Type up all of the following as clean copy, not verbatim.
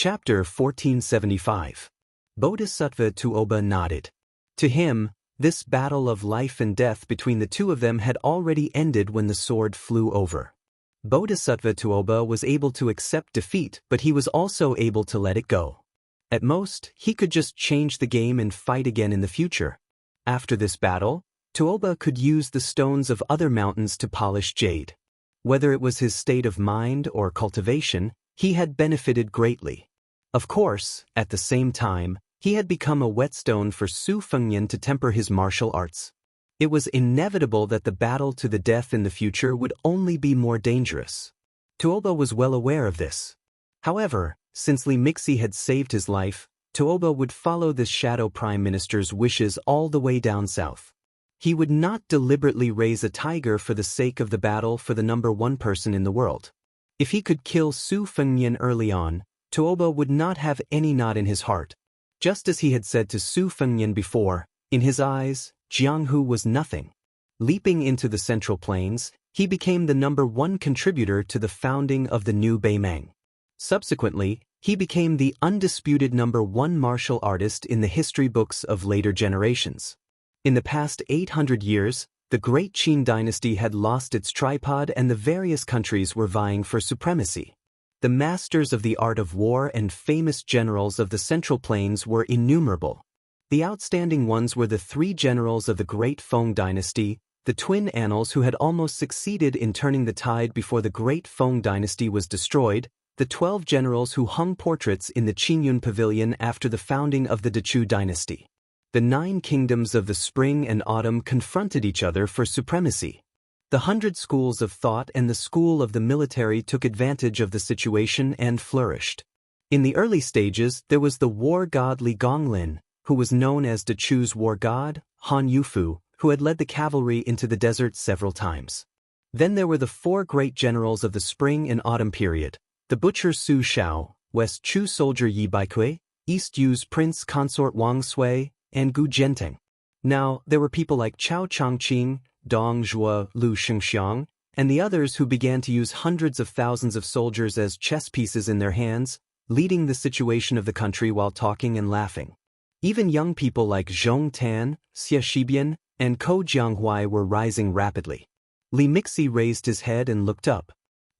Chapter 1475. Bodhisattva Tuoba nodded. To him, this battle of life and death between the two of them had already ended when the sword flew over. Bodhisattva Tuoba was able to accept defeat, but he was also able to let it go. At most, he could just change the game and fight again in the future. After this battle, Tuoba could use the stones of other mountains to polish jade. Whether it was his state of mind or cultivation, he had benefited greatly. Of course, at the same time, he had become a whetstone for Su Fengnian to temper his martial arts. It was inevitable that the battle to the death in the future would only be more dangerous. Tuoba was well aware of this. However, since Li Mixi had saved his life, Tuoba would follow the Shadow Prime Minister's wishes all the way down south. He would not deliberately raise a tiger for the sake of the battle for the number one person in the world. If he could kill Su Fengnian early on, Tuoba would not have any knot in his heart. Just as he had said to Su Fengnian before, in his eyes, Jianghu was nothing. Leaping into the Central Plains, he became the number one contributor to the founding of the new Beimang. Subsequently, he became the undisputed number one martial artist in the history books of later generations. In the past 800 years, the Great Qin dynasty had lost its tripod and the various countries were vying for supremacy. The masters of the art of war and famous generals of the Central Plains were innumerable. The outstanding ones were the three generals of the Great Feng dynasty, the twin annals who had almost succeeded in turning the tide before the Great Feng dynasty was destroyed, the 12 generals who hung portraits in the Qingyun Pavilion after the founding of the Dechu dynasty. The 9 kingdoms of the spring and autumn confronted each other for supremacy. The 100 schools of thought and the school of the military took advantage of the situation and flourished. In the early stages, there was the war god Wang Lin, who was known as Dechu's war god, Han Yufu, who had led the cavalry into the desert several times. Then there were the 4 great generals of the spring and autumn period, the butcher Su Shao, West Chu soldier Yi Baikui, East Yu's prince consort Wang Sui, and Gu Zhenteng. Now, there were people like Chao Changqing, Dong Zhuo, Lu Shengxiang, and the others who began to use hundreds of thousands of soldiers as chess pieces in their hands, leading the situation of the country while talking and laughing. Even young people like Zhong Tan, Xie Shibian, and Ko Jianghuai were rising rapidly. Li Mixi raised his head and looked up.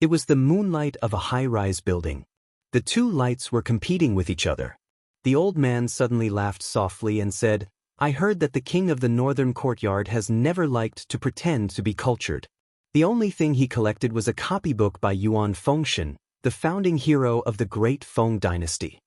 It was the moonlight of a high-rise building. The two lights were competing with each other. The old man suddenly laughed softly and said, "I heard that the king of the northern courtyard has never liked to pretend to be cultured. The only thing he collected was a copybook by Yuan Fengshen, the founding hero of the Great Feng dynasty.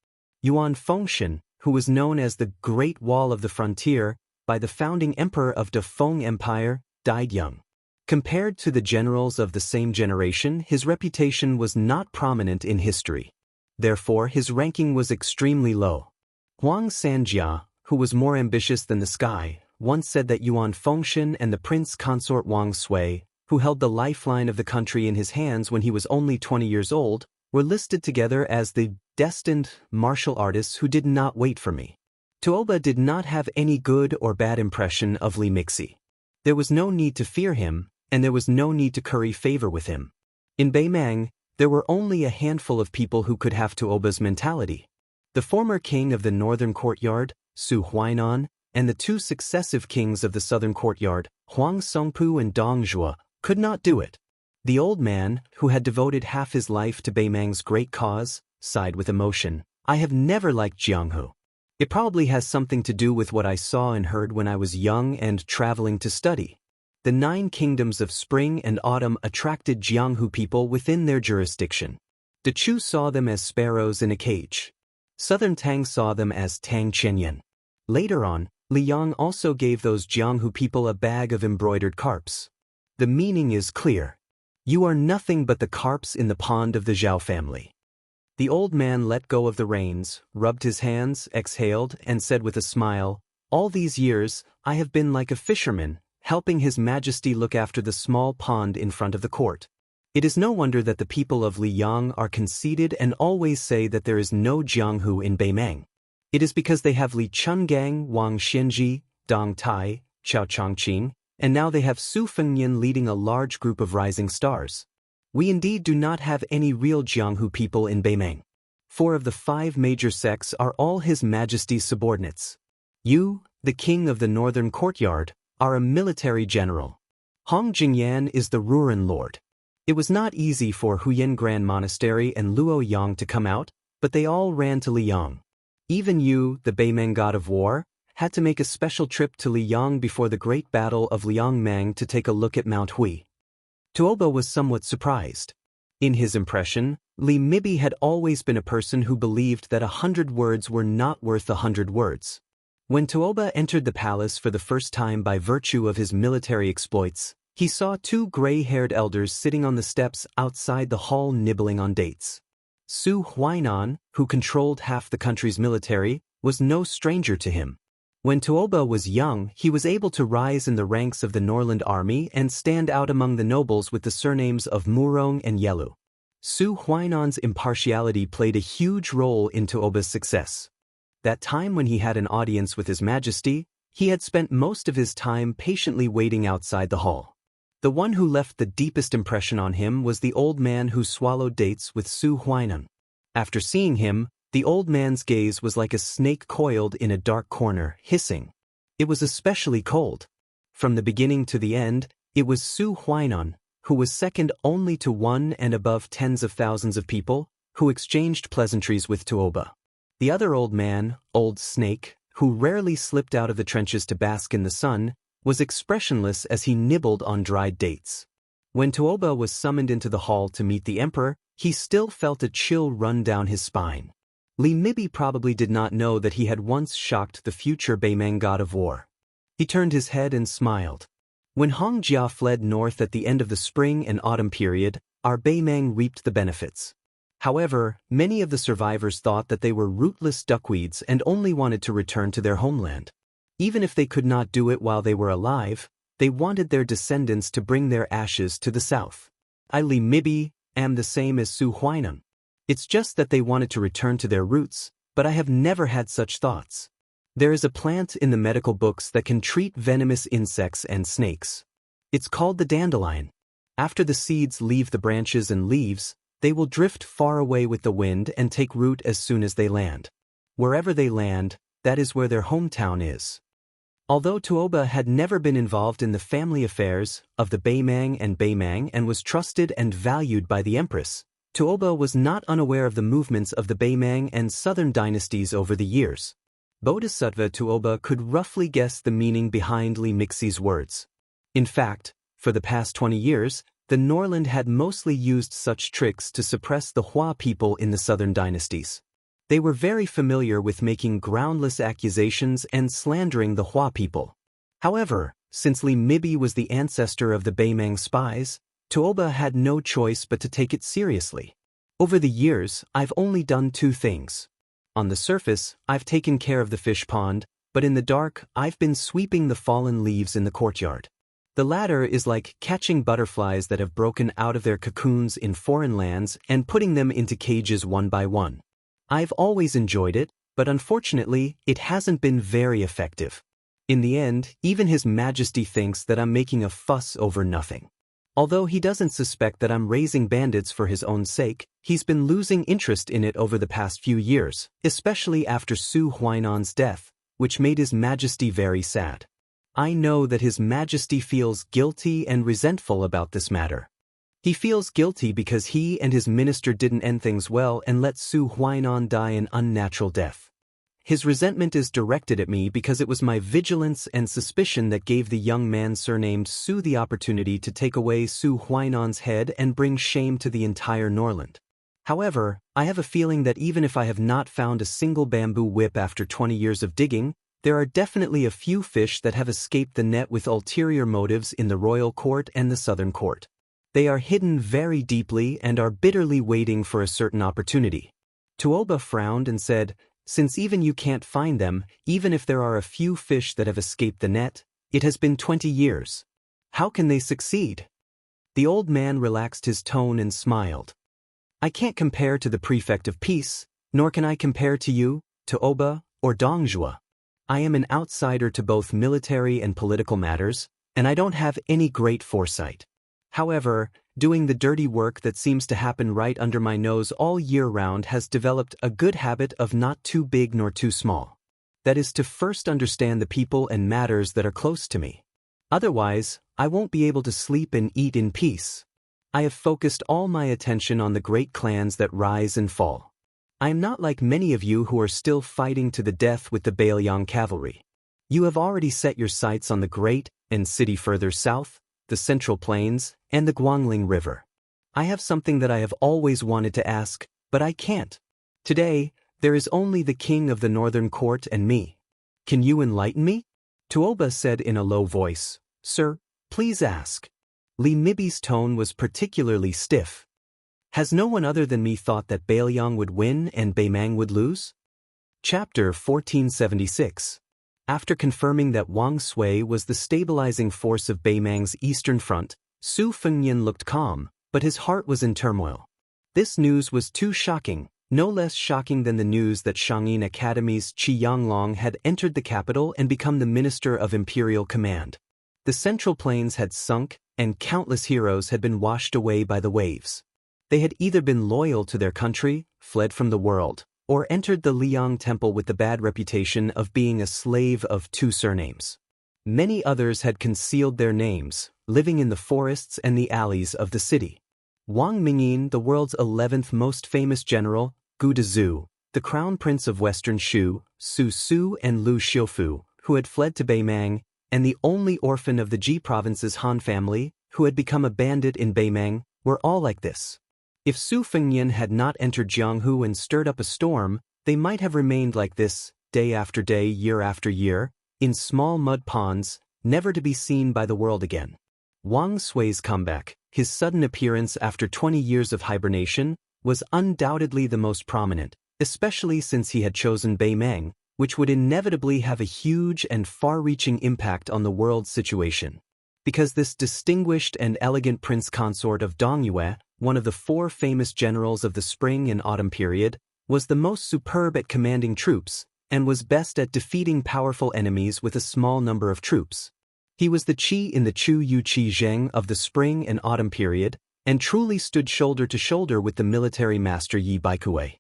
Yuan Fengshen, who was known as the Great Wall of the Frontier by the founding emperor of the Feng Empire, died young. Compared to the generals of the same generation, his reputation was not prominent in history. Therefore, his ranking was extremely low. Huang Sanjia, who was more ambitious than the sky, once said that Yuan Fengshen and the prince consort Wang Sui, who held the lifeline of the country in his hands when he was only 20 years old, were listed together as the destined martial artists who did not wait for me. Tuoba did not have any good or bad impression of Li Mixi. There was no need to fear him, and there was no need to curry favor with him. In Beimang, there were only a handful of people who could have Tuoba's mentality. The former king of the northern courtyard, Su Huainan, and the 2 successive kings of the southern courtyard, Huang Songpu and Dong Zhuo, could not do it. The old man, who had devoted half his life to Beimang's great cause, sighed with emotion. "I have never liked Jianghu. It probably has something to do with what I saw and heard when I was young and traveling to study." The 9 kingdoms of spring and autumn attracted Jianghu people within their jurisdiction. Dechu saw them as sparrows in a cage. Southern Tang saw them as Tang Chenyan. Later on, Liang also gave those Jianghu people a bag of embroidered carps. The meaning is clear. You are nothing but the carps in the pond of the Zhao family. The old man let go of the reins, rubbed his hands, exhaled, and said with a smile, "All these years, I have been like a fisherman, helping His Majesty look after the small pond in front of the court. It is no wonder that the people of Liang are conceited and always say that there is no Jianghu in Beimang. It is because they have Li Chungang, Wang Xianji, Dong Tai, Chao Changqing, and now they have Su Fengnian leading a large group of rising stars. We indeed do not have any real Jianghu people in Beimang." 4 of the 5 major sects are all His Majesty's subordinates. You, the king of the northern courtyard, are a military general. Hong Jingyan is the Ruren lord. It was not easy for Huyen Grand Monastery and Luo Yang to come out, but they all ran to Liang. Even you, the Beimeng god of war, had to make a special trip to Liang before the great battle of Liangmang to take a look at Mount Hui. Tuoba was somewhat surprised. In his impression, Li Mibi had always been a person who believed that 100 words were not worth 100 words. When Tuoba entered the palace for the first time by virtue of his military exploits, he saw 2 gray-haired elders sitting on the steps outside the hall nibbling on dates. Su Huainan, who controlled half the country's military, was no stranger to him. When Tuoba was young, he was able to rise in the ranks of the Norland army and stand out among the nobles with the surnames of Murong and Yelu. Su Huainan's impartiality played a huge role in Tuoba's success. That time when he had an audience with His Majesty, he had spent most of his time patiently waiting outside the hall. The one who left the deepest impression on him was the old man who swallowed dates with Su Huainan. After seeing him, the old man's gaze was like a snake coiled in a dark corner, hissing. It was especially cold. From the beginning to the end, it was Su Huainan, who was second only to one and above tens of thousands of people, who exchanged pleasantries with Tuoba. The other old man, Old Snake, who rarely slipped out of the trenches to bask in the sun, was expressionless as he nibbled on dried dates. When Tuoba was summoned into the hall to meet the emperor, he still felt a chill run down his spine. Li Mibi probably did not know that he had once shocked the future Beimeng god of war. He turned his head and smiled. When Hong Jia fled north at the end of the spring and autumn period, our Beimeng reaped the benefits. However, many of the survivors thought that they were rootless duckweeds and only wanted to return to their homeland. Even if they could not do it while they were alive, they wanted their descendants to bring their ashes to the south. I, Li Mibi, am the same as Su Huainan. It's just that they wanted to return to their roots, but I have never had such thoughts. There is a plant in the medical books that can treat venomous insects and snakes. It's called the dandelion. After the seeds leave the branches and leaves, they will drift far away with the wind and take root as soon as they land. Wherever they land, that is where their hometown is. Although Tuoba had never been involved in the family affairs of the Beimeng and was trusted and valued by the empress, Tuoba was not unaware of the movements of the Beimeng and southern dynasties over the years. Bodhisattva Tuoba could roughly guess the meaning behind Li Mixi's words. In fact, for the past 20 years, the Norland had mostly used such tricks to suppress the Hua people in the southern dynasties. They were very familiar with making groundless accusations and slandering the Hua people. However, since Li Mibi was the ancestor of the Beimeng spies, Tuoba had no choice but to take it seriously. Over the years, I've only done 2 things. On the surface, I've taken care of the fish pond, but in the dark, I've been sweeping the fallen leaves in the courtyard. The latter is like catching butterflies that have broken out of their cocoons in foreign lands and putting them into cages one by one. I've always enjoyed it, but unfortunately, it hasn't been very effective. In the end, even His Majesty thinks that I'm making a fuss over nothing. Although he doesn't suspect that I'm raising bandits for his own sake, he's been losing interest in it over the past few years, especially after Su Huainan's death, which made His Majesty very sad. I know that His Majesty feels guilty and resentful about this matter. He feels guilty because he and his minister didn't end things well and let Su Huainan die an unnatural death. His resentment is directed at me because it was my vigilance and suspicion that gave the young man surnamed Su the opportunity to take away Su Huainan's head and bring shame to the entire Norland. However, I have a feeling that even if I have not found a single bamboo whip after 20 years of digging, there are definitely a few fish that have escaped the net with ulterior motives in the royal court and the southern court. They are hidden very deeply and are bitterly waiting for a certain opportunity. Tuoba frowned and said, "Since even you can't find them, even if there are a few fish that have escaped the net, it has been 20 years. How can they succeed?" The old man relaxed his tone and smiled. "I can't compare to the prefect of peace, nor can I compare to you, Tuoba, or Dongjua. I am an outsider to both military and political matters, and I don't have any great foresight. However, doing the dirty work that seems to happen right under my nose all year round, has developed a good habit of not too big nor too small. That is to first understand the people and matters that are close to me. Otherwise, I won't be able to sleep and eat in peace. I have focused all my attention on the great clans that rise and fall. I am not like many of you who are still fighting to the death with the Bailiang cavalry. You have already set your sights on the great and city further south, the Central Plains, and the Guangling River. I have something that I have always wanted to ask, but I can't. Today, there is only the king of the northern court and me. Can you enlighten me? Tuoba said in a low voice. Sir, please ask. Li Mibi's tone was particularly stiff. Has no one other than me thought that Bailiang would win and Beimang would lose? Chapter 1476. After confirming that Wang Sui was the stabilizing force of Beimang's eastern front, Su Fengnian looked calm, but his heart was in turmoil. This news was too shocking, no less shocking than the news that Shangyin Academy's Qi Yanglong had entered the capital and become the Minister of Imperial Command. The Central Plains had sunk, and countless heroes had been washed away by the waves. They had either been loyal to their country, fled from the world, or entered the Liang Temple with the bad reputation of being a slave of two surnames. Many others had concealed their names, living in the forests and the alleys of the city. Wang Mingyin, the world's 11th most famous general, Gu Dezhu, the crown prince of western Shu, Su Su and Lu Xiufu, who had fled to Beimang, and the only orphan of the Ji province's Han family, who had become a bandit in Beimang, were all like this. If Su Fengnian had not entered Jianghu and stirred up a storm, they might have remained like this, day after day, year after year, in small mud ponds, never to be seen by the world again. Wang Sui's comeback, his sudden appearance after 20 years of hibernation, was undoubtedly the most prominent, especially since he had chosen Beimang, which would inevitably have a huge and far-reaching impact on the world's situation. Because this distinguished and elegant prince consort of Dongyue, one of the 4 famous generals of the spring and autumn period, was the most superb at commanding troops, and was best at defeating powerful enemies with a small number of troops. He was the Qi in the Chu Yu Qi Zheng of the spring and autumn period, and truly stood shoulder to shoulder with the military master Yi Baikue.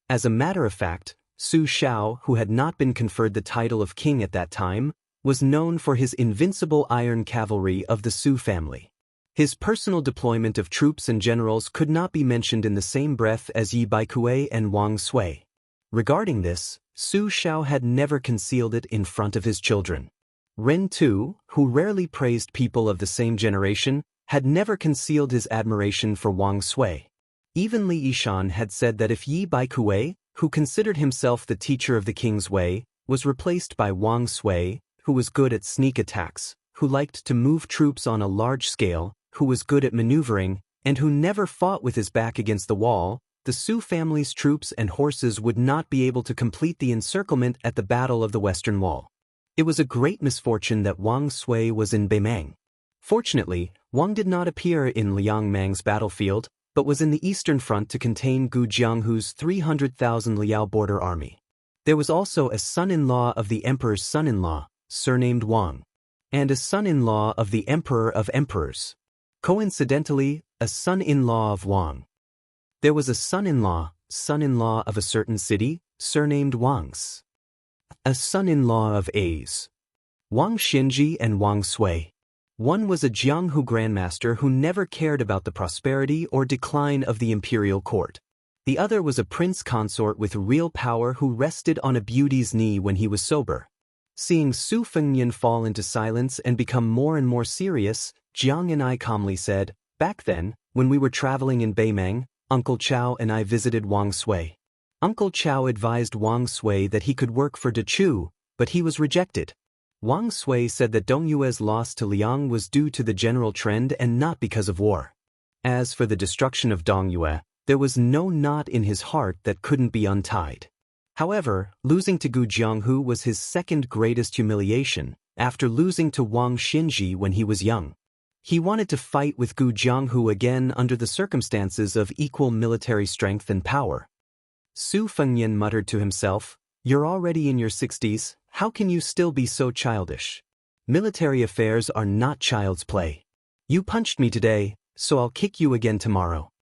As a matter of fact, Su Xiao, who had not been conferred the title of king at that time, was known for his invincible iron cavalry of the Su family. His personal deployment of troops and generals could not be mentioned in the same breath as Yi Baikue and Wang Sui. Regarding this, Su Xiao had never concealed it in front of his children. Ren Tu, who rarely praised people of the same generation, had never concealed his admiration for Wang Sui. Even Li Yishan had said that if Yi Baikue, who considered himself the teacher of the king's way, was replaced by Wang Sui, who was good at sneak attacks, who liked to move troops on a large scale, who was good at maneuvering, and who never fought with his back against the wall, the Su family's troops and horses would not be able to complete the encirclement at the Battle of the Western Wall. It was a great misfortune that Wang Sui was in Beimang. Fortunately, Wang did not appear in Liangmang's battlefield, but was in the eastern front to contain Gu Jianghu's 300,000 Liao border army. There was also a son-in-law of the emperor's son-in-law, surnamed Wang, and a son-in-law of the emperor of emperors. Coincidentally, a son-in-law of Wang. There was a son-in-law of a certain city, surnamed Wangs. A son-in-law of A's. Wang Xinji and Wang Sui. One was a Jianghu grandmaster who never cared about the prosperity or decline of the imperial court. The other was a prince consort with real power who rested on a beauty's knee when he was sober. Seeing Su Fengnian fall into silence and become more and more serious, Jiang and I calmly said, "Back then, when we were traveling in Beimang, Uncle Chao and I visited Wang Sui. Uncle Chao advised Wang Sui that he could work for Dechu, but he was rejected. Wang Sui said that Dongyue's loss to Liang was due to the general trend and not because of war. As for the destruction of Dongyue, there was no knot in his heart that couldn't be untied. However, losing to Gu Jianghu was his second greatest humiliation, after losing to Wang Xinji when he was young. He wanted to fight with Gu Jianghu again under the circumstances of equal military strength and power." Su Fengnian muttered to himself, "You're already in your 60s, how can you still be so childish? Military affairs are not child's play. You punched me today, so I'll kick you again tomorrow.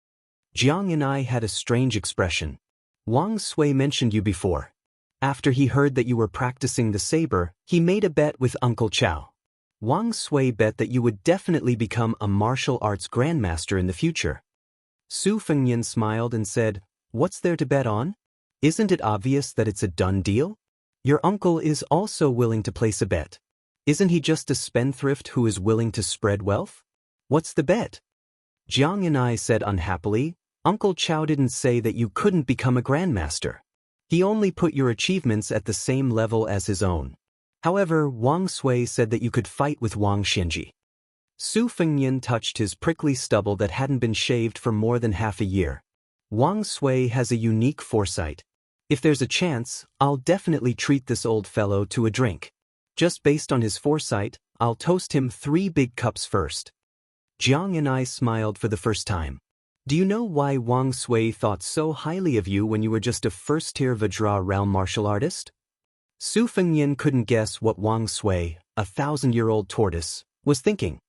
Jiang and I had a strange expression. Wang Sui mentioned you before. After he heard that you were practicing the saber, he made a bet with Uncle Chow. Wang Sui bet that you would definitely become a martial arts grandmaster in the future. Su Fengyan smiled and said, "What's there to bet on? Isn't it obvious that it's a done deal? Your uncle is also willing to place a bet. Isn't he just a spendthrift who is willing to spread wealth? What's the bet?" Jiang and I said unhappily, "Uncle Chow didn't say that you couldn't become a grandmaster. He only put your achievements at the same level as his own. However, Wang Sui said that you could fight with Wang Xinji." Su Fengyan touched his prickly stubble that hadn't been shaved for more than half a year. "Wang Sui has a unique foresight. If there's a chance, I'll definitely treat this old fellow to a drink. Just based on his foresight, I'll toast him 3 big cups first." Jiang and I smiled for the first time. "Do you know why Wang Sui thought so highly of you when you were just a first-tier Vajra realm martial artist?" Su Fengyan couldn't guess what Wang Sui, a 1,000-year-old tortoise, was thinking.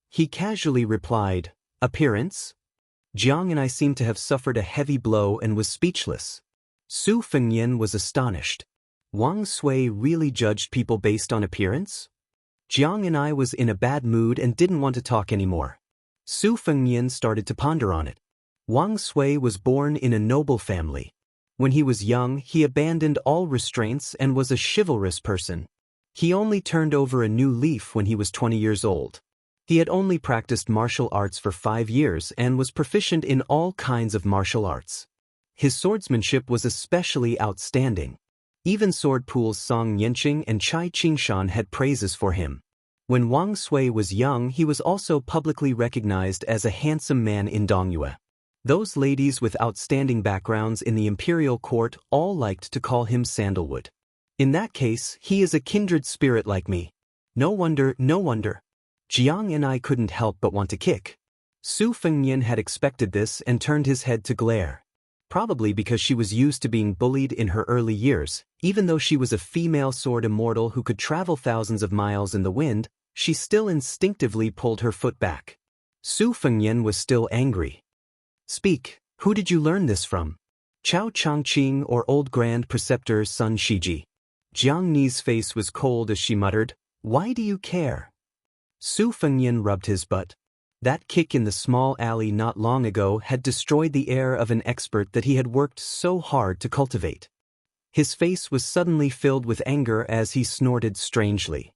He casually replied, "Appearance?" Jiang and I seemed to have suffered a heavy blow and was speechless. Su Fengyan was astonished. Wang Sui really judged people based on appearance? Jiang and I was in a bad mood and didn't want to talk anymore. Su Fengyan started to ponder on it. Wang Sui was born in a noble family. When he was young, he abandoned all restraints and was a chivalrous person. He only turned over a new leaf when he was 20 years old. He had only practiced martial arts for 5 years and was proficient in all kinds of martial arts. His swordsmanship was especially outstanding. Even sword pools Song Yanqing and Chai Qingshan had praises for him. When Wang Sui was young, he was also publicly recognized as a handsome man in Dongyue. Those ladies with outstanding backgrounds in the imperial court all liked to call him Sandalwood. In that case, he is a kindred spirit like me. No wonder, no wonder. Jiang and I couldn't help but want to kick. Su Fengyan had expected this and turned his head to glare. Probably because she was used to being bullied in her early years, even though she was a female sword immortal who could travel thousands of miles in the wind, she still instinctively pulled her foot back. Su Fengyan was still angry. "Speak, who did you learn this from? Chao Changqing or old Grand Preceptor Sun Shiji?" Jiang Ni's face was cold as she muttered, "Why do you care?" Su Fengyan rubbed his butt. That kick in the small alley not long ago had destroyed the air of an expert that he had worked so hard to cultivate. His face was suddenly filled with anger as he snorted strangely.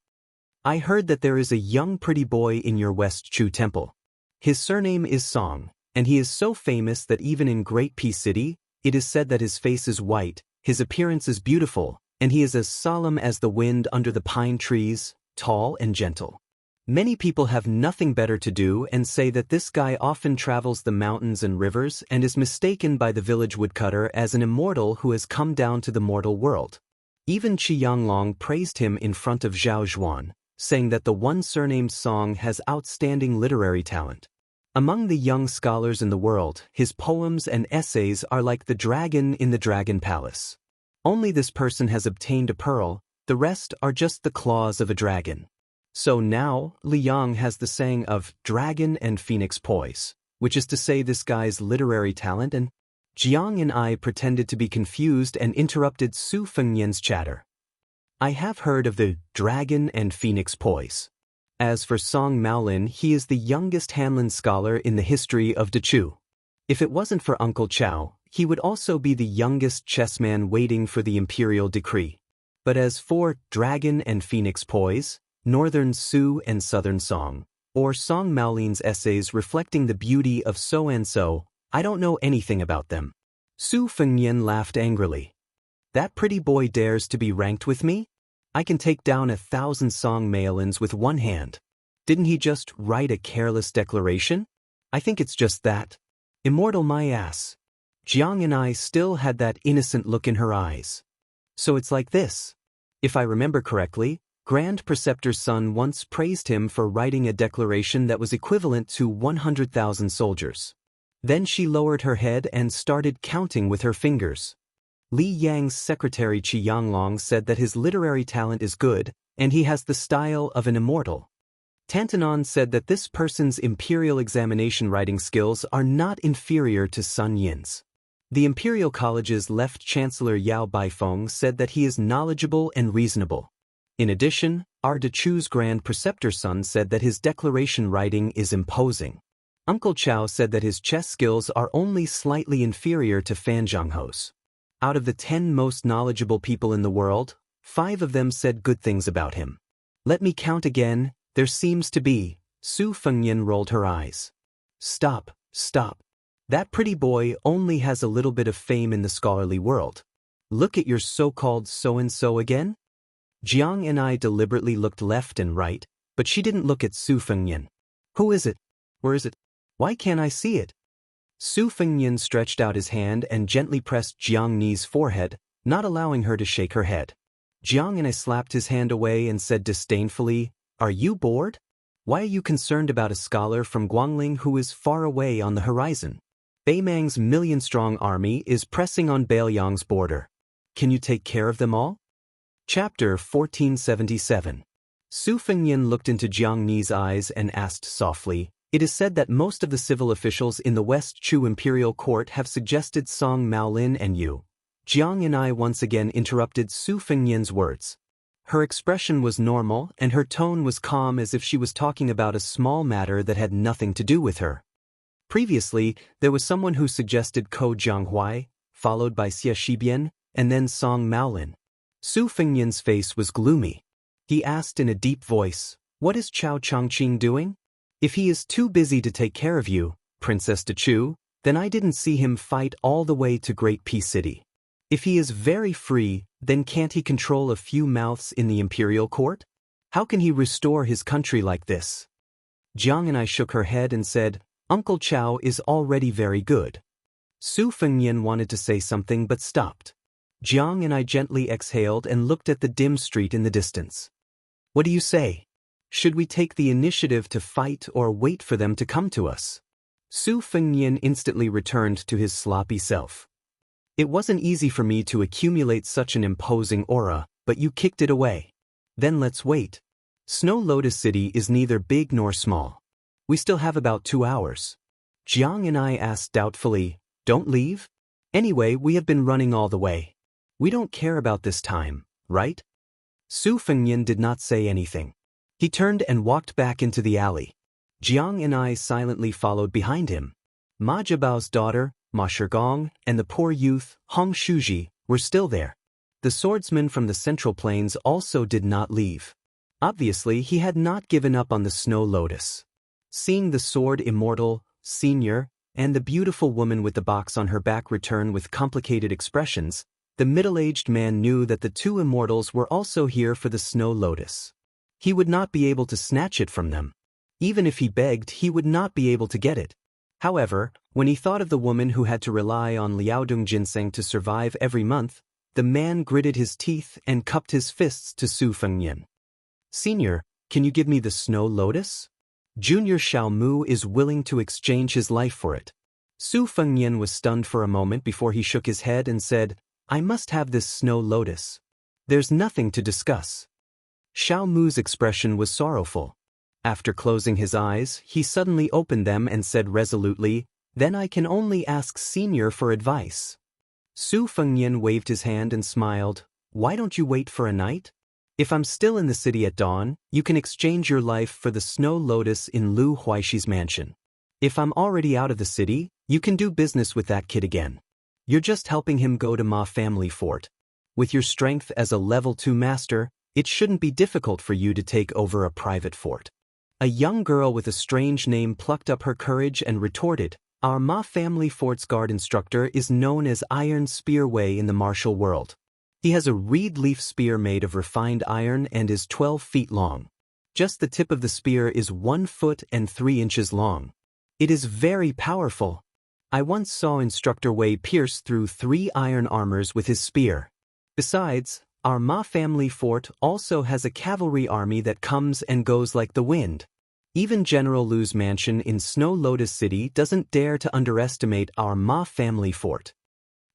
"I heard that there is a young pretty boy in your West Chu temple. His surname is Song, and he is so famous that even in Great Peace City, it is said that his face is white, his appearance is beautiful, and he is as solemn as the wind under the pine trees, tall and gentle. Many people have nothing better to do and say that this guy often travels the mountains and rivers and is mistaken by the village woodcutter as an immortal who has come down to the mortal world. Even Qi Yanglong praised him in front of Zhao Zhuan, saying that the one surnamed Song has outstanding literary talent. Among the young scholars in the world, his poems and essays are like the dragon in the Dragon Palace. Only this person has obtained a pearl, the rest are just the claws of a dragon. So now, Liang has the saying of dragon and phoenix poise, which is to say this guy's literary talent, and Jiang and I pretended to be confused and interrupted Su Fengyan's chatter. "I have heard of the dragon and phoenix poise. As for Song Maolin, he is the youngest Hanlin scholar in the history of Dechu. If it wasn't for Uncle Chow, he would also be the youngest chessman waiting for the imperial decree. But as for dragon and phoenix poise, Northern Su and Southern Song, or Song Maolin's essays reflecting the beauty of so-and-so, I don't know anything about them." Su Fengyan laughed angrily. "That pretty boy dares to be ranked with me? I can take down 1,000 Song Maolins with one hand. Didn't he just write a careless declaration? I think it's just that. Immortal my ass." Jiang and I still had that innocent look in her eyes. "So it's like this. If I remember correctly, Grand Preceptor's son once praised him for writing a declaration that was equivalent to 100,000 soldiers." Then she lowered her head and started counting with her fingers. Li Yang's secretary Qi Yanglong said that his literary talent is good, and he has the style of an immortal. Tantanon said that this person's imperial examination writing skills are not inferior to Sun Yin's. The Imperial College's Left Chancellor Yao Baifeng said that he is knowledgeable and reasonable. In addition, our Dechu's Grand Preceptor's son said that his declaration writing is imposing. Uncle Chao said that his chess skills are only slightly inferior to Fan Zhangho's. Out of the 10 most knowledgeable people in the world, 5 of them said good things about him. Let me count again, there seems to be. Su Fengyan rolled her eyes. Stop, stop. That pretty boy only has a little bit of fame in the scholarly world. Look at your so-called so-and-so again? Jiang and I deliberately looked left and right, but she didn't look at Su Fengyan. Who is it? Where is it? Why can't I see it? Su Fengyan stretched out his hand and gently pressed Jiang Ni's forehead, not allowing her to shake her head. Jiang and I slapped his hand away and said disdainfully, "Are you bored? Why are you concerned about a scholar from Guangling who is far away on the horizon? Beimang's million-strong army is pressing on Beiyang's border. Can you take care of them all?" Chapter 1477. Su Fengyan looked into Jiang Ni's eyes and asked softly, "It is said that most of the civil officials in the West Chu Imperial Court have suggested Song Maolin and you." Jiang and I once again interrupted Su Fengyan's words. Her expression was normal and her tone was calm as if she was talking about a small matter that had nothing to do with her. Previously, there was someone who suggested Ko Jianghuai, followed by Xie Shibian, and then Song Maolin. Su Fengyan's face was gloomy. He asked in a deep voice, "What is Chao Chongqing doing? If he is too busy to take care of you, Princess Dechu, then I didn't see him fight all the way to Great Peace City. If he is very free, then can't he control a few mouths in the imperial court? How can he restore his country like this?" Jiang and I shook her head and said, "Uncle Chao is already very good." Su Fengyan wanted to say something but stopped. Jiang and I gently exhaled and looked at the dim street in the distance. "What do you say? Should we take the initiative to fight or wait for them to come to us?" Su Fengyan instantly returned to his sloppy self. "It wasn't easy for me to accumulate such an imposing aura, but you kicked it away. Then let's wait. Snow Lotus City is neither big nor small. We still have about 2 hours." Jiang and I asked doubtfully, "Don't leave? Anyway, we have been running all the way. We don't care about this time, right?" Su Fengyan did not say anything. He turned and walked back into the alley. Jiang and I silently followed behind him. Ma Jiabao's daughter, Ma Shigong, and the poor youth, Hong Shuji, were still there. The swordsman from the Central Plains also did not leave. Obviously, he had not given up on the Snow Lotus. Seeing the sword Immortal, Senior, and the beautiful woman with the box on her back return with complicated expressions, the middle-aged man knew that the 2 immortals were also here for the Snow Lotus. He would not be able to snatch it from them. Even if he begged, he would not be able to get it. However, when he thought of the woman who had to rely on Liaodong ginseng to survive every month, the man gritted his teeth and cupped his fists to Su Fengyan. "Senior, can you give me the Snow Lotus? Junior Xiaomu is willing to exchange his life for it." Su Fengyan was stunned for a moment before he shook his head and said, "I must have this Snow Lotus. There's nothing to discuss." Xiaomu's expression was sorrowful. After closing his eyes, he suddenly opened them and said resolutely, "Then I can only ask Senior for advice." Su Fengyan waved his hand and smiled, "Why don't you wait for a night? If I'm still in the city at dawn, you can exchange your life for the Snow Lotus in Lu Huaishi's mansion. If I'm already out of the city, you can do business with that kid again. You're just helping him go to Ma Family Fort. With your strength as a level 2 master, it shouldn't be difficult for you to take over a private fort." A young girl with a strange name plucked up her courage and retorted, "Our Ma Family Fort's guard instructor is known as Iron Spear Wei in the martial world. He has a reed leaf spear made of refined iron and is 12 feet long. Just the tip of the spear is 1 foot and 3 inches long. It is very powerful. I once saw Instructor Wei pierce through 3 iron armors with his spear. Besides, our Ma Family Fort also has a cavalry army that comes and goes like the wind. Even General Lu's mansion in Snow Lotus City doesn't dare to underestimate our Ma Family Fort."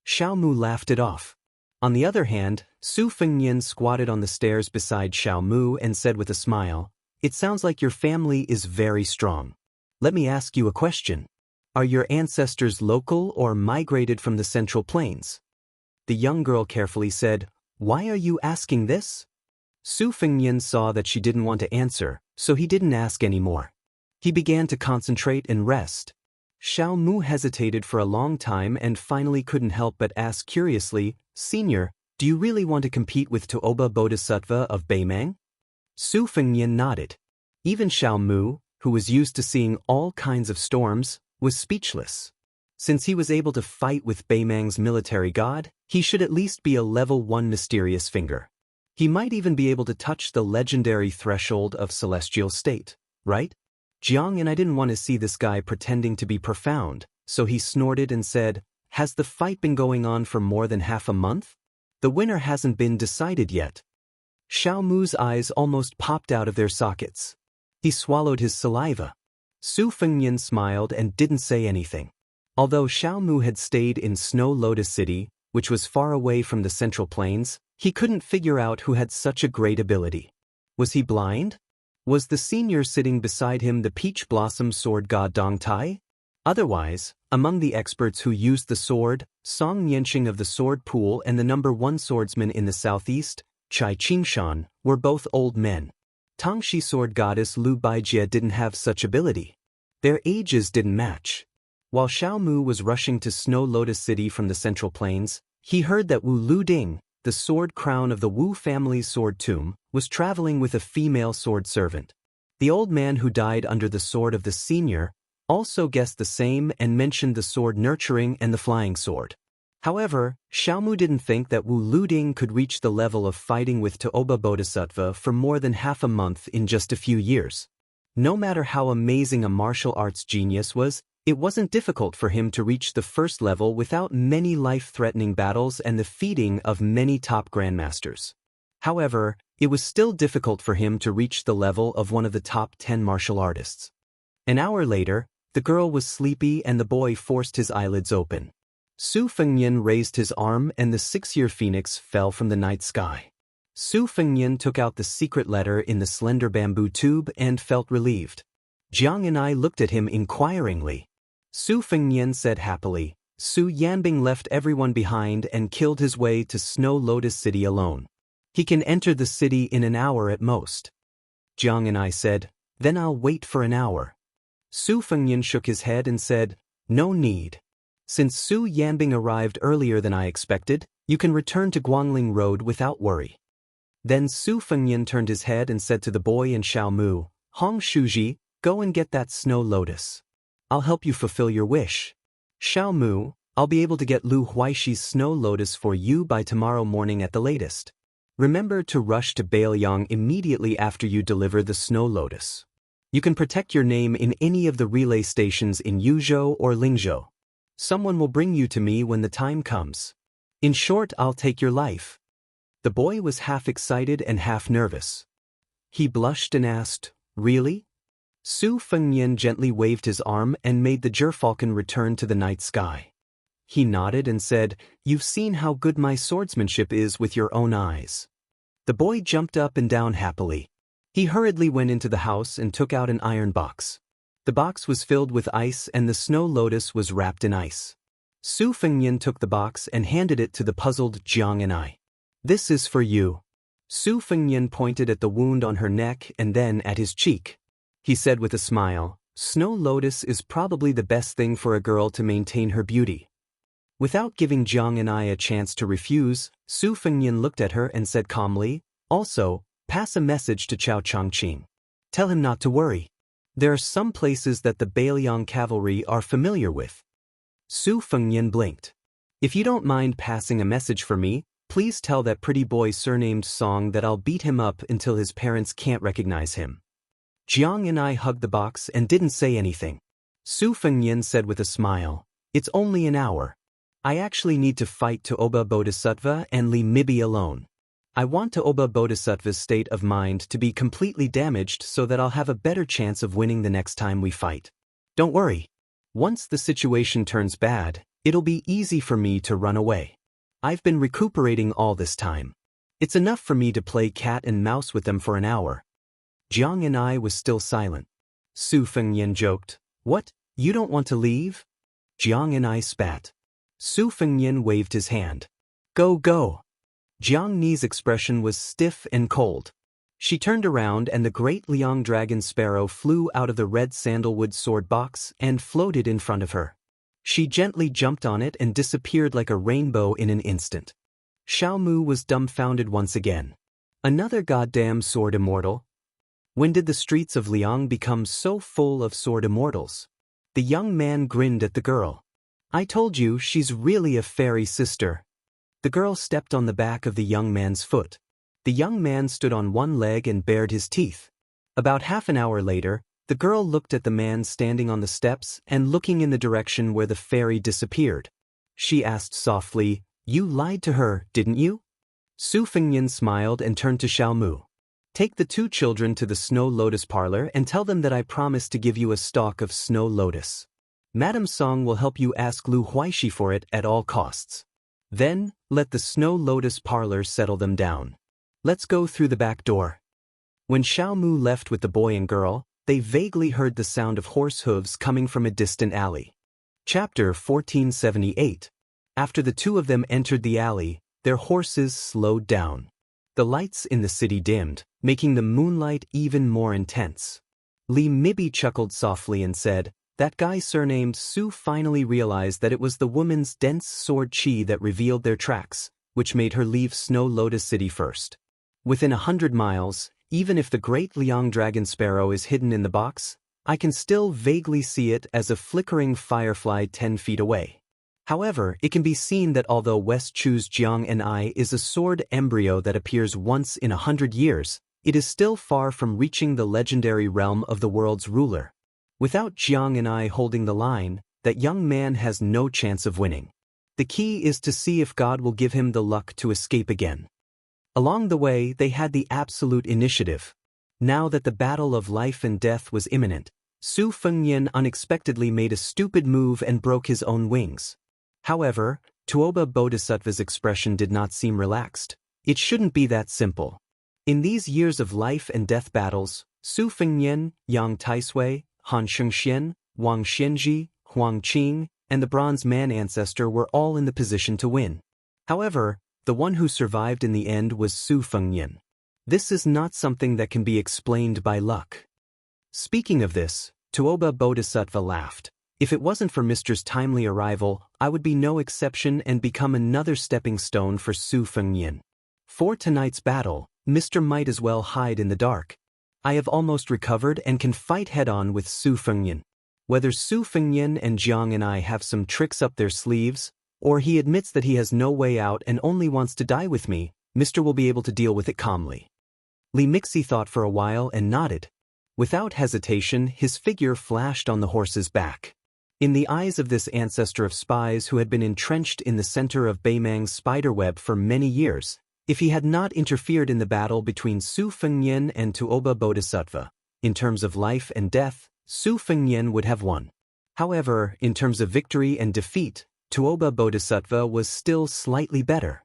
Xiaomu laughed it off. On the other hand, Su Fengyan squatted on the stairs beside Xiaomu and said with a smile, It sounds like your family is very strong. Let me ask you a question. Are your ancestors local or migrated from the Central Plains? The young girl carefully said, Why are you asking this? Su Fengnian saw that she didn't want to answer, so he didn't ask anymore. He began to concentrate and rest. Xiao Mu hesitated for a long time and finally couldn't help but ask curiously, Senior, do you really want to compete with Toba Bodhisattva of Beimang? Su Fengnian nodded. Even Xiao Mu, who was used to seeing all kinds of storms, was speechless. Since he was able to fight with Beimang's military god, he should at least be a level 1 mysterious finger. He might even be able to touch the legendary threshold of celestial state, right? Jiang and I didn't want to see this guy pretending to be profound, so he snorted and said, Has the fight been going on for more than half a month? The winner hasn't been decided yet. Xiao Mu's eyes almost popped out of their sockets. He swallowed his saliva. Su Fengnian smiled and didn't say anything. Although Xiao Mu had stayed in Snow Lotus City, which was far away from the Central Plains, he couldn't figure out who had such a great ability. Was he blind? Was the senior sitting beside him the peach blossom sword god Dong Tai? Otherwise, among the experts who used the sword, Song Nianxing of the sword pool and the number 1 swordsman in the southeast, Chai Qingshan, were both old men. Tangxi sword goddess Lu Baijie didn't have such ability. Their ages didn't match. While Xiao Mu was rushing to Snow Lotus City from the Central Plains, he heard that Wu Luding, the sword crown of the Wu family's sword tomb, was traveling with a female sword servant. The old man who died under the sword of the senior also guessed the same and mentioned the sword nurturing and the flying sword. However, Xiao Mu didn't think that Wu Luding could reach the level of fighting with Toba Bodhisattva for more than half a month in just a few years. No matter how amazing a martial arts genius was, it wasn't difficult for him to reach the first level without many life-threatening battles and the feeding of many top grandmasters. However, it was still difficult for him to reach the level of one of the top 10 martial artists. An hour later, the girl was sleepy and the boy forced his eyelids open. Su Fengnian raised his arm and the 6-year phoenix fell from the night sky. Su Fengnian took out the secret letter in the slender bamboo tube and felt relieved. Jiang and I looked at him inquiringly. Su Fengnian said happily, Su Yanbing left everyone behind and killed his way to Snow Lotus City alone. He can enter the city in an hour at most. Jiang and I said, Then I'll wait for an hour. Su Fengnian shook his head and said, No need. Since Su Yanbing arrived earlier than I expected, you can return to Guangling Road without worry. Then Su Fengnian turned his head and said to the boy and Xiao Mu, Hong Shuji, go and get that snow lotus. I'll help you fulfill your wish. Xiao Mu, I'll be able to get Lu Huaishi's snow lotus for you by tomorrow morning at the latest. Remember to rush to Bailiang immediately after you deliver the snow lotus. You can protect your name in any of the relay stations in Yuzhou or Lingzhou. Someone will bring you to me when the time comes. In short, I'll take your life. The boy was half excited and half nervous. He blushed and asked, Really? Su Fengnian gently waved his arm and made the gerfalcon return to the night sky. He nodded and said, You've seen how good my swordsmanship is with your own eyes. The boy jumped up and down happily. He hurriedly went into the house and took out an iron box. The box was filled with ice and the snow lotus was wrapped in ice. Su Fengnian took the box and handed it to the puzzled Jiang and I. This is for you. Su Fengnian pointed at the wound on her neck and then at his cheek. He said with a smile, Snow lotus is probably the best thing for a girl to maintain her beauty. Without giving Jiang and I a chance to refuse, Su Fengnian looked at her and said calmly, Also, pass a message to Chao Changqing. Tell him not to worry. There are some places that the Bailiang cavalry are familiar with. Su Fengnian blinked. If you don't mind passing a message for me, please tell that pretty boy surnamed Song that I'll beat him up until his parents can't recognize him. Jiang and I hugged the box and didn't say anything. Su Fengnian said with a smile, It's only an hour. I actually need to fight Toba Bodhisattva and Li Mibi alone. I want Toba Bodhisattva's state of mind to be completely damaged so that I'll have a better chance of winning the next time we fight. Don't worry. Once the situation turns bad, it'll be easy for me to run away. I've been recuperating all this time. It's enough for me to play cat and mouse with them for an hour. Jiang and I was still silent. Su Fengyan joked, "What, you don't want to leave?" Jiang and I spat. Su Fengyan waved his hand. "Go, go." Jiang Ni's expression was stiff and cold. She turned around and the great Liang dragon sparrow flew out of the red sandalwood sword box and floated in front of her. She gently jumped on it and disappeared like a rainbow in an instant. Xiao Mu was dumbfounded once again. Another goddamn sword immortal? When did the streets of Liang become so full of sword immortals? The young man grinned at the girl. "I told you she's really a fairy sister." The girl stepped on the back of the young man's foot. The young man stood on one leg and bared his teeth. About half an hour later, the girl looked at the man standing on the steps and looking in the direction where the fairy disappeared. She asked softly, "You lied to her, didn't you?" Su Fengyan smiled and turned to Xiao Mu. "Take the two children to the Snow Lotus parlor and tell them that I promise to give you a stalk of snow lotus. Madame Song will help you ask Lu Huaishi for it at all costs. Then, let the Snow Lotus parlor settle them down. Let's go through the back door." When Xiao Mu left with the boy and girl, they vaguely heard the sound of horse hooves coming from a distant alley. Chapter 1478. After the two of them entered the alley, their horses slowed down. The lights in the city dimmed, making the moonlight even more intense. Li Mibi chuckled softly and said, "That guy surnamed Su finally realized that it was the woman's dense sword chi that revealed their tracks, which made her leave Snow Lotus City first. Within 100 miles, even if the great Liang dragon sparrow is hidden in the box, I can still vaguely see it as a flickering firefly 10 feet away. However, it can be seen that although West Chu's Jiang and I is a sword embryo that appears once in 100 years, it is still far from reaching the legendary realm of the world's ruler. Without Jiang and I holding the line, that young man has no chance of winning. The key is to see if God will give him the luck to escape again." Along the way, they had the absolute initiative. Now that the battle of life and death was imminent, Su Fengyan unexpectedly made a stupid move and broke his own wings. However, Tuoba Bodhisattva's expression did not seem relaxed. It shouldn't be that simple. In these years of life and death battles, Su Fengyan, Yang Taisui, Han Shengxian, Wang Xianji, Huang Qing, and the Bronze Man ancestor were all in the position to win. However, the one who survived in the end was Su Fengyan. This is not something that can be explained by luck. Speaking of this, Tuoba Bodhisattva laughed. "If it wasn't for Mr.'s timely arrival, I would be no exception and become another stepping stone for Su Fengyan. For tonight's battle, Mr. might as well hide in the dark. I have almost recovered and can fight head-on with Su Fengyan. Whether Su Fengyan and Jiang and I have some tricks up their sleeves, or he admits that he has no way out and only wants to die with me, Mr. will be able to deal with it calmly." Li Mixi thought for a while and nodded. Without hesitation, his figure flashed on the horse's back. In the eyes of this ancestor of spies who had been entrenched in the center of Beimang's spiderweb for many years, if he had not interfered in the battle between Su Fengyan and Tuoba Bodhisattva, in terms of life and death, Su Fengyan would have won. However, in terms of victory and defeat, Tuoba Bodhisattva was still slightly better.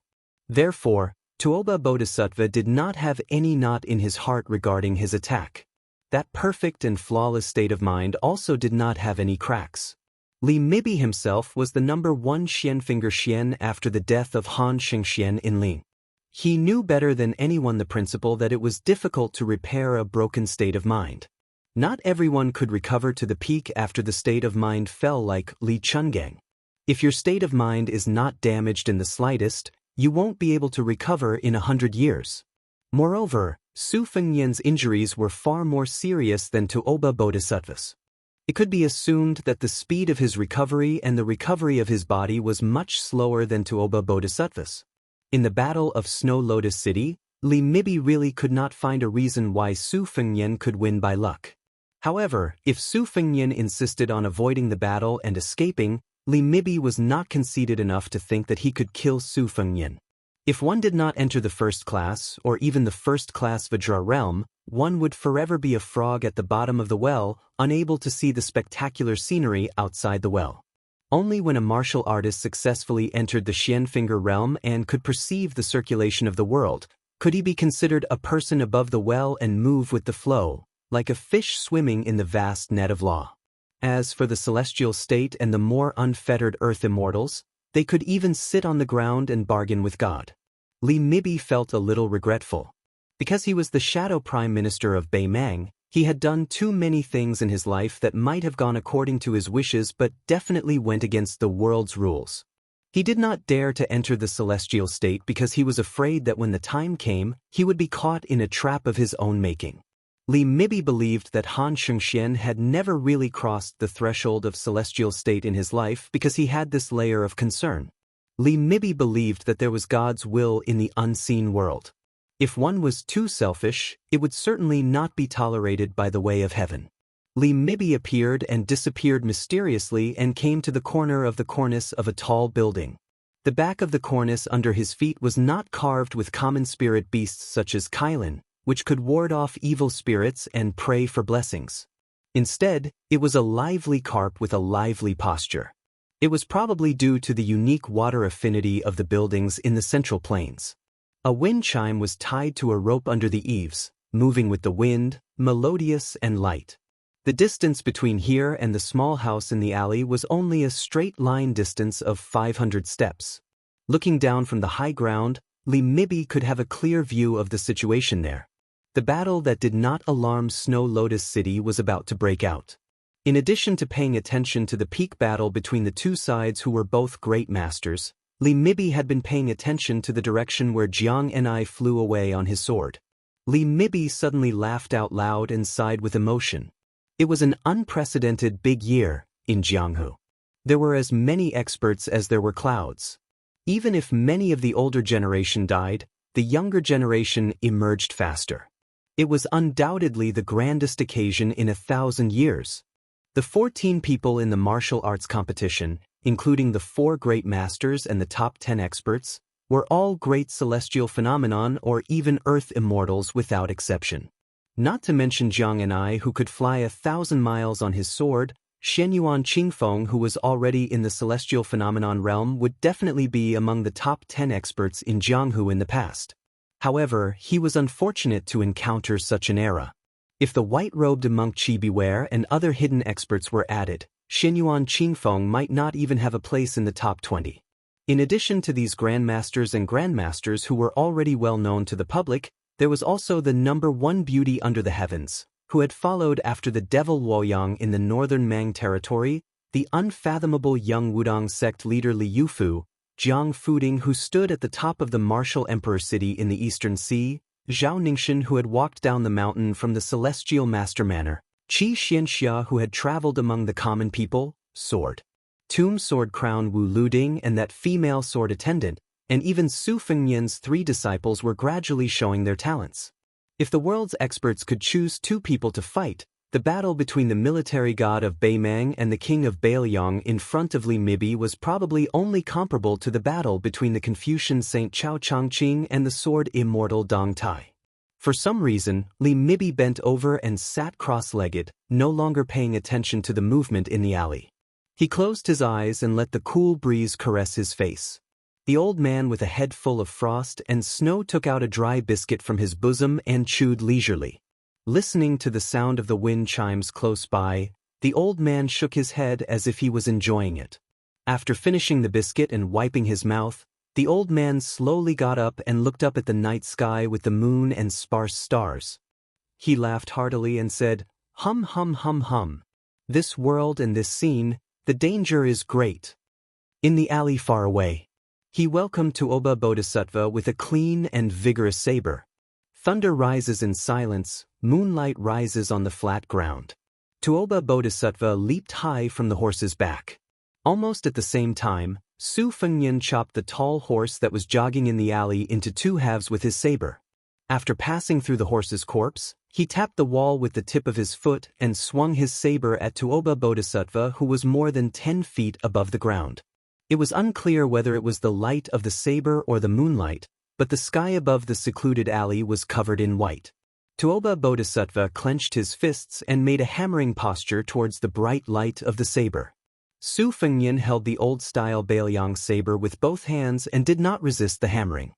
Therefore, Tuoba Bodhisattva did not have any knot in his heart regarding his attack. That perfect and flawless state of mind also did not have any cracks. Li Mibi himself was the #1 Xianfinger Xian after the death of Han Shengxian in Ling. He knew better than anyone the principle that it was difficult to repair a broken state of mind. Not everyone could recover to the peak after the state of mind fell like Li Chungang. If your state of mind is not damaged in the slightest, you won't be able to recover in 100 years. Moreover, Su Fengyan's injuries were far more serious than Tuoba Bodhisattva's. It could be assumed that the speed of his recovery and the recovery of his body was much slower than Tuoba Bodhisattva's. In the Battle of Snow Lotus City, Li Mibi really could not find a reason why Su Fengyan could win by luck. However, if Su Fengyan insisted on avoiding the battle and escaping, Li Mibi was not conceited enough to think that he could kill Su Fengyan. If one did not enter the first class, or even the first-class Vajra realm, one would forever be a frog at the bottom of the well, unable to see the spectacular scenery outside the well. Only when a martial artist successfully entered the Xianfinger realm and could perceive the circulation of the world, Could he be considered a person above the well and move with the flow, like a fish swimming in the vast net of law? As for the celestial state and the more unfettered earth immortals, they could even sit on the ground and bargain with God. Li Mibi felt a little regretful. Because he was the shadow prime minister of Beimang, he had done too many things in his life that might have gone according to his wishes but definitely went against the world's rules. He did not dare to enter the celestial state because he was afraid that when the time came, he would be caught in a trap of his own making. Li Mibi believed that Han Shengxian had never really crossed the threshold of celestial state in his life because he had this layer of concern. Li Mibi believed that there was God's will in the unseen world. If one was too selfish, it would certainly not be tolerated by the way of heaven. Li Mibi appeared and disappeared mysteriously and came to the corner of the cornice of a tall building. The back of the cornice under his feet was not carved with common spirit beasts such as Kailin, which could ward off evil spirits and pray for blessings. Instead, it was a lively carp with a lively posture. It was probably due to the unique water affinity of the buildings in the central plains. A wind chime was tied to a rope under the eaves, moving with the wind, melodious and light. The distance between here and the small house in the alley was only a straight line distance of 500 steps. Looking down from the high ground, Li Mibi could have a clear view of the situation there. The battle that did not alarm Snow Lotus City was about to break out. In addition to paying attention to the peak battle between the two sides who were both great masters, Li Mibi had been paying attention to the direction where Jiang Enai flew away on his sword. Li Mibi suddenly laughed out loud and sighed with emotion. It was an unprecedented big year in Jianghu. There were as many experts as there were clouds. Even if many of the older generation died, the younger generation emerged faster. It was undoubtedly the grandest occasion in 1,000 years. The 14 people in the martial arts competition, including the 4 great masters and the top 10 experts, were all great celestial phenomenon or even earth immortals without exception. Not to mention Jiang Enai, who could fly 1,000 miles on his sword. Shenyuan Qingfeng, who was already in the celestial phenomenon realm, would definitely be among the top 10 experts in Jianghu in the past. However, he was unfortunate to encounter such an era. If the white-robed monk Qi Beware and other hidden experts were added, Shenyuan Qingfeng might not even have a place in the top 20. In addition to these grandmasters and grandmasters who were already well known to the public, there was also the #1 beauty under the heavens, who had followed after the devil Luoyang in the northern Mang territory, the unfathomable young Wudong sect leader Li Yufu, Jiang Fuding, who stood at the top of the martial emperor city in the eastern sea, Zhao Ningxin, who had walked down the mountain from the celestial master manor, Qi Xianxia, who had traveled among the common people, sword. Tomb sword crown Wu Luding and that female sword attendant, and even Su Fengnian's 3 disciples were gradually showing their talents. If the world's experts could choose 2 people to fight, the battle between the military god of Beimang and the king of Bailiang in front of Li Mibi was probably only comparable to the battle between the Confucian Saint Chao Changqing and the sword immortal Dong Tai. For some reason, Li Mibi bent over and sat cross-legged, no longer paying attention to the movement in the alley. He closed his eyes and let the cool breeze caress his face. The old man with a head full of frost and snow took out a dry biscuit from his bosom and chewed leisurely. Listening to the sound of the wind chimes close by, the old man shook his head as if he was enjoying it. After finishing the biscuit and wiping his mouth, the old man slowly got up and looked up at the night sky with the moon and sparse stars. He laughed heartily and said, "Hum hum hum hum. This world and this scene, the danger is great." In the alley far away, he welcomed Tuoba Bodhisattva with a clean and vigorous saber. Thunder rises in silence, moonlight rises on the flat ground. Tuoba Bodhisattva leaped high from the horse's back. Almost at the same time, Su Fengnian chopped the tall horse that was jogging in the alley into 2 halves with his saber. After passing through the horse's corpse, he tapped the wall with the tip of his foot and swung his saber at Tuoba Bodhisattva, who was more than 10 feet above the ground. It was unclear whether it was the light of the saber or the moonlight, but the sky above the secluded alley was covered in white. Tuoba Bodhisattva clenched his fists and made a hammering posture towards the bright light of the saber. Su Fengnian held the old-style Bailiang saber with both hands and did not resist the hammering.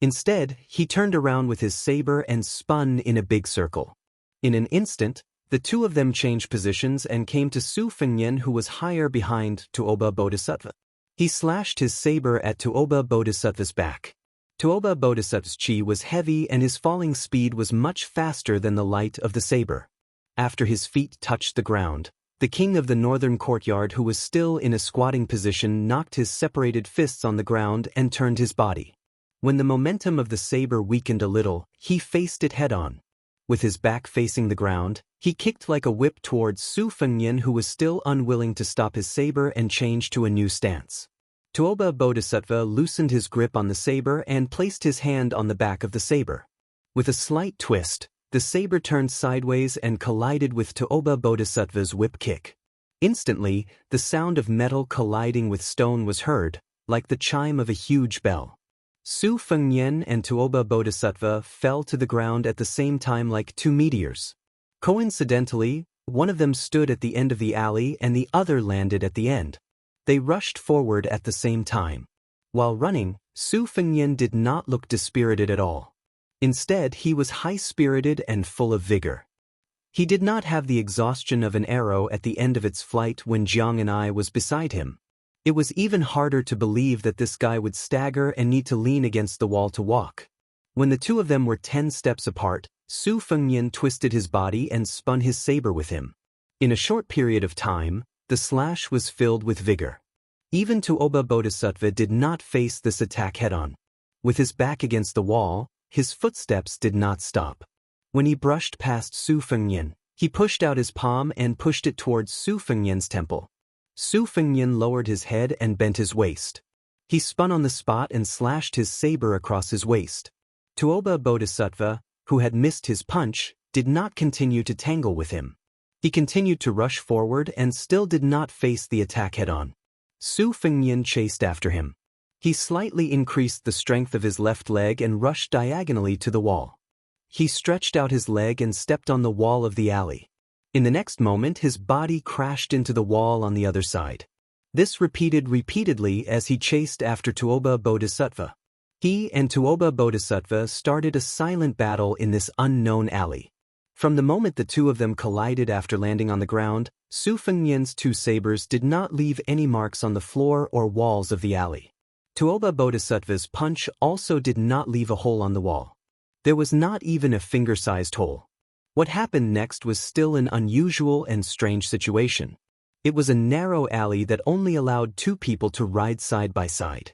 Instead, he turned around with his saber and spun in a big circle. In an instant, the two of them changed positions and came to Su Fengnian, who was higher behind Tuoba Bodhisattva. He slashed his saber at Tuoba Bodhisattva's back. Tuoba Bodhisattva's chi was heavy and his falling speed was much faster than the light of the saber. After his feet touched the ground, the king of the northern courtyard, who was still in a squatting position, knocked his separated fists on the ground and turned his body. When the momentum of the saber weakened a little, he faced it head-on. With his back facing the ground, he kicked like a whip towards Su Fengnian, who was still unwilling to stop his saber and change to a new stance. Tuoba Bodhisattva loosened his grip on the saber and placed his hand on the back of the saber. With a slight twist, the saber turned sideways and collided with Tuoba Bodhisattva's whip kick. Instantly, the sound of metal colliding with stone was heard, like the chime of a huge bell. Su Fengnian and Tuoba Bodhisattva fell to the ground at the same time like two meteors. Coincidentally, one of them stood at the end of the alley and the other landed at the end. They rushed forward at the same time. While running, Su Fengnian did not look dispirited at all. Instead, he was high-spirited and full of vigor. He did not have the exhaustion of an arrow at the end of its flight when Jiang and I was beside him. It was even harder to believe that this guy would stagger and need to lean against the wall to walk. When the two of them were 10 steps apart, Su Fengnian twisted his body and spun his saber with him. In a short period of time, the slash was filled with vigor. Even Tuoba Bodhisattva did not face this attack head-on. With his back against the wall, his footsteps did not stop. When he brushed past Su Fengnian, he pushed out his palm and pushed it towards Su Fengnian's temple. Su Fengnian lowered his head and bent his waist. He spun on the spot and slashed his saber across his waist. Tuoba Bodhisattva, who had missed his punch, did not continue to tangle with him. He continued to rush forward and still did not face the attack head-on. Su Fengnian chased after him. He slightly increased the strength of his left leg and rushed diagonally to the wall. He stretched out his leg and stepped on the wall of the alley. In the next moment, his body crashed into the wall on the other side. This repeated repeatedly as he chased after Tuoba Bodhisattva. He and Tuoba Bodhisattva started a silent battle in this unknown alley. From the moment the two of them collided after landing on the ground, Su Fengnian's two sabers did not leave any marks on the floor or walls of the alley. Tuoba Bodhisattva's punch also did not leave a hole on the wall. There was not even a finger-sized hole. What happened next was still an unusual and strange situation. It was a narrow alley that only allowed two people to ride side by side.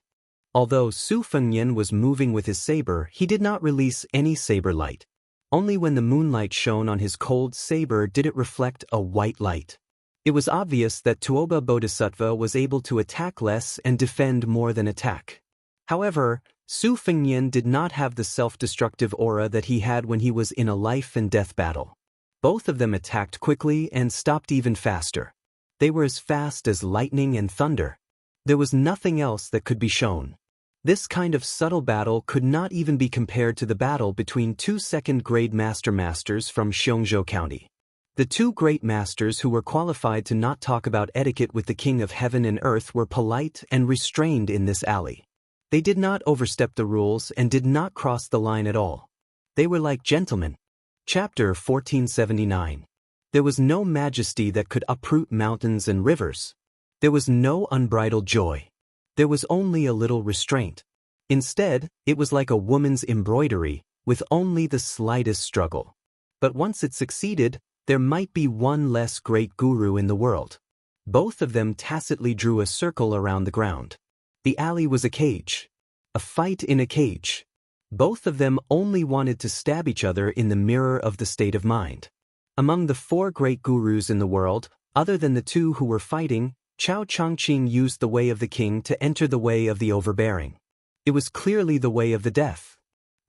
Although Su Fengnian was moving with his saber, he did not release any saber light. Only when the moonlight shone on his cold saber did it reflect a white light. It was obvious that Tuoba Bodhisattva was able to attack less and defend more than attack. However, Su Fengnian did not have the self-destructive aura that he had when he was in a life-and-death battle. Both of them attacked quickly and stopped even faster. They were as fast as lightning and thunder. There was nothing else that could be shown. This kind of subtle battle could not even be compared to the battle between two second-grade masters from Xiongzhou County. The two great masters who were qualified to not talk about etiquette with the King of Heaven and Earth were polite and restrained in this alley. They did not overstep the rules and did not cross the line at all. They were like gentlemen. Chapter 1479. There was no majesty that could uproot mountains and rivers. There was no unbridled joy. There was only a little restraint. Instead, it was like a woman's embroidery, with only the slightest struggle. But once it succeeded, there might be one less great guru in the world. Both of them tacitly drew a circle around the ground. The alley was a cage. A fight in a cage. Both of them only wanted to stab each other in the mirror of the state of mind. Among the four great gurus in the world, other than the two who were fighting, Chao Chongqing used the way of the king to enter the way of the overbearing. It was clearly the way of the deaf.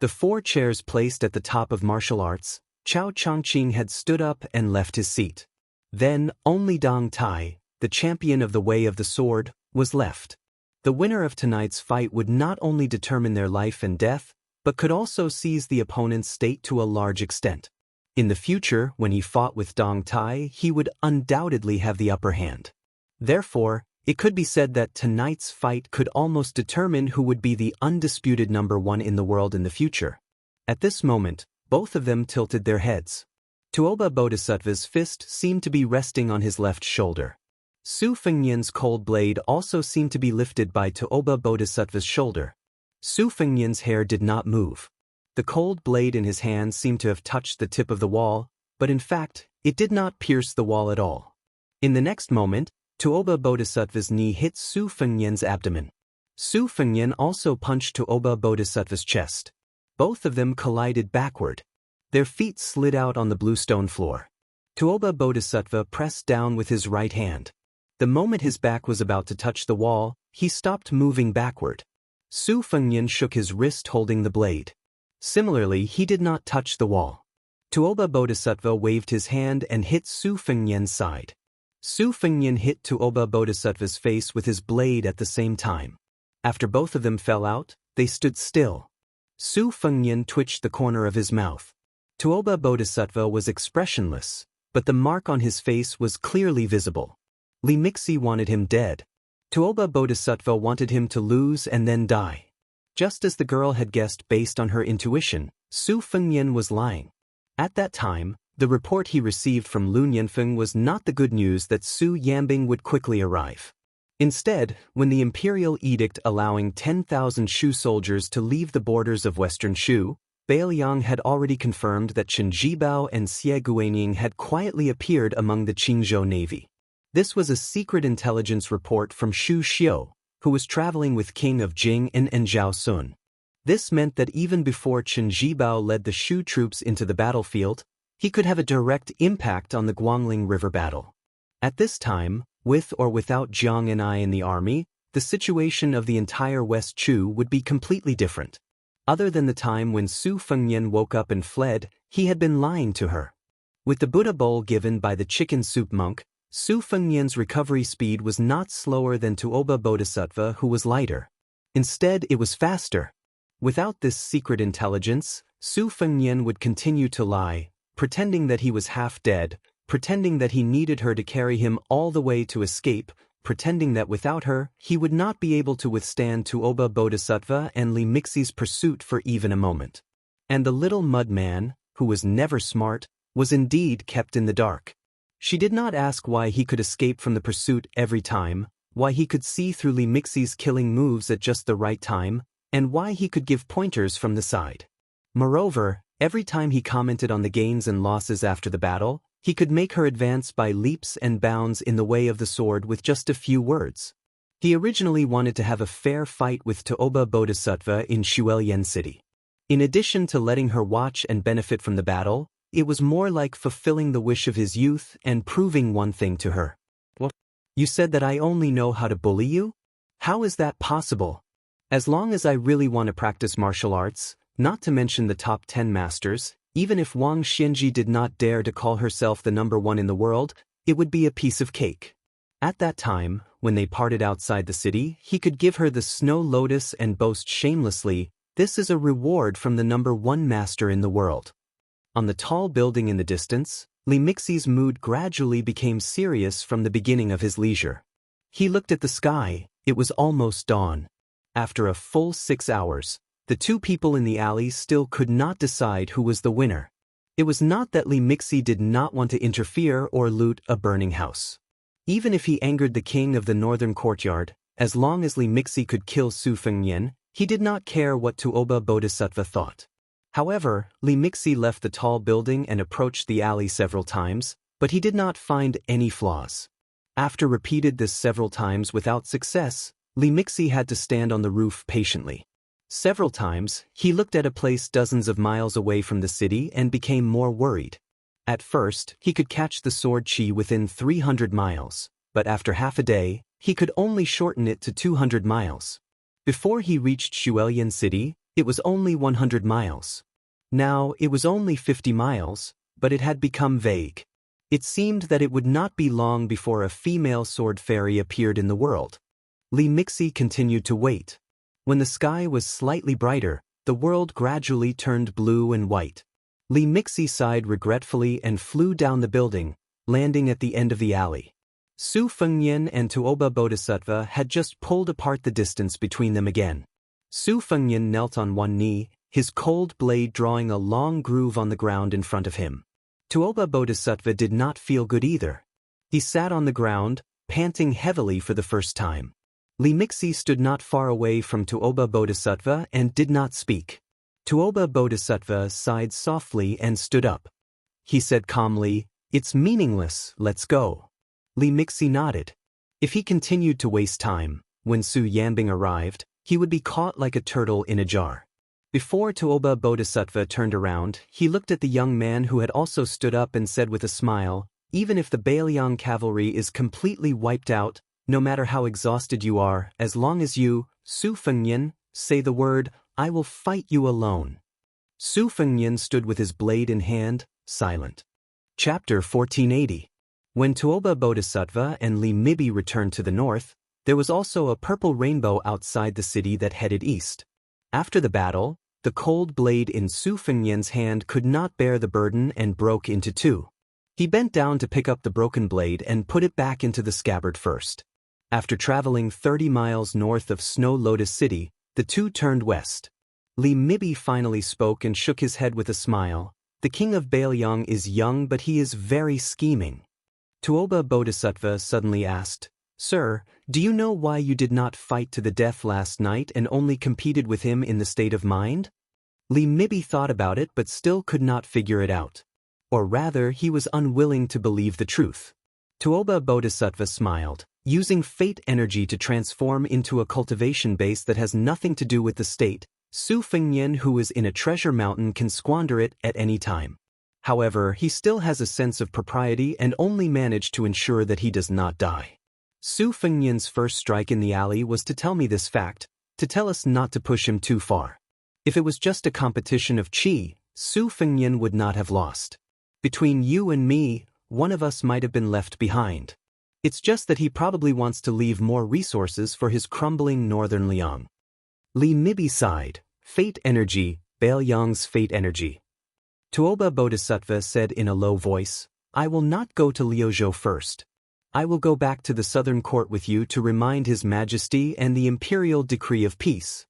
The four chairs placed at the top of martial arts, Chao Chongqing had stood up and left his seat. Then, only Dong Tai, the champion of the way of the sword, was left. The winner of tonight's fight would not only determine their life and death, but could also seize the opponent's state to a large extent. In the future, when he fought with Dong Tai, he would undoubtedly have the upper hand. Therefore, It could be said that tonight's fight could almost determine who would be the undisputed number one in the world in the future. At this moment, both of them tilted their heads. Tuoba Bodhisattva's fist seemed to be resting on his left shoulder. Su Fengnian's cold blade also seemed to be lifted by Tuoba Bodhisattva's shoulder. Su Fengnian's hair did not move. The cold blade in his hand seemed to have touched the tip of the wall, but in fact, it did not pierce the wall at all. In the next moment, Tuoba Bodhisattva's knee hit Su Fengnian's abdomen. Su Fengnian also punched Tuoba Bodhisattva's chest. Both of them collided backward. Their feet slid out on the bluestone floor. Tuoba Bodhisattva pressed down with his right hand. The moment his back was about to touch the wall, he stopped moving backward. Su Fengnian shook his wrist holding the blade. Similarly, he did not touch the wall. Tuoba Bodhisattva waved his hand and hit Su Fengnian's side. Su Fengnian hit Tuoba Bodhisattva's face with his blade at the same time. After both of them fell out, they stood still. Su Fengnian twitched the corner of his mouth. Tuoba Bodhisattva was expressionless, but the mark on his face was clearly visible. Li Mixi wanted him dead. Tuoba Bodhisattva wanted him to lose and then die. Just as the girl had guessed based on her intuition, Su Fengnian was lying. At that time, the report he received from Lun Yanfeng was not the good news that Su Yambing would quickly arrive. Instead, when the imperial edict allowing 10,000 Shu soldiers to leave the borders of western Shu, Bailiang had already confirmed that Chen Jibao and Xie Guanyin had quietly appeared among the Qingzhou navy. This was a secret intelligence report from Shu Xiu, who was traveling with King of Jing and Zhao Sun. This meant that even before Chen Jibao led the Shu troops into the battlefield, he could have a direct impact on the Guangling River battle. At this time, with or without Jiang and I in the army, the situation of the entire West Chu would be completely different. Other than the time when Su Fengnian woke up and fled, he had been lying to her. With the Buddha bowl given by the chicken soup monk, Su Fengnian's recovery speed was not slower than Tuoba Bodhisattva, who was lighter. Instead, it was faster. Without this secret intelligence, Su Fengnian would continue to lie, pretending that he was half dead, pretending that he needed her to carry him all the way to escape, pretending that without her, he would not be able to withstand Tuoba Bodhisattva and Li Mixi's pursuit for even a moment. And the little mud man, who was never smart, was indeed kept in the dark. She did not ask why he could escape from the pursuit every time, why he could see through Li Mixi's killing moves at just the right time, and why he could give pointers from the side. Moreover, every time he commented on the gains and losses after the battle, he could make her advance by leaps and bounds in the way of the sword with just a few words. He originally wanted to have a fair fight with Tuoba Bodhisattva in Shuelian City. In addition to letting her watch and benefit from the battle, it was more like fulfilling the wish of his youth and proving one thing to her. What? You said that I only know how to bully you? How is that possible? As long as I really want to practice martial arts, not to mention the top 10 masters, even if Wang Xianji did not dare to call herself the number one in the world, it would be a piece of cake. At that time, when they parted outside the city, he could give her the snow lotus and boast shamelessly, "This is a reward from the number one master in the world." On the tall building in the distance, Li Mixi's mood gradually became serious from the beginning of his leisure. He looked at the sky, it was almost dawn. After a full 6 hours, the two people in the alley still could not decide who was the winner. It was not that Li Mixi did not want to interfere or loot a burning house. Even if he angered the king of the northern courtyard, as long as Li Mixi could kill Su Fengnian, he did not care what Tuoba Bodhisattva thought. However, Li Mixi left the tall building and approached the alley several times, but he did not find any flaws. After repeated this several times without success, Li Mixi had to stand on the roof patiently. Several times, he looked at a place dozens of miles away from the city and became more worried. At first, he could catch the sword chi within 300 miles, but after half a day, he could only shorten it to 200 miles. Before he reached Shuelian City, it was only 100 miles. Now, it was only 50 miles, but it had become vague. It seemed that it would not be long before a female sword fairy appeared in the world. Li Mixi continued to wait. When the sky was slightly brighter, the world gradually turned blue and white. Li Mixi sighed regretfully and flew down the building, landing at the end of the alley. Su Fengnian and Tuoba Bodhisattva had just pulled apart the distance between them again. Su Fengnian knelt on one knee, his cold blade drawing a long groove on the ground in front of him. Tuoba Bodhisattva did not feel good either. He sat on the ground, panting heavily for the first time. Li Mixi stood not far away from Tuoba Bodhisattva and did not speak. Tuoba Bodhisattva sighed softly and stood up. He said calmly, "It's meaningless, let's go." Li Mixi nodded. If he continued to waste time, when Su Yanbing arrived, he would be caught like a turtle in a jar. Before Tuoba Bodhisattva turned around, he looked at the young man who had also stood up and said with a smile, "Even if the Bailiang cavalry is completely wiped out, no matter how exhausted you are, as long as you, Su Fengnian, say the word, I will fight you alone." Su Fengnian stood with his blade in hand, silent. Chapter 1480. When Tuoba Bodhisattva and Li Mibi returned to the north, there was also a purple rainbow outside the city that headed east. After the battle, the cold blade in Su Fengnian's hand could not bear the burden and broke into two. He bent down to pick up the broken blade and put it back into the scabbard first. After traveling 30 miles north of Snow Lotus City, the two turned west. Li Mibi finally spoke and shook his head with a smile. "The king of Bailiang is young, but he is very scheming." Tuoba Bodhisattva suddenly asked, "Sir, do you know why you did not fight to the death last night and only competed with him in the state of mind?" Li Mibi thought about it but still could not figure it out. Or rather, he was unwilling to believe the truth. Tuoba Bodhisattva smiled, using fate energy to transform into a cultivation base that has nothing to do with the state. Su Fengnian, who is in a treasure mountain, can squander it at any time. However, he still has a sense of propriety and only managed to ensure that he does not die. Su Fengnian's first strike in the alley was to tell me this fact, to tell us not to push him too far. If it was just a competition of qi, Su Fengnian would not have lost. Between you and me, one of us might have been left behind. It's just that he probably wants to leave more resources for his crumbling northern Liang. Li Mibi sighed. Fate energy, Bailiang's fate energy. Tuoba Bodhisattva said in a low voice, "I will not go to Liuzhou first. I will go back to the southern court with you to remind His Majesty and the imperial decree of peace."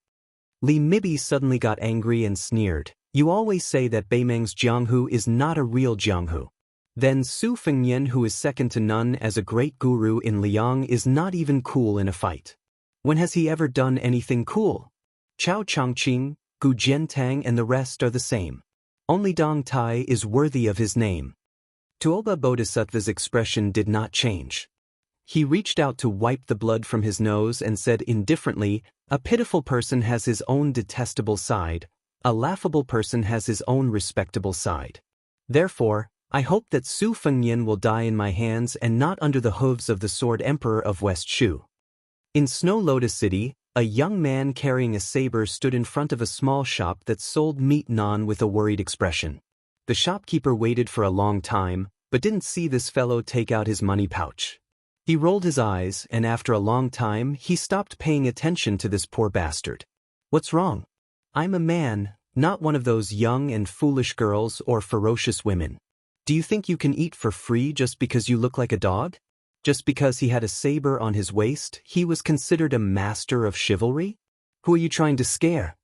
Li Mibi suddenly got angry and sneered. "You always say that Beimeng's Jianghu is not a real Jianghu. Then Su Fengnian, who is second to none as a great guru in Liang, is not even cool in a fight. When has he ever done anything cool? Chao Chongqing, Gu Jiantang and the rest are the same. Only Dong Tai is worthy of his name." Tuoba Bodhisattva's expression did not change. He reached out to wipe the blood from his nose and said indifferently, "A pitiful person has his own detestable side. A laughable person has his own respectable side. Therefore, I hope that Su Fengnian will die in my hands and not under the hooves of the Sword Emperor of West Shu." In Snow Lotus City, a young man carrying a saber stood in front of a small shop that sold meat naan with a worried expression. The shopkeeper waited for a long time, but didn't see this fellow take out his money pouch. He rolled his eyes, and after a long time, he stopped paying attention to this poor bastard. "What's wrong? I'm a man, not one of those young and foolish girls or ferocious women. Do you think you can eat for free just because you look like a dog? Just because he had a saber on his waist, he was considered a master of chivalry? Who are you trying to scare?"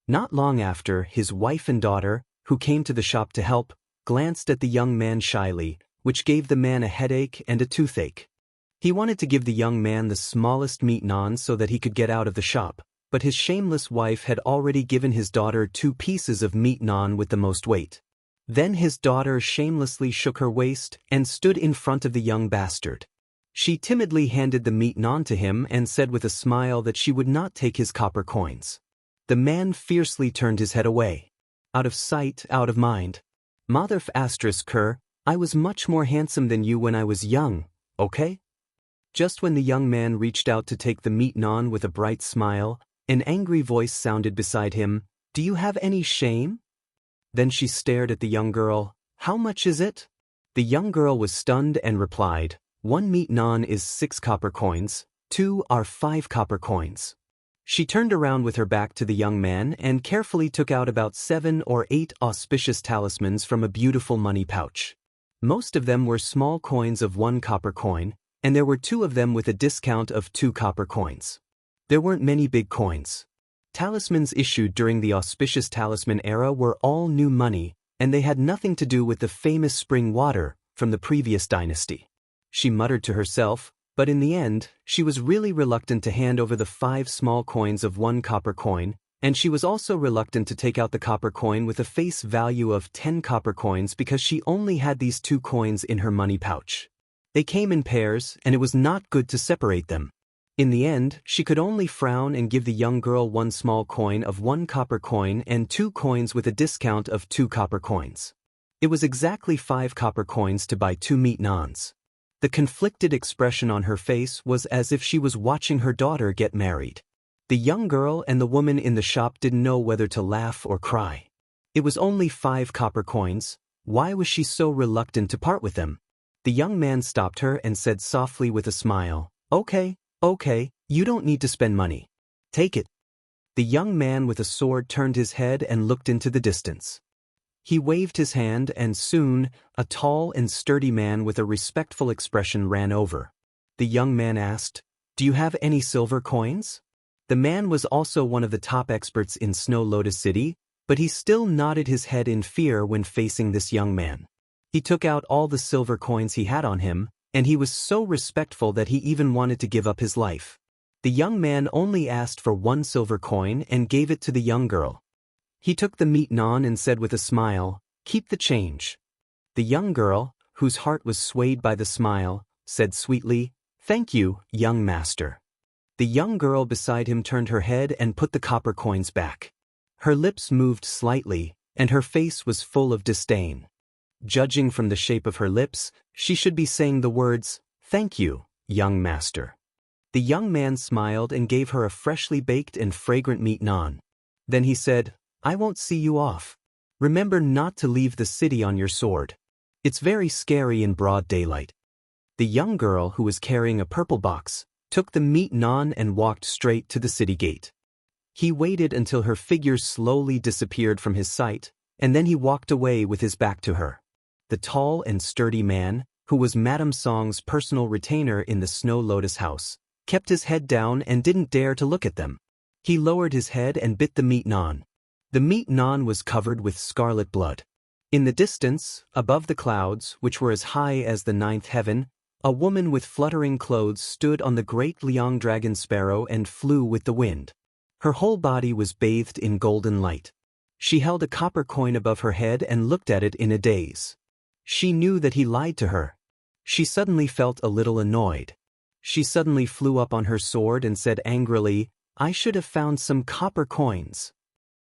Not long after, his wife and daughter, who came to the shop to help, glanced at the young man shyly, which gave the man a headache and a toothache. He wanted to give the young man the smallest meat naan so that he could get out of the shop, but his shameless wife had already given his daughter 2 pieces of meat naan with the most weight. Then his daughter shamelessly shook her waist and stood in front of the young bastard. She timidly handed the meat naan to him and said with a smile that she would not take his copper coins. The man fiercely turned his head away. Out of sight, out of mind. Mother **Ker, I was much more handsome than you when I was young, okay? Just when the young man reached out to take the meat naan with a bright smile, an angry voice sounded beside him, "Do you have any shame?" Then she stared at the young girl. "How much is it?" The young girl was stunned and replied, "1 meat naan is 6 copper coins, 2 are 5 copper coins." She turned around with her back to the young man and carefully took out about 7 or 8 auspicious talismans from a beautiful money pouch. Most of them were small coins of 1 copper coin, and there were 2 of them with a discount of 2 copper coins. There weren't many big coins. Talismans issued during the auspicious talisman era were all new money, and they had nothing to do with the famous spring water from the previous dynasty. She muttered to herself, but in the end, she was really reluctant to hand over the 5 small coins of 1 copper coin, and she was also reluctant to take out the copper coin with a face value of 10 copper coins because she only had these 2 coins in her money pouch. They came in pairs, and it was not good to separate them. In the end, she could only frown and give the young girl 1 small coin of 1 copper coin and 2 coins with a discount of 2 copper coins. It was exactly 5 copper coins to buy 2 meat naans. The conflicted expression on her face was as if she was watching her daughter get married. The young girl and the woman in the shop didn't know whether to laugh or cry. It was only 5 copper coins. Why was she so reluctant to part with them? The young man stopped her and said softly with a smile, Okay, you don't need to spend money. Take it. The young man with a sword turned his head and looked into the distance. He waved his hand and soon, a tall and sturdy man with a respectful expression ran over. The young man asked, Do you have any silver coins? The man was also one of the top experts in Snow Lotus City, but he still nodded his head in fear when facing this young man. He took out all the silver coins he had on him, and he was so respectful that he even wanted to give up his life. The young man only asked for 1 silver coin and gave it to the young girl. He took the meat naan and said with a smile, Keep the change. The young girl, whose heart was swayed by the smile, said sweetly, Thank you, young master. The young girl beside him turned her head and put the copper coins back. Her lips moved slightly, and her face was full of disdain. Judging from the shape of her lips, she should be saying the words, Thank you, young master. The young man smiled and gave her a freshly baked and fragrant meat naan. Then he said, I won't see you off. Remember not to leave the city on your sword. It's very scary in broad daylight. The young girl, who was carrying a purple box, took the meat naan and walked straight to the city gate. He waited until her figure slowly disappeared from his sight, and then he walked away with his back to her. The tall and sturdy man, who was Madame Song's personal retainer in the Snow Lotus house, kept his head down and didn't dare to look at them. He lowered his head and bit the meat naan. The meat naan was covered with scarlet blood. In the distance, above the clouds, which were as high as the 9th heaven, a woman with fluttering clothes stood on the great Liang dragon sparrow and flew with the wind. Her whole body was bathed in golden light. She held a copper coin above her head and looked at it in a daze. She knew that he lied to her. She suddenly felt a little annoyed. She suddenly flew up on her sword and said angrily, I should have found some copper coins.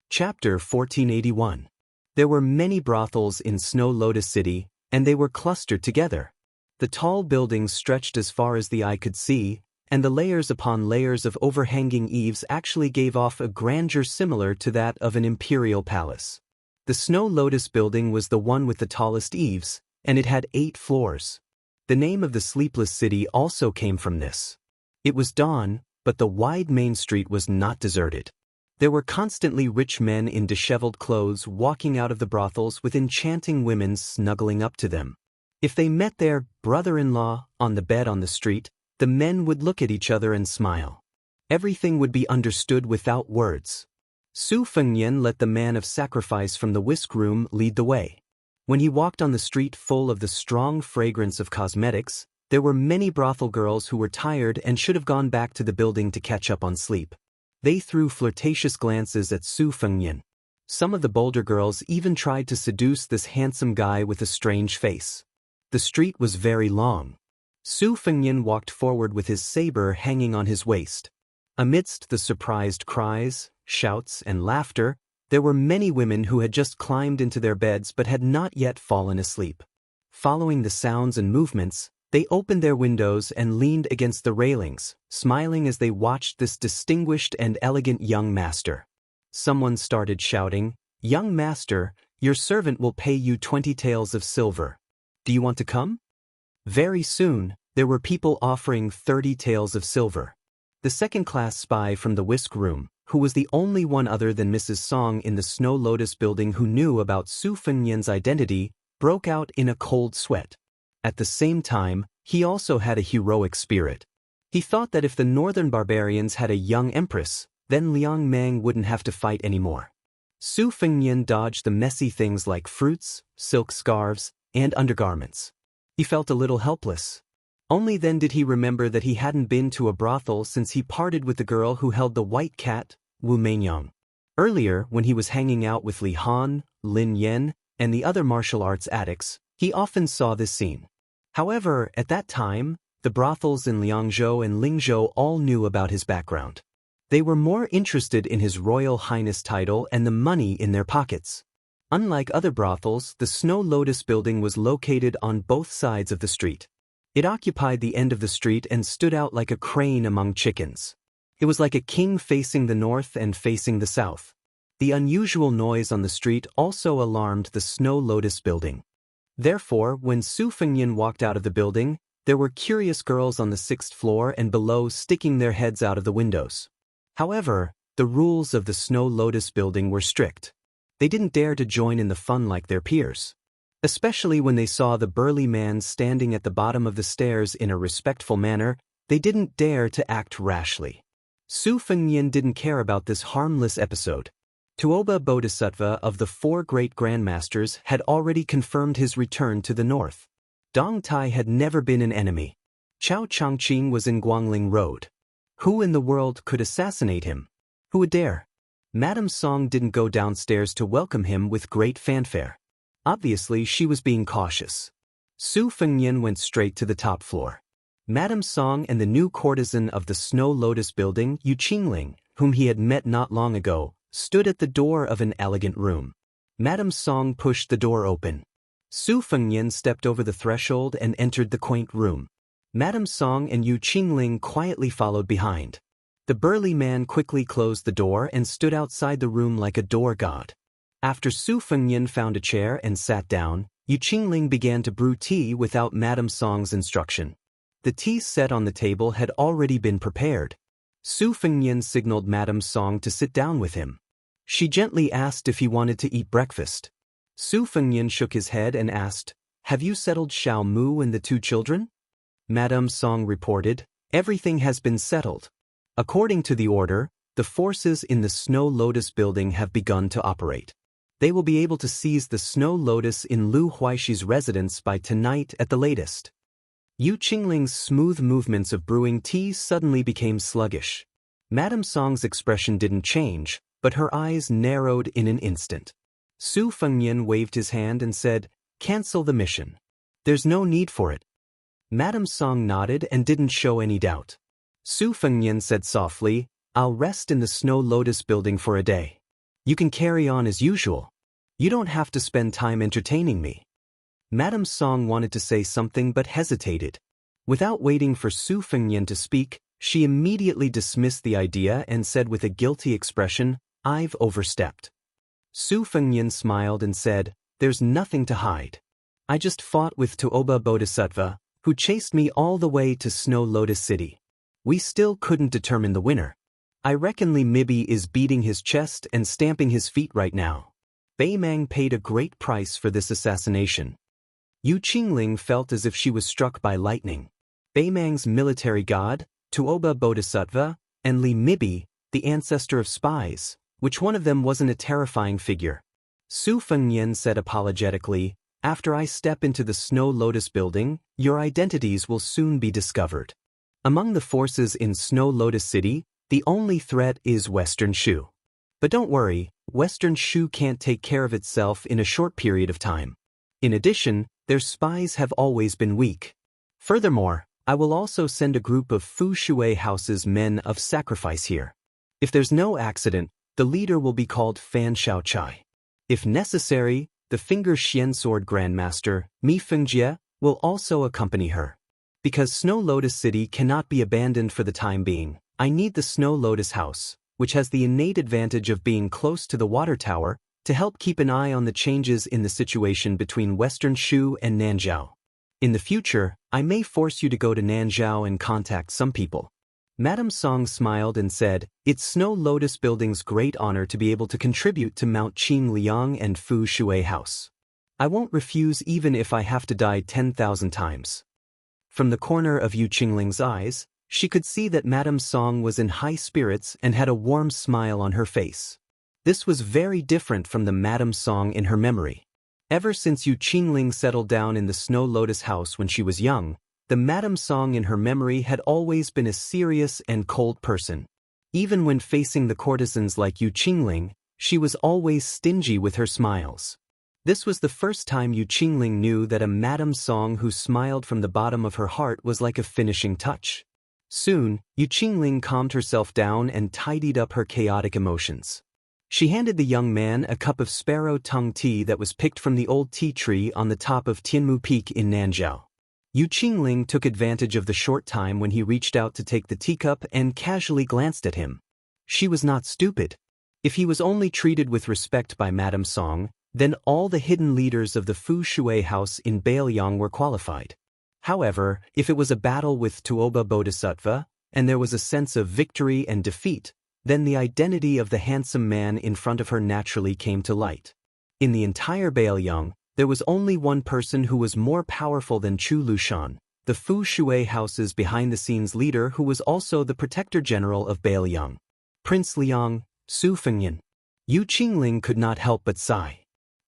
Chapter 1481. There were many brothels in Snow Lotus City, and they were clustered together. The tall buildings stretched as far as the eye could see, and the layers upon layers of overhanging eaves actually gave off a grandeur similar to that of an imperial palace. The Snow Lotus building was the one with the tallest eaves, and it had 8 floors. The name of the sleepless city also came from this. It was dawn, but the wide main street was not deserted. There were constantly rich men in disheveled clothes walking out of the brothels with enchanting women snuggling up to them. If they met their brother-in-law on the bed on the street, the men would look at each other and smile. Everything would be understood without words. Su Fengnian let the man of sacrifice from the whisk room lead the way. When he walked on the street full of the strong fragrance of cosmetics, there were many brothel girls who were tired and should have gone back to the building to catch up on sleep. They threw flirtatious glances at Su Fengnian. Some of the bolder girls even tried to seduce this handsome guy with a strange face. The street was very long. Su Fengnian walked forward with his saber hanging on his waist. Amidst the surprised cries, shouts, and laughter, there were many women who had just climbed into their beds but had not yet fallen asleep. Following the sounds and movements, they opened their windows and leaned against the railings, smiling as they watched this distinguished and elegant young master. Someone started shouting, "Young master, your servant will pay you 20 taels of silver. Do you want to come?" Very soon, there were people offering 30 taels of silver. The second-class spy from the whisk room, who was the only one other than Mrs. Song in the Snow Lotus building who knew about Su Fengnian's identity, broke out in a cold sweat. At the same time, he also had a heroic spirit. He thought that if the northern barbarians had a young empress, then Liang Mang wouldn't have to fight anymore. Su Fengnian dodged the messy things like fruits, silk scarves, and undergarments. He felt a little helpless. Only then did he remember that he hadn't been to a brothel since he parted with the girl who held the white cat, Wu Meinyang. Earlier, when he was hanging out with Li Han, Lin Yan, and the other martial arts addicts, he often saw this scene. However, at that time, the brothels in Liangzhou and Lingzhou all knew about his background. They were more interested in his Royal Highness title and the money in their pockets. Unlike other brothels, the Snow Lotus building was located on both sides of the street. It occupied the end of the street and stood out like a crane among chickens. It was like a king facing the north and facing the south. The unusual noise on the street also alarmed the Snow Lotus building. Therefore, when Su Fengnian walked out of the building, there were curious girls on the 6th floor and below sticking their heads out of the windows. However, the rules of the Snow Lotus building were strict. They didn't dare to join in the fun like their peers. Especially when they saw the burly man standing at the bottom of the stairs in a respectful manner, they didn't dare to act rashly. Su Fengnian didn't care about this harmless episode. Tuoba Bodhisattva of the 4 great grandmasters had already confirmed his return to the north. Dong Tai had never been an enemy. Chao Changqing was in Guangling Road. Who in the world could assassinate him? Who would dare? Madame Song didn't go downstairs to welcome him with great fanfare. Obviously, she was being cautious. Su Fengnian went straight to the top floor. Madame Song and the new courtesan of the Snow Lotus building, Yu Qingling, whom he had met not long ago, stood at the door of an elegant room. Madame Song pushed the door open. Su Fengnian stepped over the threshold and entered the quaint room. Madame Song and Yu Qingling quietly followed behind. The burly man quickly closed the door and stood outside the room like a door god. After Su Fengnian found a chair and sat down, Yu Qingling began to brew tea without Madame Song's instruction. The tea set on the table had already been prepared. Su Fengnian signaled Madame Song to sit down with him. She gently asked if he wanted to eat breakfast. Su Fengnian shook his head and asked, "Have you settled Xiao Mu and the 2 children?" Madame Song reported, "Everything has been settled. According to the order, the forces in the Snow Lotus building have begun to operate. They will be able to seize the Snow Lotus in Lu Huaishi's residence by tonight at the latest." Yu Qingling's smooth movements of brewing tea suddenly became sluggish. Madame Song's expression didn't change, but her eyes narrowed in an instant. Su Fengnian waved his hand and said, "Cancel the mission. There's no need for it." Madame Song nodded and didn't show any doubt. Su Fengnian said softly, "I'll rest in the Snow Lotus building for a day. You can carry on as usual. You don't have to spend time entertaining me." Madame Song wanted to say something but hesitated. Without waiting for Su Fengnian to speak, she immediately dismissed the idea and said with a guilty expression, "I've overstepped." Su Fengnian smiled and said, "There's nothing to hide. I just fought with Tuoba Bodhisattva, who chased me all the way to Snow Lotus City. We still couldn't determine the winner. I reckon Li Mibi is beating his chest and stamping his feet right now. Bei Mang paid a great price for this assassination." Yu Qingling felt as if she was struck by lightning. Bei Mang's military god, Tuoba Bodhisattva, and Li Mibi, the ancestor of spies, which one of them wasn't a terrifying figure? Su Fengnian said apologetically, "After I step into the Snow Lotus building, your identities will soon be discovered. Among the forces in Snow Lotus City, the only threat is Western Shu. But don't worry, Western Shu can't take care of itself in a short period of time. In addition, their spies have always been weak. Furthermore, I will also send a group of Fu Shui House's men of sacrifice here. If there's no accident, the leader will be called Fan Shaochai. If necessary, the Finger Xian Sword Grandmaster, Mi Fengjie, will also accompany her. Because Snow Lotus City cannot be abandoned for the time being, I need the Snow Lotus House, which has the innate advantage of being close to the water tower, to help keep an eye on the changes in the situation between Western Shu and Nanzhao. In the future, I may force you to go to Nanzhao and contact some people." Madame Song smiled and said, "It's Snow Lotus Building's great honor to be able to contribute to Mount Qin Liang and Fu Shui House. I won't refuse even if I have to die 10,000 times. From the corner of Yu Qingling's eyes, she could see that Madame Song was in high spirits and had a warm smile on her face. This was very different from the Madame Song in her memory. Ever since Yu Qingling settled down in the Snow Lotus house when she was young, the Madame Song in her memory had always been a serious and cold person. Even when facing the courtesans like Yu Qingling, she was always stingy with her smiles. This was the first time Yu Qingling knew that a Madame Song who smiled from the bottom of her heart was like a finishing touch. Soon, Yu Qingling calmed herself down and tidied up her chaotic emotions. She handed the young man a cup of sparrow tongue tea that was picked from the old tea tree on the top of Tianmu Peak in Nanzhou. Yu Qingling took advantage of the short time when he reached out to take the teacup and casually glanced at him. She was not stupid. If he was only treated with respect by Madame Song, then all the hidden leaders of the Fu Shui house in Bailiang were qualified. However, if it was a battle with Tuoba Bodhisattva, and there was a sense of victory and defeat, then the identity of the handsome man in front of her naturally came to light. In the entire Bailiang, there was only one person who was more powerful than Chu Lushan, the Fu Shui house's behind-the-scenes leader who was also the protector general of Bailiang. Prince Liang, Su Fengyan. Yu Qingling could not help but sigh.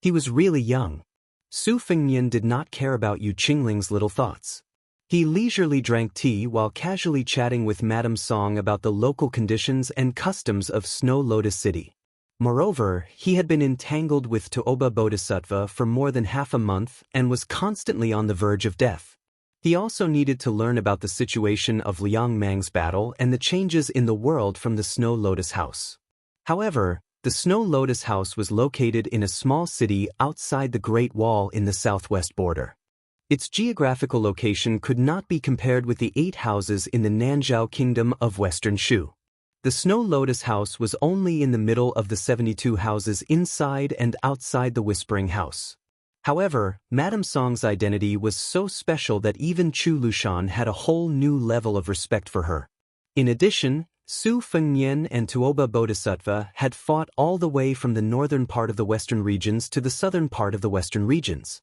He was really young. Su Fengyan did not care about Yu Qingling's little thoughts. He leisurely drank tea while casually chatting with Madame Song about the local conditions and customs of Snow Lotus City. Moreover, he had been entangled with Tuoba Bodhisattva for more than half a month and was constantly on the verge of death. He also needed to learn about the situation of Liang Mang's battle and the changes in the world from the Snow Lotus House. However, the Snow Lotus House was located in a small city outside the Great Wall in the southwest border. Its geographical location could not be compared with the 8 houses in the Nanzhou Kingdom of Western Shu. The Snow Lotus House was only in the middle of the 72 houses inside and outside the Whispering House. However, Madame Song's identity was so special that even Chu Lushan had a whole new level of respect for her. In addition, Su Fengyan and Tuoba Bodhisattva had fought all the way from the northern part of the western regions to the southern part of the western regions.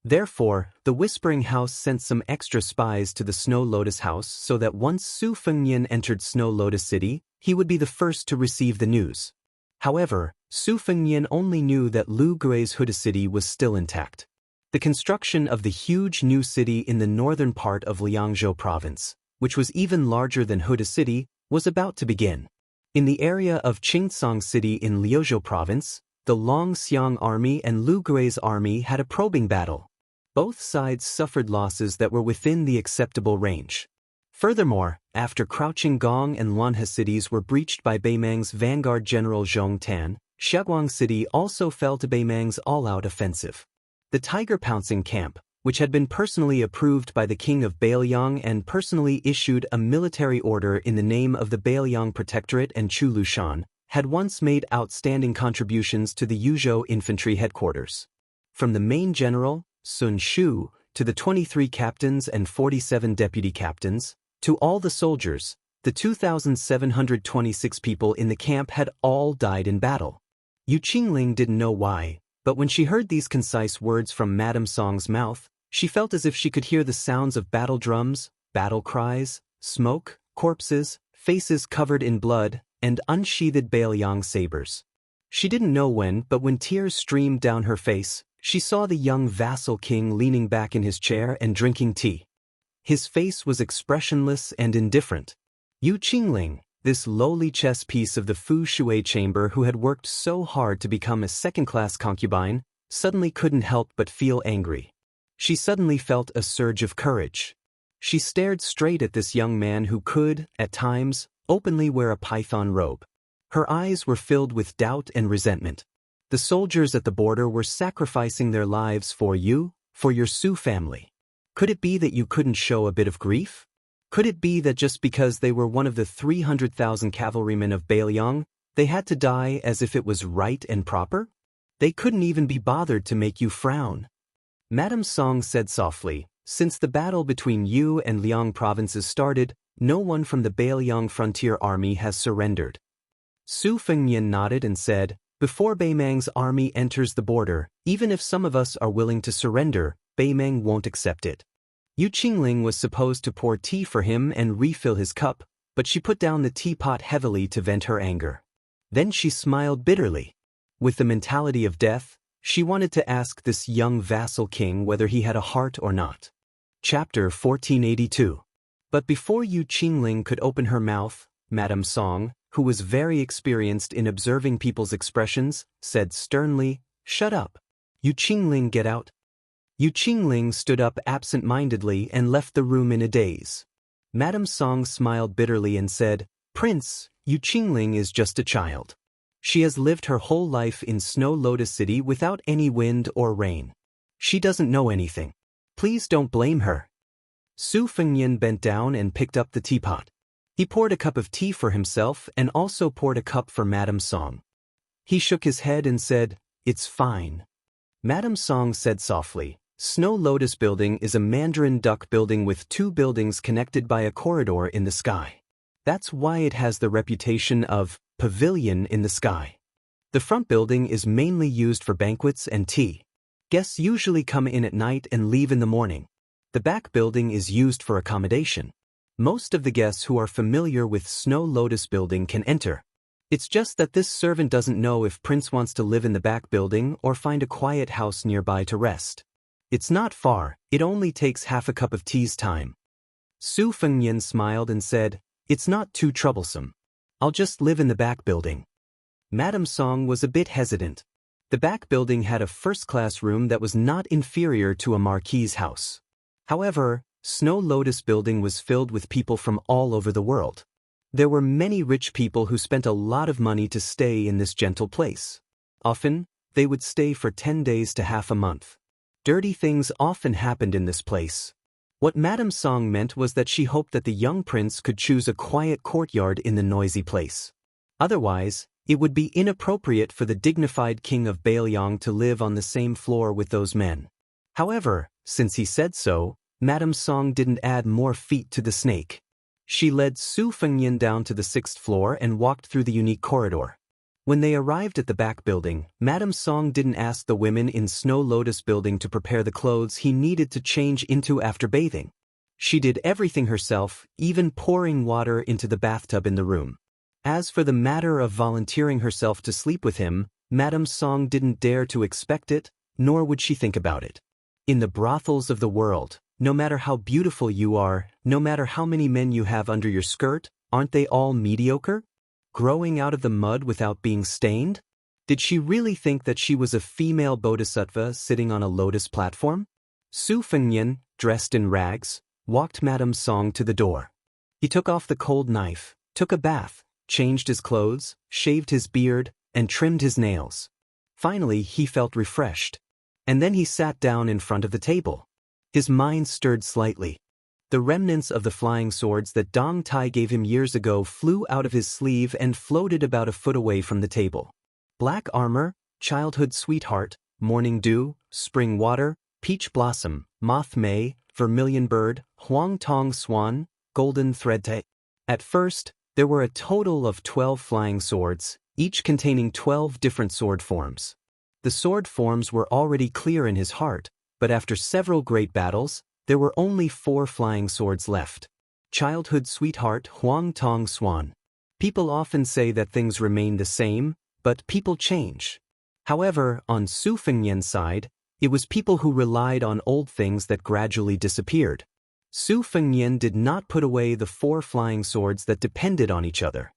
Therefore, the Whispering House sent some extra spies to the Snow Lotus House so that once Su Fengyan entered Snow Lotus City, he would be the first to receive the news. However, Su Fengyan only knew that Lu Gui's Huda City was still intact. The construction of the huge new city in the northern part of Liangzhou province, which was even larger than Huda City, was about to begin. In the area of Qingsong City in Liuzhou province, the Longxiang army and Lu Gui's army had a probing battle. Both sides suffered losses that were within the acceptable range. Furthermore, after Crouching Gong and Luanhe cities were breached by Beimang's vanguard general Zhong Tan, Shaguang City also fell to Beimang's all-out offensive. The Tiger Pouncing Camp, which had been personally approved by the king of Bailiang and personally issued a military order in the name of the Bailiang Protectorate and Chu Lushan, had once made outstanding contributions to the Yuzhou infantry headquarters. From the main general, Sun Shu, to the 23 captains and 47 deputy captains, to all the soldiers, the 2,726 people in the camp had all died in battle. Yu Qingling didn't know why, but when she heard these concise words from Madame Song's mouth, she felt as if she could hear the sounds of battle drums, battle cries, smoke, corpses, faces covered in blood, and unsheathed Bailiang sabers. She didn't know when, but when tears streamed down her face, she saw the young vassal king leaning back in his chair and drinking tea. His face was expressionless and indifferent. Yu Qingling, this lowly chess piece of the Fu Shui chamber who had worked so hard to become a second-class concubine, suddenly couldn't help but feel angry. She suddenly felt a surge of courage. She stared straight at this young man who could, at times, openly wear a python robe. Her eyes were filled with doubt and resentment. The soldiers at the border were sacrificing their lives for you, for your Su family. Could it be that you couldn't show a bit of grief? Could it be that just because they were one of the 300,000 cavalrymen of Bailiang, they had to die as if it was right and proper? They couldn't even be bothered to make you frown. Madame Song said softly, "Since the battle between you and Liang provinces started, no one from the Bailiang frontier army has surrendered." Su Fengyan nodded and said, Before Beimang's army enters the border, even if some of us are willing to surrender, Beimang won't accept it. Yu Qingling was supposed to pour tea for him and refill his cup, but she put down the teapot heavily to vent her anger. Then she smiled bitterly. With the mentality of death, she wanted to ask this young vassal king whether he had a heart or not. Chapter 1482. But before Yu Qingling could open her mouth, Madame Song, who was very experienced in observing people's expressions, said sternly, "Shut up. Yu Qingling, get out." Yu Qingling stood up absent-mindedly and left the room in a daze. Madame Song smiled bitterly and said, "Prince, Yu Qingling is just a child. She has lived her whole life in Snow Lotus City without any wind or rain. She doesn't know anything. Please don't blame her." Su Fengnian bent down and picked up the teapot. He poured a cup of tea for himself and also poured a cup for Madame Song. He shook his head and said, "It's fine." Madame Song said softly, "Snow Lotus Building is a Mandarin duck building with 2 buildings connected by a corridor in the sky. That's why it has the reputation of pavilion in the sky. The front building is mainly used for banquets and tea. Guests usually come in at night and leave in the morning. The back building is used for accommodation. Most of the guests who are familiar with Snow Lotus Building can enter. It's just that this servant doesn't know if Prince wants to live in the back building or find a quiet house nearby to rest. It's not far, it only takes half a cup of tea's time." Su Fengnian smiled and said, "It's not too troublesome. I'll just live in the back building." Madame Song was a bit hesitant. The back building had a first-class room that was not inferior to a marquis's house. However, Snow Lotus Building was filled with people from all over the world. There were many rich people who spent a lot of money to stay in this gentle place. Often, they would stay for 10 days to half a month. Dirty things often happened in this place. What Madame Song meant was that she hoped that the young prince could choose a quiet courtyard in the noisy place. Otherwise, it would be inappropriate for the dignified king of Bailiang to live on the same floor with those men. However, since he said so, Madame Song didn't add more feet to the snake. She led Su Fengnian down to the 6th floor and walked through the unique corridor. When they arrived at the back building, Madame Song didn't ask the women in Snow Lotus Building to prepare the clothes he needed to change into after bathing. She did everything herself, even pouring water into the bathtub in the room. As for the matter of volunteering herself to sleep with him, Madame Song didn't dare to expect it, nor would she think about it. In the brothels of the world, no matter how beautiful you are, no matter how many men you have under your skirt, aren't they all mediocre? Growing out of the mud without being stained? Did she really think that she was a female bodhisattva sitting on a lotus platform? Su Fengnian, dressed in rags, walked Madame Song to the door. He took off the cold knife, took a bath, changed his clothes, shaved his beard, and trimmed his nails. Finally, he felt refreshed. And then he sat down in front of the table. His mind stirred slightly. The remnants of the flying swords that Dong Tai gave him years ago flew out of his sleeve and floated about a foot away from the table. Black armor, childhood sweetheart, morning dew, spring water, peach blossom, moth may, vermilion bird, huang tong swan, golden thread tail. At first, there were a total of 12 flying swords, each containing 12 different sword forms. The sword forms were already clear in his heart, but after several great battles, there were only 4 flying swords left. Childhood sweetheart Huang Tong Swan. People often say that things remain the same, but people change. However, on Su Fengnian's side, it was people who relied on old things that gradually disappeared. Su Fengnian did not put away the 4 flying swords that depended on each other.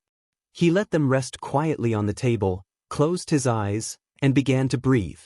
He let them rest quietly on the table, closed his eyes, and began to breathe.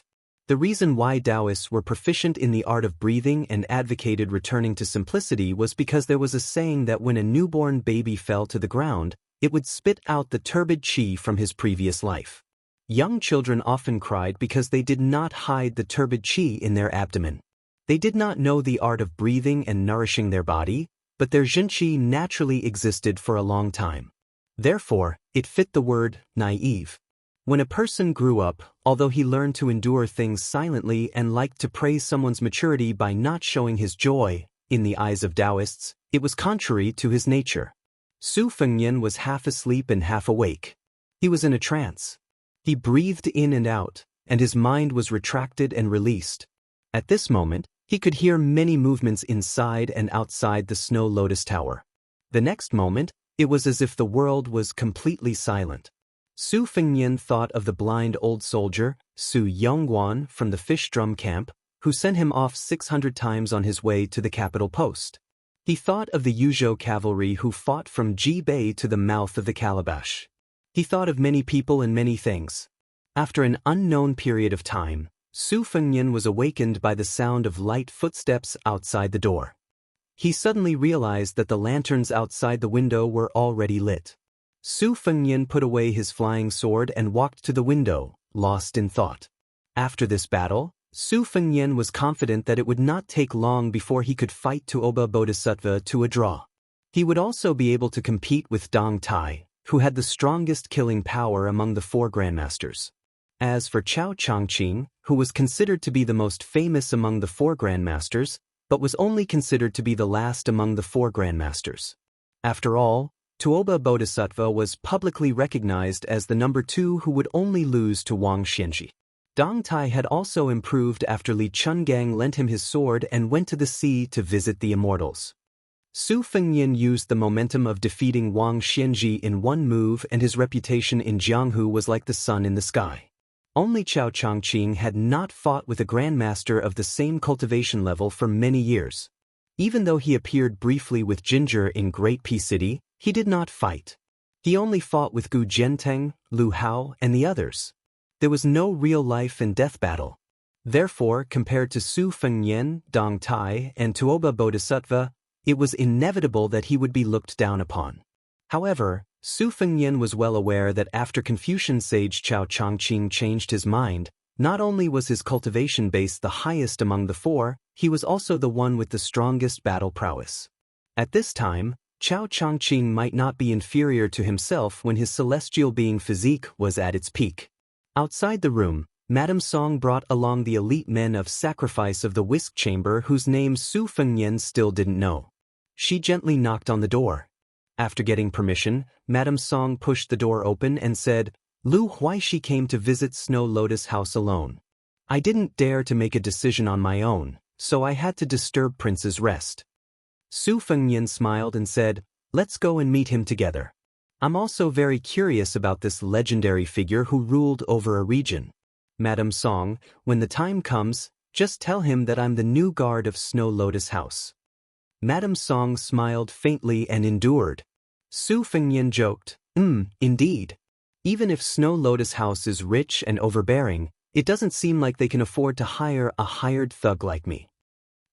The reason why Daoists were proficient in the art of breathing and advocated returning to simplicity was because there was a saying that when a newborn baby fell to the ground, it would spit out the turbid qi from his previous life. Young children often cried because they did not hide the turbid qi in their abdomen. They did not know the art of breathing and nourishing their body, but their zhenqi naturally existed for a long time. Therefore, it fit the word naive. When a person grew up, although he learned to endure things silently and liked to praise someone's maturity by not showing his joy, in the eyes of Daoists, it was contrary to his nature. Su Fengnian was half asleep and half awake. He was in a trance. He breathed in and out, and his mind was retracted and released. At this moment, he could hear many movements inside and outside the Snow Lotus Tower. The next moment, it was as if the world was completely silent. Su Fengnian thought of the blind old soldier, Su Yongguan from the fish drum camp, who sent him off 600 times on his way to the capital post. He thought of the Yuzhou cavalry who fought from Jibei to the mouth of the calabash. He thought of many people and many things. After an unknown period of time, Su Fengnian was awakened by the sound of light footsteps outside the door. He suddenly realized that the lanterns outside the window were already lit. Su Fengnian put away his flying sword and walked to the window, lost in thought. After this battle, Su Fengnian was confident that it would not take long before he could fight Tuoba Bodhisattva to a draw. He would also be able to compete with Dong Tai, who had the strongest killing power among the 4 grandmasters. As for Chao Changqing, who was considered to be the most famous among the 4 grandmasters, but was only considered to be the last among the 4 grandmasters. After all, Tuoba Bodhisattva was publicly recognized as the number 2 who would only lose to Wang Xianxia. Dong Tai had also improved after Li Chungang lent him his sword and went to the sea to visit the immortals. Su Fengnian used the momentum of defeating Wang Xianxia in one move, and his reputation in Jianghu was like the sun in the sky. Only Chao Changqing had not fought with a grandmaster of the same cultivation level for many years. Even though he appeared briefly with Ginger in Great Pea City, he did not fight. He only fought with Gu Jianteng, Lu Hao, and the others. There was no real life and death battle. Therefore, compared to Su Fengnian, Dong Tai, and Tuoba Bodhisattva, it was inevitable that he would be looked down upon. However, Su Fengnian was well aware that after Confucian sage Chao Changqing changed his mind, not only was his cultivation base the highest among the 4, he was also the one with the strongest battle prowess. At this time, Chao Changqing might not be inferior to himself when his celestial being physique was at its peak. Outside the room, Madame Song brought along the elite men of sacrifice of the whisk chamber whose names Su Fengnian still didn't know. She gently knocked on the door. After getting permission, Madame Song pushed the door open and said, "Lu Huaishi came to visit Snow Lotus House alone. I didn't dare to make a decision on my own, so I had to disturb Prince's rest." Su Fengnian smiled and said, "Let's go and meet him together. I'm also very curious about this legendary figure who ruled over a region. Madame Song, when the time comes, just tell him that I'm the new guard of Snow Lotus House." Madame Song smiled faintly and endured. Su Fengnian joked, Indeed. Even if Snow Lotus House is rich and overbearing, it doesn't seem like they can afford to hire a hired thug like me."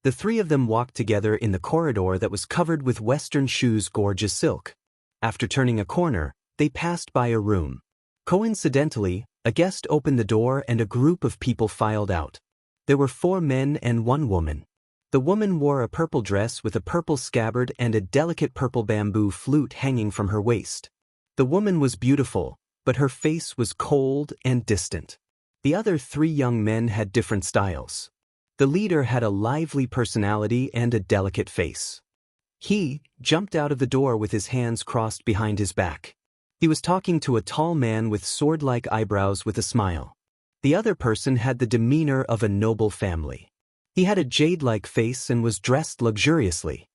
The 3 of them walked together in the corridor that was covered with Western Shu's gorgeous silk. After turning a corner, they passed by a room. Coincidentally, a guest opened the door and a group of people filed out. There were 4 men and 1 woman. The woman wore a purple dress with a purple scabbard and a delicate purple bamboo flute hanging from her waist. The woman was beautiful, but her face was cold and distant. The other 3 young men had different styles. The leader had a lively personality and a delicate face. He jumped out of the door with his hands crossed behind his back. He was talking to a tall man with sword-like eyebrows with a smile. The other person had the demeanor of a noble family. He had a jade-like face and was dressed luxuriously.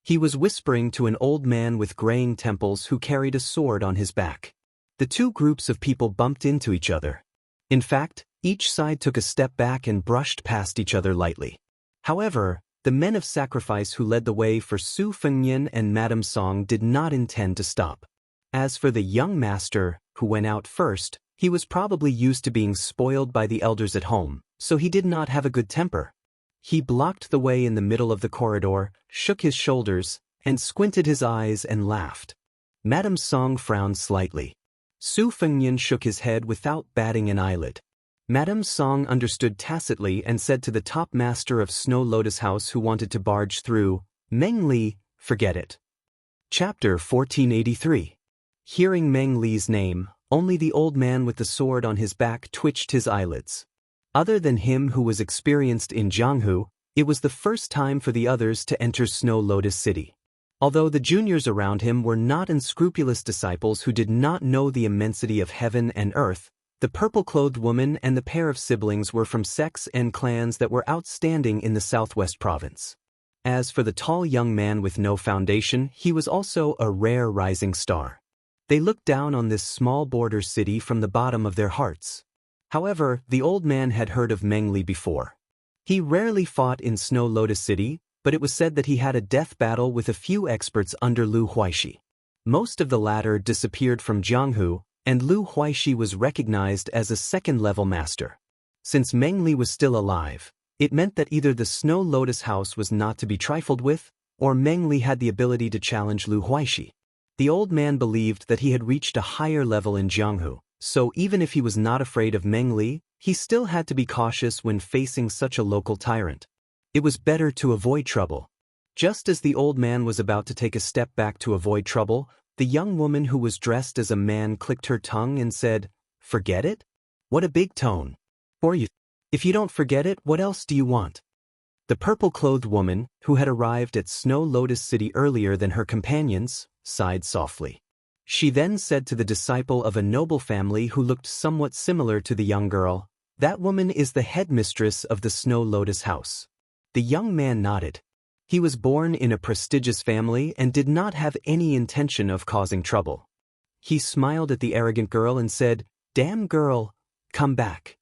He was whispering to an old man with graying temples who carried a sword on his back. The 2 groups of people bumped into each other. In fact, each side took a step back and brushed past each other lightly. However, the men of sacrifice who led the way for Su Fengnian and Madame Song did not intend to stop. As for the young master, who went out first, he was probably used to being spoiled by the elders at home, so he did not have a good temper. He blocked the way in the middle of the corridor, shook his shoulders, and squinted his eyes and laughed. Madame Song frowned slightly. Su Fengnian shook his head without batting an eyelid. Madame Song understood tacitly and said to the top master of Snow Lotus House who wanted to barge through, "Meng Li, forget it." Chapter 1483. Hearing Meng Li's name, only the old man with the sword on his back twitched his eyelids. Other than him who was experienced in Jianghu, it was the first time for the others to enter Snow Lotus City. Although the juniors around him were not unscrupulous disciples who did not know the immensity of heaven and earth, The purple-clothed woman and the pair of siblings were from sects and clans that were outstanding in the southwest province. As for the tall young man with no foundation, he was also a rare rising star. They looked down on this small border city from the bottom of their hearts. However, the old man had heard of Meng Li before. He rarely fought in Snow Lotus City, but it was said that he had a death battle with a few experts under Lu Huaishi. Most of the latter disappeared from Jianghu, and Lu Huaishi was recognized as a second-level master. Since Meng Li was still alive, it meant that either the Snow Lotus House was not to be trifled with, or Meng Li had the ability to challenge Lu Huaishi. The old man believed that he had reached a higher level in Jianghu, so even if he was not afraid of Meng Li, he still had to be cautious when facing such a local tyrant. It was better to avoid trouble. Just as the old man was about to take a step back to avoid trouble, the young woman who was dressed as a man clicked her tongue and said, "Forget it? What a big tone. For you. If you don't forget it, what else do you want?" The purple-clothed woman, who had arrived at Snow Lotus City earlier than her companions, sighed softly. She then said to the disciple of a noble family who looked somewhat similar to the young girl, "That woman is the headmistress of the Snow Lotus House." The young man nodded. He was born in a prestigious family and did not have any intention of causing trouble. He smiled at the arrogant girl and said, "Damn girl, come back."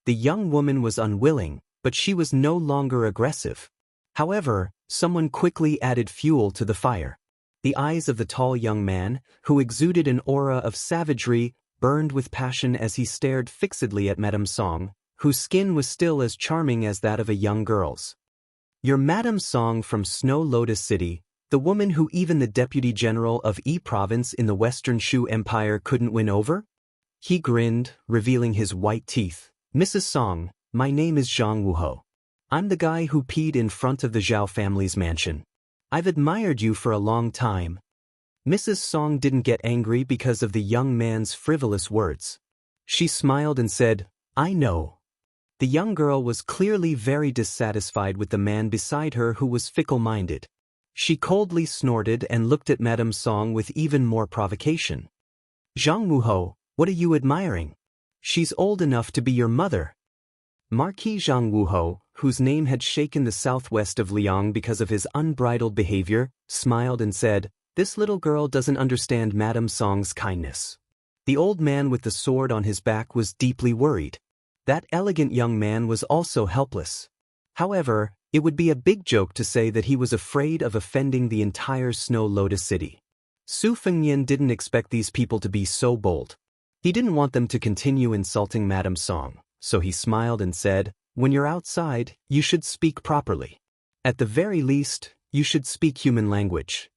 The young woman was unwilling, but she was no longer aggressive. However, someone quickly added fuel to the fire. The eyes of the tall young man, who exuded an aura of savagery, burned with passion as he stared fixedly at Madame Song, whose skin was still as charming as that of a young girl's. "You're Madame Song from Snow Lotus City, the woman who even the deputy general of Yi Province in the Western Shu Empire couldn't win over?" He grinned, revealing his white teeth. "Mrs. Song, my name is Zhang Wuho. I'm the guy who peed in front of the Zhao family's mansion. I've admired you for a long time." Mrs. Song didn't get angry because of the young man's frivolous words. She smiled and said, "I know." The young girl was clearly very dissatisfied with the man beside her who was fickle-minded. She coldly snorted and looked at Madame Song with even more provocation. "Zhang Wuho, what are you admiring? She's old enough to be your mother." Marquis Zhang Wuho, whose name had shaken the southwest of Liang because of his unbridled behavior, smiled and said, "This little girl doesn't understand Madame Song's kindness." The old man with the sword on his back was deeply worried. That elegant young man was also helpless. However, it would be a big joke to say that he was afraid of offending the entire Snow Lotus City. Su Fengnian didn't expect these people to be so bold. He didn't want them to continue insulting Madame Song, so he smiled and said, "When you're outside, you should speak properly. At the very least, you should speak human language."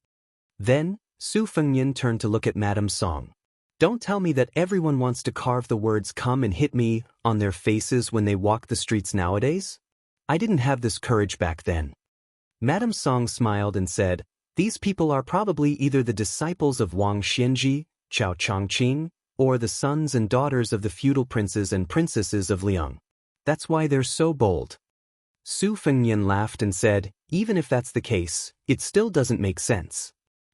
Then, Su Fengnian turned to look at Madame Song. "Don't tell me that everyone wants to carve the words 'come and hit me' on their faces when they walk the streets nowadays? I didn't have this courage back then." Madame Song smiled and said, "These people are probably either the disciples of Wang Xianji, Chao Chongqing, or the sons and daughters of the feudal princes and princesses of Liang. That's why they're so bold." Su Fengnian laughed and said, "Even if that's the case, it still doesn't make sense."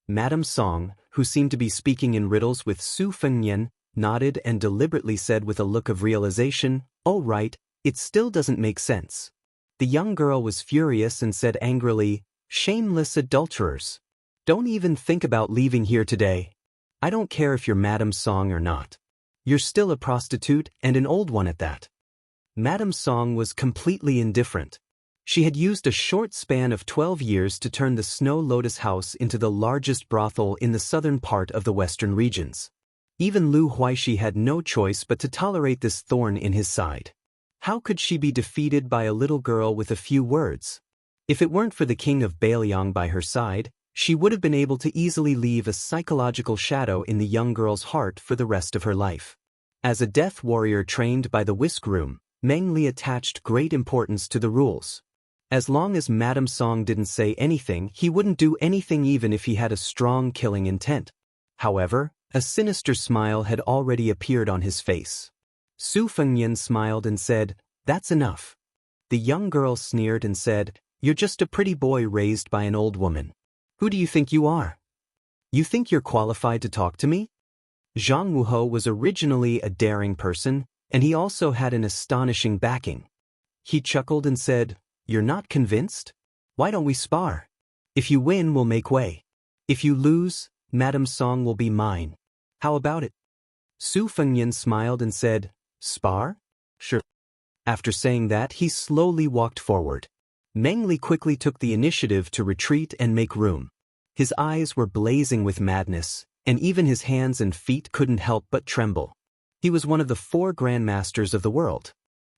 Madame Song, who seemed to be speaking in riddles with Su Fengnian, nodded and deliberately said with a look of realization, "Oh right, it still doesn't make sense." The young girl was furious and said angrily, "Shameless adulterers. Don't even think about leaving here today. I don't care if you're Madame Song or not. You're still a prostitute and an old one at that." Madame Song was completely indifferent. She had used a short span of 12 years to turn the Snow Lotus House into the largest brothel in the southern part of the western regions. Even Lu Huaishi had no choice but to tolerate this thorn in his side. How could she be defeated by a little girl with a few words? If it weren't for the king of Bailiang by her side, she would have been able to easily leave a psychological shadow in the young girl's heart for the rest of her life. As a death warrior trained by the whisk room, Meng Li attached great importance to the rules. As long as Madame Song didn't say anything, he wouldn't do anything even if he had a strong killing intent. However, a sinister smile had already appeared on his face. Su Fengnian smiled and said, "That's enough." The young girl sneered and said, "You're just a pretty boy raised by an old woman. Who do you think you are? You think you're qualified to talk to me?" Zhang Wuho was originally a daring person, And he also had an astonishing backing. He chuckled and said, "You're not convinced? Why don't we spar? If you win, we'll make way. If you lose, Madame Song will be mine. How about it?" Su Fengnian smiled and said, "Spar? Sure." After saying that, he slowly walked forward. Meng Li quickly took the initiative to retreat and make room. His eyes were blazing with madness, and even his hands and feet couldn't help but tremble. He was one of the 4 grandmasters of the world.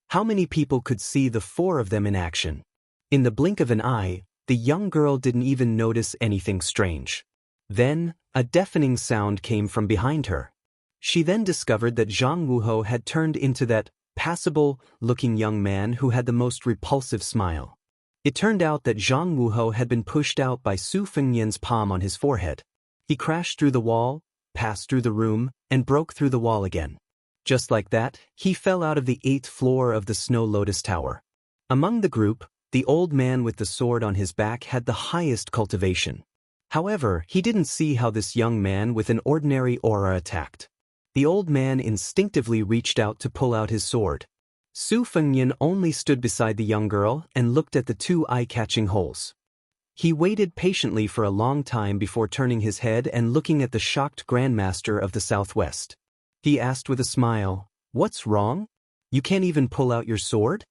How many people could see the 4 of them in action? In the blink of an eye, the young girl didn't even notice anything strange. Then, a deafening sound came from behind her. She then discovered that Zhang Wuhou had turned into that passable-looking young man who had the most repulsive smile. It turned out that Zhang Wuhou had been pushed out by Su Fengnian's palm on his forehead. He crashed through the wall, passed through the room, and broke through the wall again. Just like that, he fell out of the 8th floor of the Snow Lotus Tower. Among the group, the old man with the sword on his back had the highest cultivation. However, he didn't see how this young man with an ordinary aura attacked. The old man instinctively reached out to pull out his sword. Su Fengnian only stood beside the young girl and looked at the 2 eye-catching holes. He waited patiently for a long time before turning his head and looking at the shocked Grandmaster of the Southwest. He asked with a smile, "What's wrong? You can't even pull out your sword?"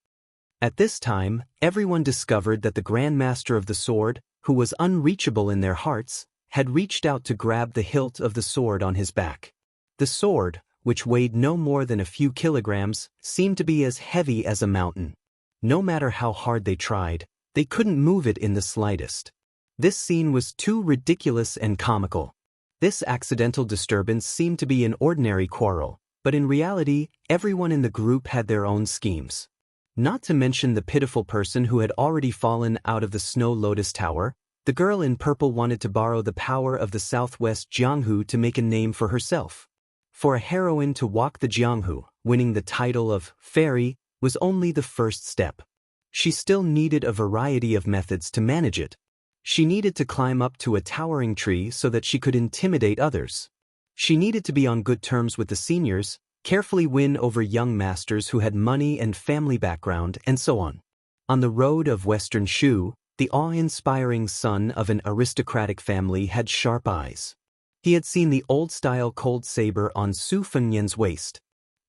At this time, everyone discovered that the Grandmaster of the Sword, who was unreachable in their hearts, had reached out to grab the hilt of the sword on his back. The sword, which weighed no more than a few kilograms, seemed to be as heavy as a mountain. No matter how hard they tried, they couldn't move it in the slightest. This scene was too ridiculous and comical. This accidental disturbance seemed to be an ordinary quarrel, but in reality, everyone in the group had their own schemes. Not to mention the pitiful person who had already fallen out of the Snow Lotus Tower, the girl in purple wanted to borrow the power of the Southwest Jianghu to make a name for herself. For a heroine to walk the Jianghu, winning the title of fairy, was only the first step. She still needed a variety of methods to manage it. She needed to climb up to a towering tree so that she could intimidate others. She needed to be on good terms with the seniors, carefully win over young masters who had money and family background, and so on. On the road of Western Shu, the awe-inspiring son of an aristocratic family had sharp eyes. He had seen the old-style cold saber on Su Fengnian's waist.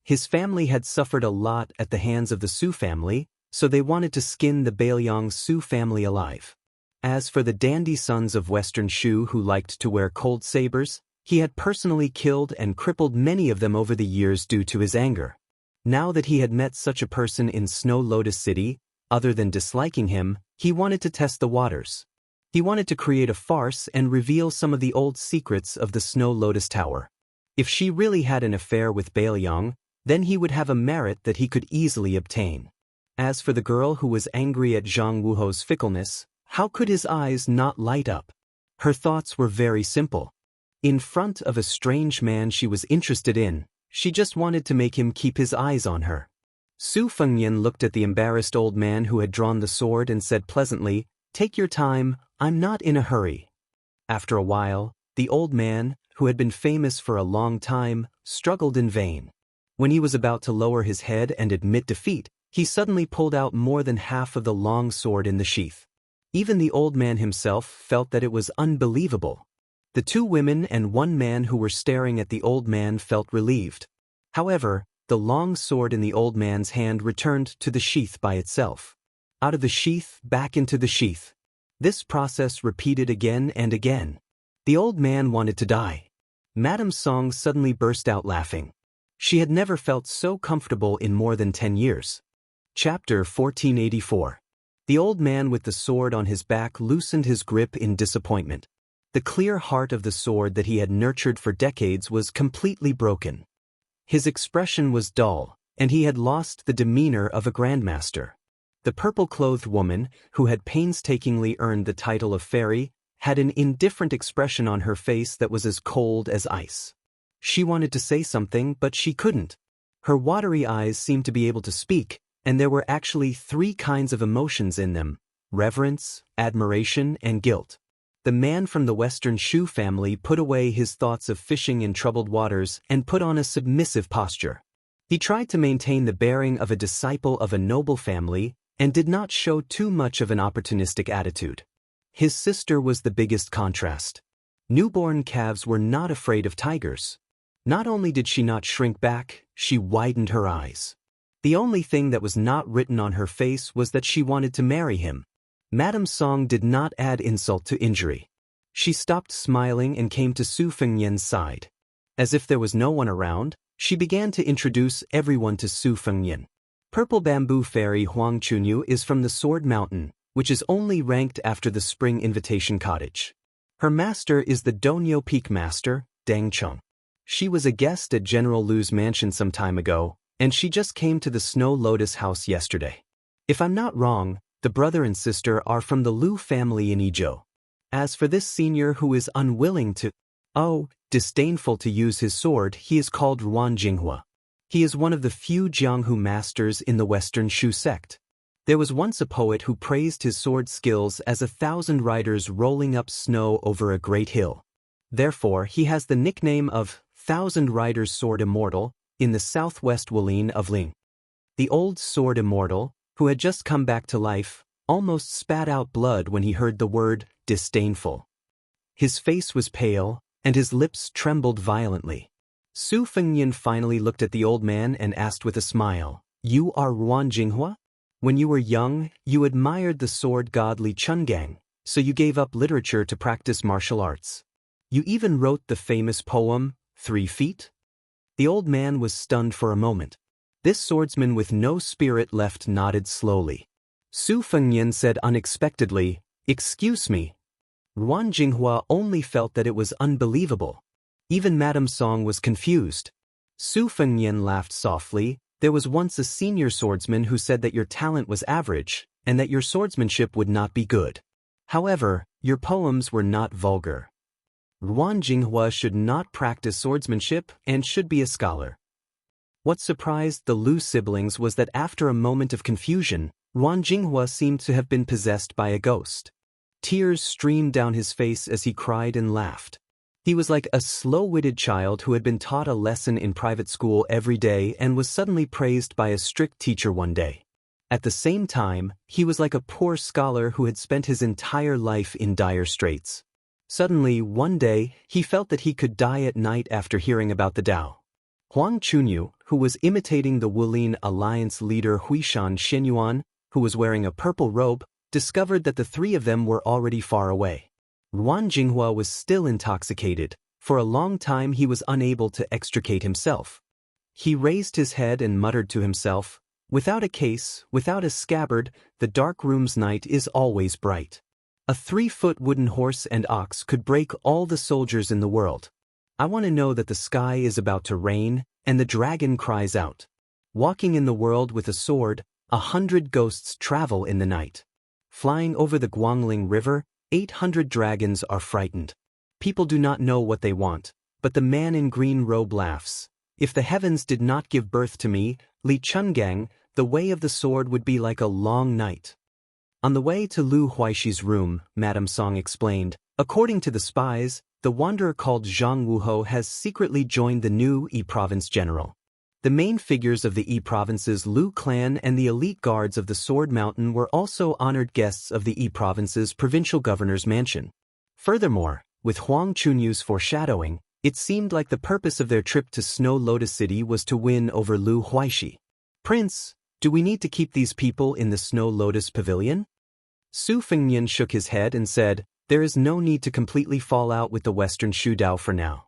His family had suffered a lot at the hands of the Su family, so they wanted to skin the Bailiang Su family alive. As for the dandy sons of Western Shu who liked to wear cold sabers, he had personally killed and crippled many of them over the years due to his anger. Now that he had met such a person in Snow Lotus City, other than disliking him, he wanted to test the waters. He wanted to create a farce and reveal some of the old secrets of the Snow Lotus Tower. If she really had an affair with Bailiang, then he would have a merit that he could easily obtain. As for the girl who was angry at Zhang Wuhou's fickleness, how could his eyes not light up? Her thoughts were very simple. In front of a strange man she was interested in, she just wanted to make him keep his eyes on her. Su Fengnian looked at the embarrassed old man who had drawn the sword and said pleasantly, "Take your time, I'm not in a hurry." After a while, the old man, who had been famous for a long time, struggled in vain. When he was about to lower his head and admit defeat, he suddenly pulled out more than half of the long sword in the sheath. Even the old man himself felt that it was unbelievable. The 2 women and 1 man who were staring at the old man felt relieved. However, the long sword in the old man's hand returned to the sheath by itself. Out of the sheath, back into the sheath. This process repeated again and again. The old man wanted to die. Madame Song suddenly burst out laughing. She had never felt so comfortable in more than 10 years. Chapter 1484. The old man with the sword on his back loosened his grip in disappointment. The clear heart of the sword that he had nurtured for decades was completely broken. His expression was dull, and he had lost the demeanor of a grandmaster. The purple-clothed woman, who had painstakingly earned the title of fairy, had an indifferent expression on her face that was as cold as ice. She wanted to say something, but she couldn't. Her watery eyes seemed to be able to speak, and there were actually 3 kinds of emotions in them: reverence, admiration, and guilt. The man from the Western Shu family put away his thoughts of fishing in troubled waters and put on a submissive posture. He tried to maintain the bearing of a disciple of a noble family and did not show too much of an opportunistic attitude. His sister was the biggest contrast. Newborn calves were not afraid of tigers. Not only did she not shrink back, she widened her eyes. The only thing that was not written on her face was that she wanted to marry him. Madame Song did not add insult to injury. She stopped smiling and came to Su Fengnian's side. As if there was no one around, she began to introduce everyone to Su Fengnian. Purple Bamboo Fairy Huang Chunyu is from the Sword Mountain, which is only ranked after the Spring Invitation Cottage. Her master is the Donyo Peak Master, Deng Cheng. She was a guest at General Lu's mansion some time ago, and she just came to the Snow Lotus house yesterday. If I'm not wrong, the brother and sister are from the Lu family in Izhou. As for this senior who is unwilling to, disdainful to use his sword, he is called Ruan Jinghua. He is one of the few Jianghu masters in the Western Shu sect. There was once a poet who praised his sword skills as 1,000 riders rolling up snow over a great hill. Therefore, he has the nickname of 1,000 Riders Sword Immortal in the southwest Wuling of Ling. The old sword Immortal, who had just come back to life, almost spat out blood when he heard the word disdainful. His face was pale, and his lips trembled violently. Su Fengnian finally looked at the old man and asked with a smile, "You are Ruan Jinghua? When you were young, you admired the sword god Li Chungang, so you gave up literature to practice martial arts. You even wrote the famous poem, 3 Feet? The old man was stunned for a moment. This swordsman with no spirit left nodded slowly. Su Fengnian said unexpectedly, "Excuse me." Ruan Jinghua only felt that it was unbelievable. Even Madame Song was confused. Su Fengnian laughed softly. There was once a senior swordsman who said that your talent was average, and that your swordsmanship would not be good. However, your poems were not vulgar. Ruan Jinghua should not practice swordsmanship and should be a scholar. What surprised the Lu siblings was that after a moment of confusion, Ruan Jinghua seemed to have been possessed by a ghost. Tears streamed down his face as he cried and laughed. He was like a slow-witted child who had been taught a lesson in private school every day and was suddenly praised by a strict teacher one day. At the same time, he was like a poor scholar who had spent his entire life in dire straits. Suddenly, one day, he felt that he could die at night after hearing about the Dao. Huang Chunyu, who was imitating the Wuling Alliance leader Huishan Shenyuan, who was wearing a purple robe, discovered that the three of them were already far away. Ruan Jinghua was still intoxicated. For a long time he was unable to extricate himself. He raised his head and muttered to himself, "Without a case, without a scabbard, the dark room's night is always bright." A 3-foot wooden horse and ox could break all the soldiers in the world. I want to know that the sky is about to rain, and the dragon cries out. Walking in the world with a sword, 100 ghosts travel in the night. Flying over the Guangling River, 800 dragons are frightened. People do not know what they want, but the man in green robe laughs. If the heavens did not give birth to me, Li Chungang, the way of the sword would be like a long night. On the way to Lu Huaishi's room, Madame Song explained, according to the spies, the wanderer called Zhang Wuho has secretly joined the new Yi province general. The main figures of the Yi province's Lu clan and the elite guards of the Sword Mountain were also honored guests of the Yi province's provincial governor's mansion. Furthermore, with Huang Chunyu's foreshadowing, it seemed like the purpose of their trip to Snow Lotus City was to win over Lu Huaishi. "Prince, do we need to keep these people in the Snow Lotus Pavilion?" Su Fengnian shook his head and said, "There is no need to completely fall out with the Western Shu Dao for now.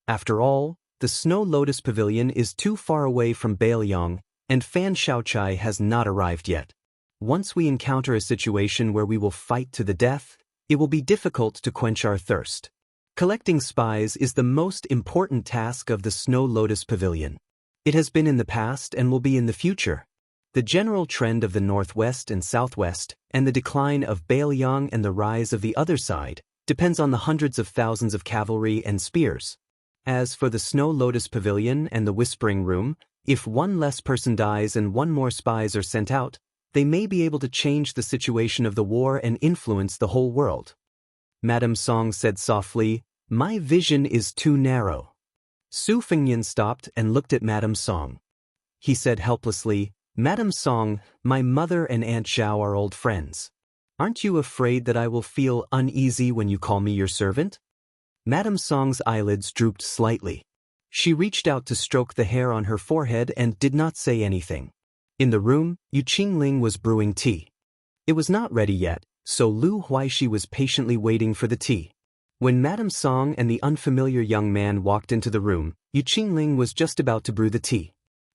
After all, the Snow Lotus Pavilion is too far away from Bailiang, and Fan Shaochai has not arrived yet. Once we encounter a situation where we will fight to the death, it will be difficult to quench our thirst. Collecting spies is the most important task of the Snow Lotus Pavilion. It has been in the past and will be in the future. The general trend of the northwest and southwest, and the decline of Bailiang and the rise of the other side, depends on the hundreds of thousands of cavalry and spears. As for the Snow Lotus Pavilion and the Whispering Room, if one less person dies and one more spies are sent out, they may be able to change the situation of the war and influence the whole world." Madame Song said softly, "My vision is too narrow." Su Fengnian stopped and looked at Madame Song. he said helplessly. Madame Song, my mother and Aunt Zhao are old friends. Aren't you afraid that I will feel uneasy when you call me your servant? Madame Song's eyelids drooped slightly. She reached out to stroke the hair on her forehead and did not say anything. In the room, Yu Qingling was brewing tea. It was not ready yet, so Lu Huaishi was patiently waiting for the tea. When Madame Song and the unfamiliar young man walked into the room, Yu Qingling was just about to brew the tea.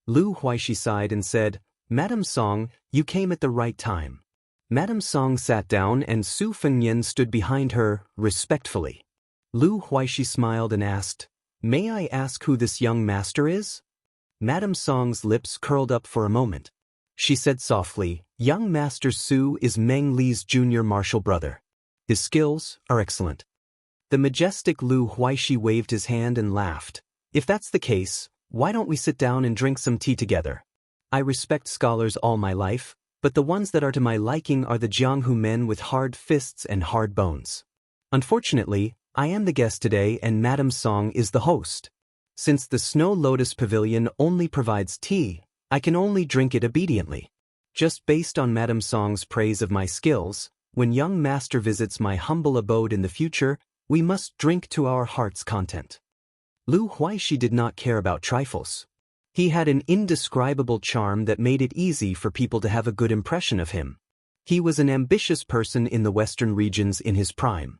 Lu Huaishi sighed and said, Madame Song, you came at the right time. Madame Song sat down and Su Fengyan stood behind her, respectfully. Lu Huaishi smiled and asked, May I ask who this young master is? Madame Song's lips curled up for a moment. She said softly, Young Master Su is Meng Li's junior martial brother. His skills are excellent. The majestic Lu Huaishi waved his hand and laughed. If that's the case, why don't we sit down and drink some tea together? I respect scholars all my life, but the ones that are to my liking are the Jianghu men with hard fists and hard bones. Unfortunately, I am the guest today and Madame Song is the host. Since the Snow Lotus Pavilion only provides tea, I can only drink it obediently. Just based on Madame Song's praise of my skills, when young master visits my humble abode in the future, we must drink to our heart's content. Lu Huaishi did not care about trifles. He had an indescribable charm that made it easy for people to have a good impression of him. He was an ambitious person in the western regions in his prime.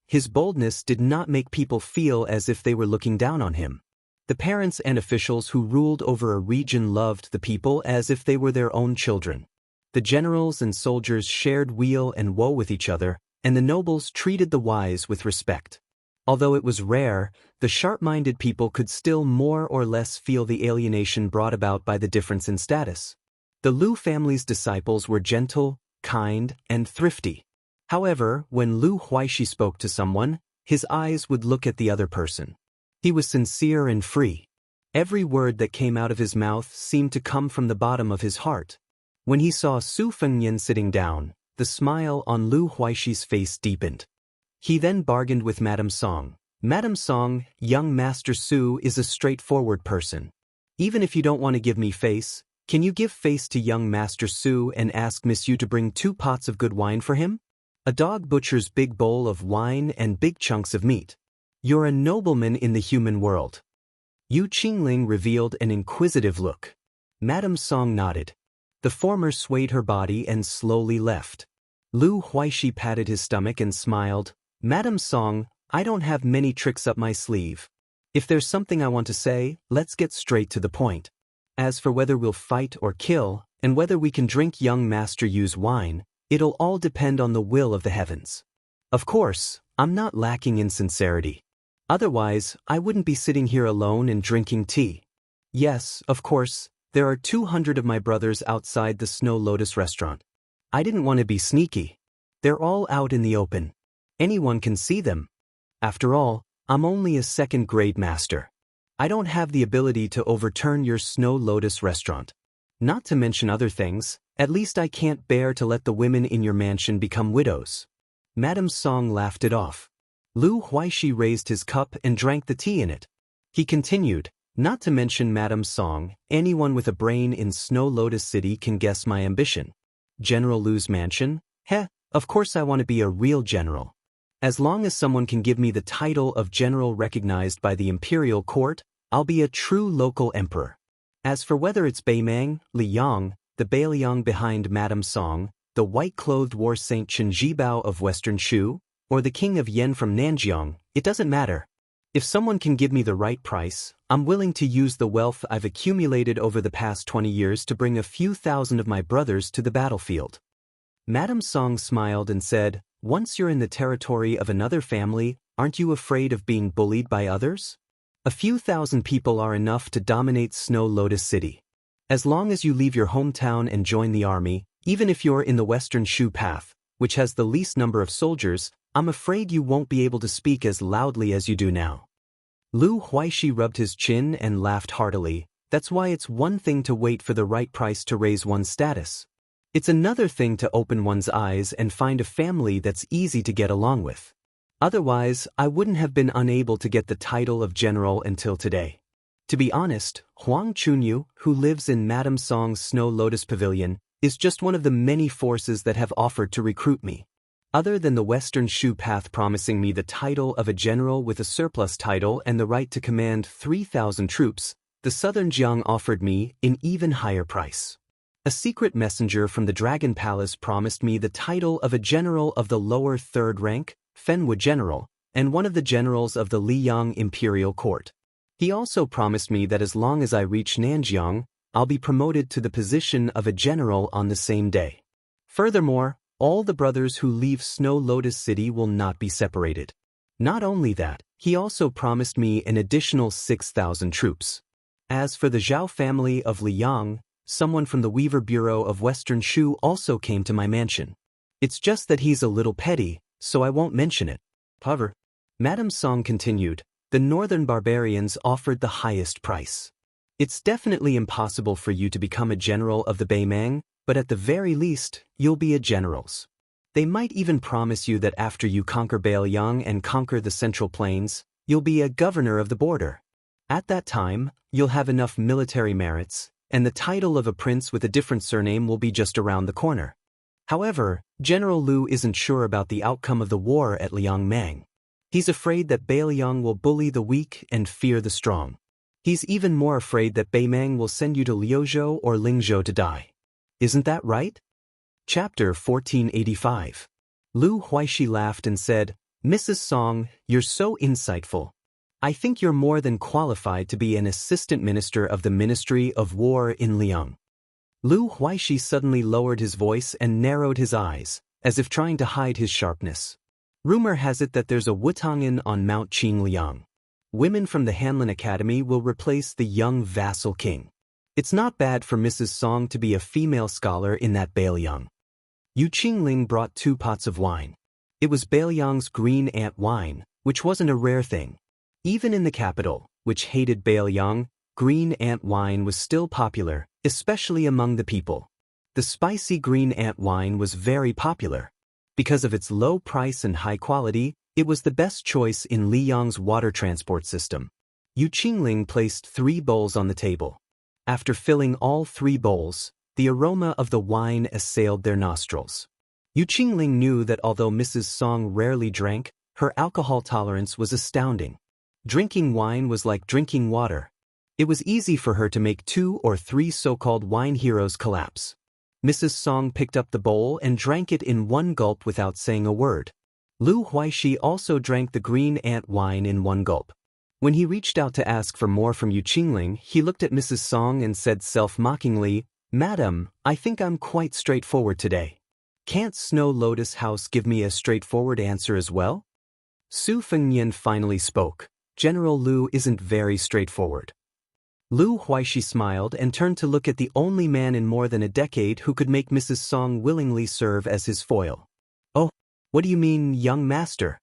His boldness did not make people feel as if they were looking down on him. The parents and officials who ruled over a region loved the people as if they were their own children. The generals and soldiers shared weal and woe with each other, and the nobles treated the wise with respect. Although it was rare, the sharp-minded people could still more or less feel the alienation brought about by the difference in status. The Lu family's disciples were gentle, kind, and thrifty. However, when Lu Huaishi spoke to someone, his eyes would look at the other person. He was sincere and free. Every word that came out of his mouth seemed to come from the bottom of his heart. When he saw Su Fengyan sitting down, the smile on Lu Huaishi's face deepened. He then bargained with Madame Song. Madame Song, young Master Su is a straightforward person. Even if you don't want to give me face, can you give face to young Master Su and ask Miss Yu to bring 2 pots of good wine for him? A dog butcher's big bowl of wine and big chunks of meat. You're a nobleman in the human world. Yu Qingling revealed an inquisitive look. Madame Song nodded. The former swayed her body and slowly left. Lu Huaishi patted his stomach and smiled. Madame Song, I don't have many tricks up my sleeve. If there's something I want to say, let's get straight to the point. As for whether we'll fight or kill, and whether we can drink young Master Yu's wine, it'll all depend on the will of the heavens. Of course, I'm not lacking in sincerity. Otherwise, I wouldn't be sitting here alone and drinking tea. Yes, of course, there are 200 of my brothers outside the Snow Lotus restaurant. I didn't want to be sneaky. They're all out in the open. Anyone can see them. After all, I'm only a second-grade master. I don't have the ability to overturn your Snow Lotus restaurant. Not to mention other things, at least I can't bear to let the women in your mansion become widows. Madame Song laughed it off. Lu Huaishi raised his cup and drank the tea in it. He continued, not to mention Madame Song, anyone with a brain in Snow Lotus City can guess my ambition. General Lu's mansion? Heh, of course I want to be a real general. As long as someone can give me the title of general recognized by the imperial court, I'll be a true local emperor. As for whether it's Beimang, Li Yang, the Beiliang behind Madame Song, the white-clothed war saint Chen Jibao of Western Shu, or the king of Yen from Nanjiang, it doesn't matter. If someone can give me the right price, I'm willing to use the wealth I've accumulated over the past 20 years to bring a few thousand of my brothers to the battlefield. Madame Song smiled and said, once you're in the territory of another family, aren't you afraid of being bullied by others? A few thousand people are enough to dominate Snow Lotus City. As long as you leave your hometown and join the army, even if you're in the Western Shu path, which has the least number of soldiers, I'm afraid you won't be able to speak as loudly as you do now. Lu Huaishi rubbed his chin and laughed heartily. That's why it's one thing to wait for the right price to raise one's status. It's another thing to open one's eyes and find a family that's easy to get along with. Otherwise, I wouldn't have been unable to get the title of general until today. To be honest, Huang Chunyu, who lives in Madame Song's Snow Lotus Pavilion, is just one of the many forces that have offered to recruit me. Other than the Western Shu path promising me the title of a general with a surplus title and the right to command 3,000 troops, the Southern Jiang offered me an even higher price. A secret messenger from the Dragon Palace promised me the title of a general of the lower third rank, Fenwu General, and one of the generals of the Liyang Imperial Court. He also promised me that as long as I reach Nanjiang, I'll be promoted to the position of a general on the same day. Furthermore, all the brothers who leave Snow Lotus City will not be separated. Not only that, he also promised me an additional 6,000 troops. As for the Zhao family of Liyang, someone from the Weaver Bureau of Western Shu also came to my mansion. It's just that he's a little petty, so I won't mention it. However, Madame Song continued, the northern barbarians offered the highest price. It's definitely impossible for you to become a general of the Beimang, but at the very least, you'll be a general's. They might even promise you that after you conquer Beiliang and conquer the Central Plains, you'll be a governor of the border. At that time, you'll have enough military merits, and the title of a prince with a different surname will be just around the corner. However, General Lu isn't sure about the outcome of the war at Liangmang. He's afraid that Beiliang will bully the weak and fear the strong. He's even more afraid that Beimang will send you to Liuzhou or Lingzhou to die. Isn't that right? Chapter 1485. Lu Huaishi laughed and said, Mrs. Song, you're so insightful. I think you're more than qualified to be an assistant minister of the Ministry of War in Liang. Lu Huaishi suddenly lowered his voice and narrowed his eyes, as if trying to hide his sharpness. Rumor has it that there's a Wutangin on Mount Qingliang. Women from the Hanlin Academy will replace the young vassal king. It's not bad for Mrs. Song to be a female scholar in that Beiliang. Yu Qingling brought 2 pots of wine. It was Beiliang's green ant wine, which wasn't a rare thing. Even in the capital, which hated Beiliang, green ant wine was still popular, especially among the people. The spicy green ant wine was very popular. Because of its low price and high quality, it was the best choice in Liyang's water transport system. Yu Qingling placed 3 bowls on the table. After filling all 3 bowls, the aroma of the wine assailed their nostrils. Yu Qingling knew that although Mrs. Song rarely drank, her alcohol tolerance was astounding. Drinking wine was like drinking water. It was easy for her to make 2 or 3 so-called wine heroes collapse. Mrs. Song picked up the bowl and drank it in one gulp without saying a word. Lu Huaishi also drank the green ant wine in one gulp. When he reached out to ask for more from Yu Qingling, he looked at Mrs. Song and said self-mockingly, Madam, I think I'm quite straightforward today. Can't Snow Lotus House give me a straightforward answer as well? Su Fengnian finally spoke. General Lu isn't very straightforward. Lu Huaishi smiled and turned to look at the only man in more than a decade who could make Mrs. Song willingly serve as his foil. Oh, what do you mean, young master?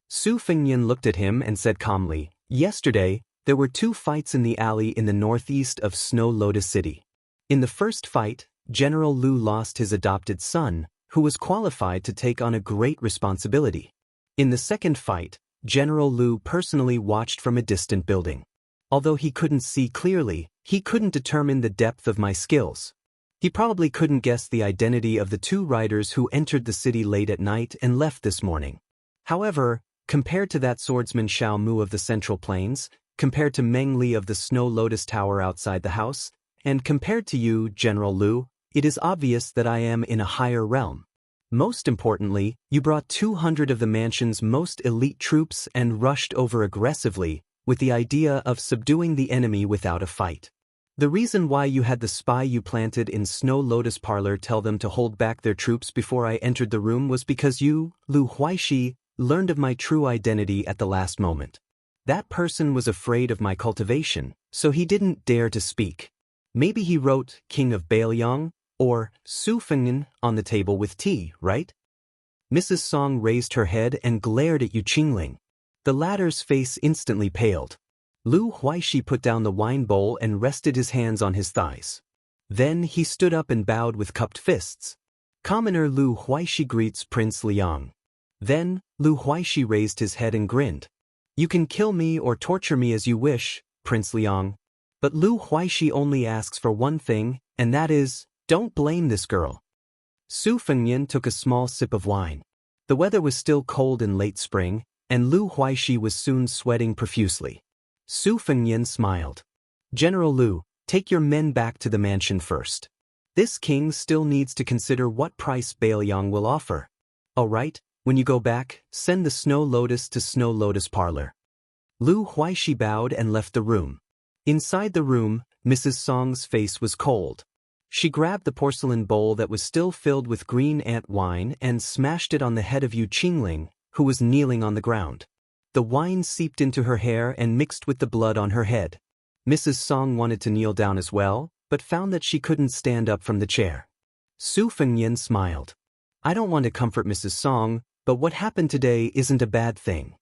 Su Fengnian looked at him and said calmly, Yesterday, there were 2 fights in the alley in the northeast of Snow Lotus City. In the first fight, General Lu lost his adopted son, who was qualified to take on a great responsibility. In the second fight, General Lu personally watched from a distant building. Although he couldn't see clearly, he couldn't determine the depth of my skills. He probably couldn't guess the identity of the 2 riders who entered the city late at night and left this morning. However, compared to that swordsman Xiao Mu of the Central Plains, compared to Meng Li of the Snow Lotus Tower outside the house, and compared to you, General Lu, it is obvious that I am in a higher realm. Most importantly, you brought 200 of the mansion's most elite troops and rushed over aggressively, with the idea of subduing the enemy without a fight. The reason why you had the spy you planted in Snow Lotus Parlor tell them to hold back their troops before I entered the room was because you, Lu Huaishi, learned of my true identity at the last moment. That person was afraid of my cultivation, so he didn't dare to speak. Maybe he wrote King of Beiliang or Su Fengnian on the table with tea, right? Mrs. Song raised her head and glared at Yu Qingling. The latter's face instantly paled. Lu Huaishi put down the wine bowl and rested his hands on his thighs. Then he stood up and bowed with cupped fists. Commoner Lu Huaishi greets Prince Liang. Then, Lu Huaishi raised his head and grinned. You can kill me or torture me as you wish, Prince Liang, But Lu Huixi only asks for one thing, and that is, don't blame this girl. Su Fengnian took a small sip of wine. The weather was still cold in late spring, and Lu Huixi was soon sweating profusely. Su Fengnian smiled. General Lu, take your men back to the mansion first. This king still needs to consider what price Bailiang will offer. All right, when you go back, send the Snow Lotus to Snow Lotus Parlor. Lu Huixi bowed and left the room. Inside the room, Mrs. Song's face was cold. She grabbed the porcelain bowl that was still filled with green ant wine and smashed it on the head of Yu Qingling, who was kneeling on the ground. The wine seeped into her hair and mixed with the blood on her head. Mrs. Song wanted to kneel down as well, but found that she couldn't stand up from the chair. Su Fengnian smiled. I don't want to comfort Mrs. Song, but what happened today isn't a bad thing.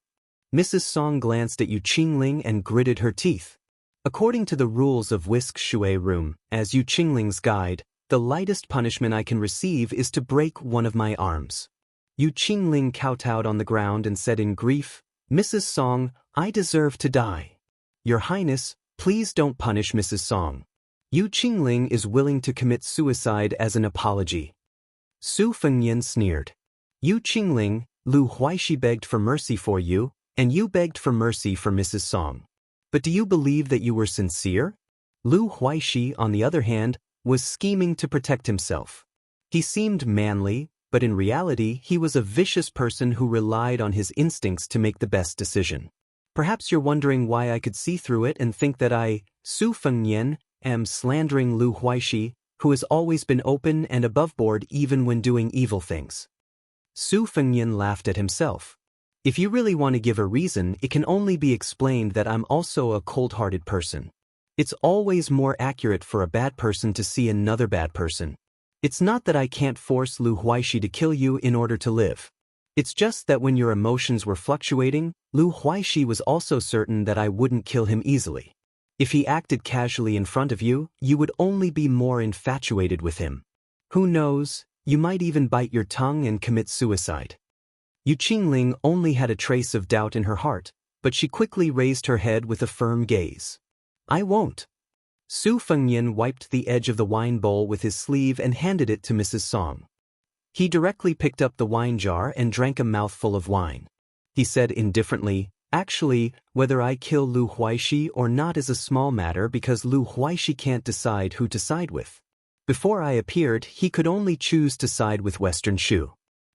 Mrs. Song glanced at Yu Qingling and gritted her teeth. According to the rules of Whisk Shui Room, as Yu Qingling's guide, the lightest punishment I can receive is to break one of my arms. Yu Qingling kowtowed on the ground and said in grief, Mrs. Song, I deserve to die. Your Highness, please don't punish Mrs. Song. Yu Qingling is willing to commit suicide as an apology. Su Fengnian sneered. Yu Qingling, Lu Huixi begged for mercy for you, and you begged for mercy for Mrs. Song. But do you believe that you were sincere? Lu Huixi, on the other hand, was scheming to protect himself. He seemed manly, but in reality he was a vicious person who relied on his instincts to make the best decision. Perhaps you're wondering why I could see through it and think that I, Su Fengnian, am slandering Lu Huixi, who has always been open and aboveboard even when doing evil things. Su Fengnian laughed at himself. If you really want to give a reason, it can only be explained that I'm also a cold-hearted person. It's always more accurate for a bad person to see another bad person. It's not that I can't force Lu Huixi to kill you in order to live. It's just that when your emotions were fluctuating, Lu Huixi was also certain that I wouldn't kill him easily. If he acted casually in front of you, you would only be more infatuated with him. Who knows, you might even bite your tongue and commit suicide. Yu Qingling only had a trace of doubt in her heart, but she quickly raised her head with a firm gaze. I won't. Su Fengnian wiped the edge of the wine bowl with his sleeve and handed it to Mrs. Song. He directly picked up the wine jar and drank a mouthful of wine. He said indifferently, actually, whether I kill Lu Huixi or not is a small matter because Lu Huixi can't decide who to side with. Before I appeared, he could only choose to side with Western Shu.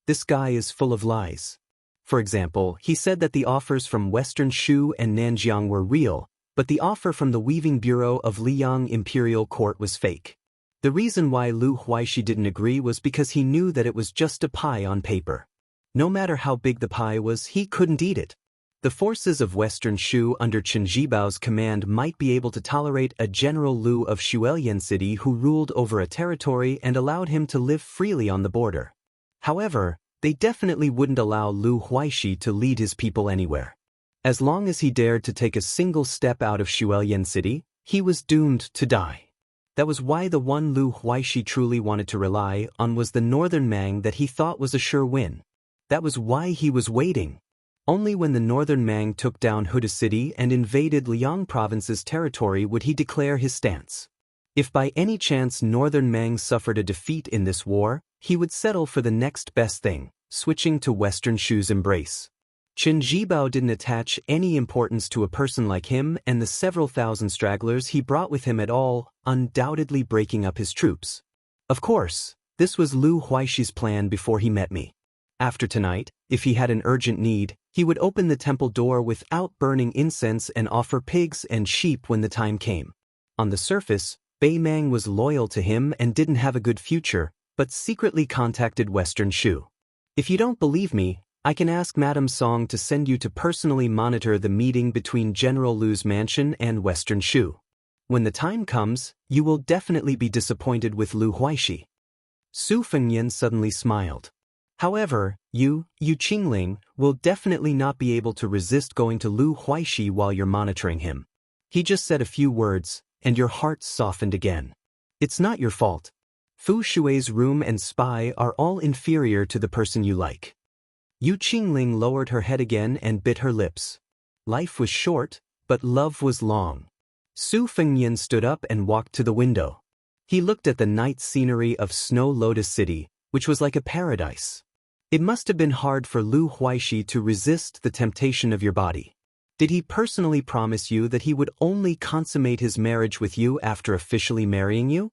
This guy is full of lies. For example, he said that the offers from Western Shu and Nanjiang were real, but the offer from the Weaving Bureau of Liang Imperial Court was fake. The reason why Lu Huixi didn't agree was because he knew that it was just a pie on paper. No matter how big the pie was, he couldn't eat it. The forces of Western Shu under Chen Jibao's command might be able to tolerate a General Lu of Shuelian City who ruled over a territory and allowed him to live freely on the border. However, they definitely wouldn't allow Lu Huixi to lead his people anywhere. As long as he dared to take a single step out of Shuelian City, he was doomed to die. That was why the one Lu Huixi truly wanted to rely on was the Northern Mang that he thought was a sure win. That was why he was waiting. Only when the Northern Mang took down Huda City and invaded Liang Province's territory would he declare his stance. If by any chance Northern Mang suffered a defeat in this war, he would settle for the next best thing, switching to Western Shu's embrace. Chen Jibao didn't attach any importance to a person like him and the several thousand stragglers he brought with him at all, undoubtedly breaking up his troops. Of course, this was Lu Huixi's plan before he met me. After tonight, if he had an urgent need, he would open the temple door without burning incense and offer pigs and sheep when the time came. On the surface, Bei Mang was loyal to him and didn't have a good future, but secretly contacted Western Shu. If you don't believe me, I can ask Madame Song to send you to personally monitor the meeting between General Lu's mansion and Western Shu. When the time comes, you will definitely be disappointed with Lu Huixi. Su Fengnian suddenly smiled. However, Yu Qingling, will definitely not be able to resist going to Lu Huixi while you're monitoring him. He just said a few words, and your heart softened again. It's not your fault. Fu Shui's room and spy are all inferior to the person you like. Yu Qingling lowered her head again and bit her lips. Life was short, but love was long. Su Fengnian stood up and walked to the window. He looked at the night scenery of Snow Lotus City, which was like a paradise. It must have been hard for Lu Huaishi to resist the temptation of your body. Did he personally promise you that he would only consummate his marriage with you after officially marrying you?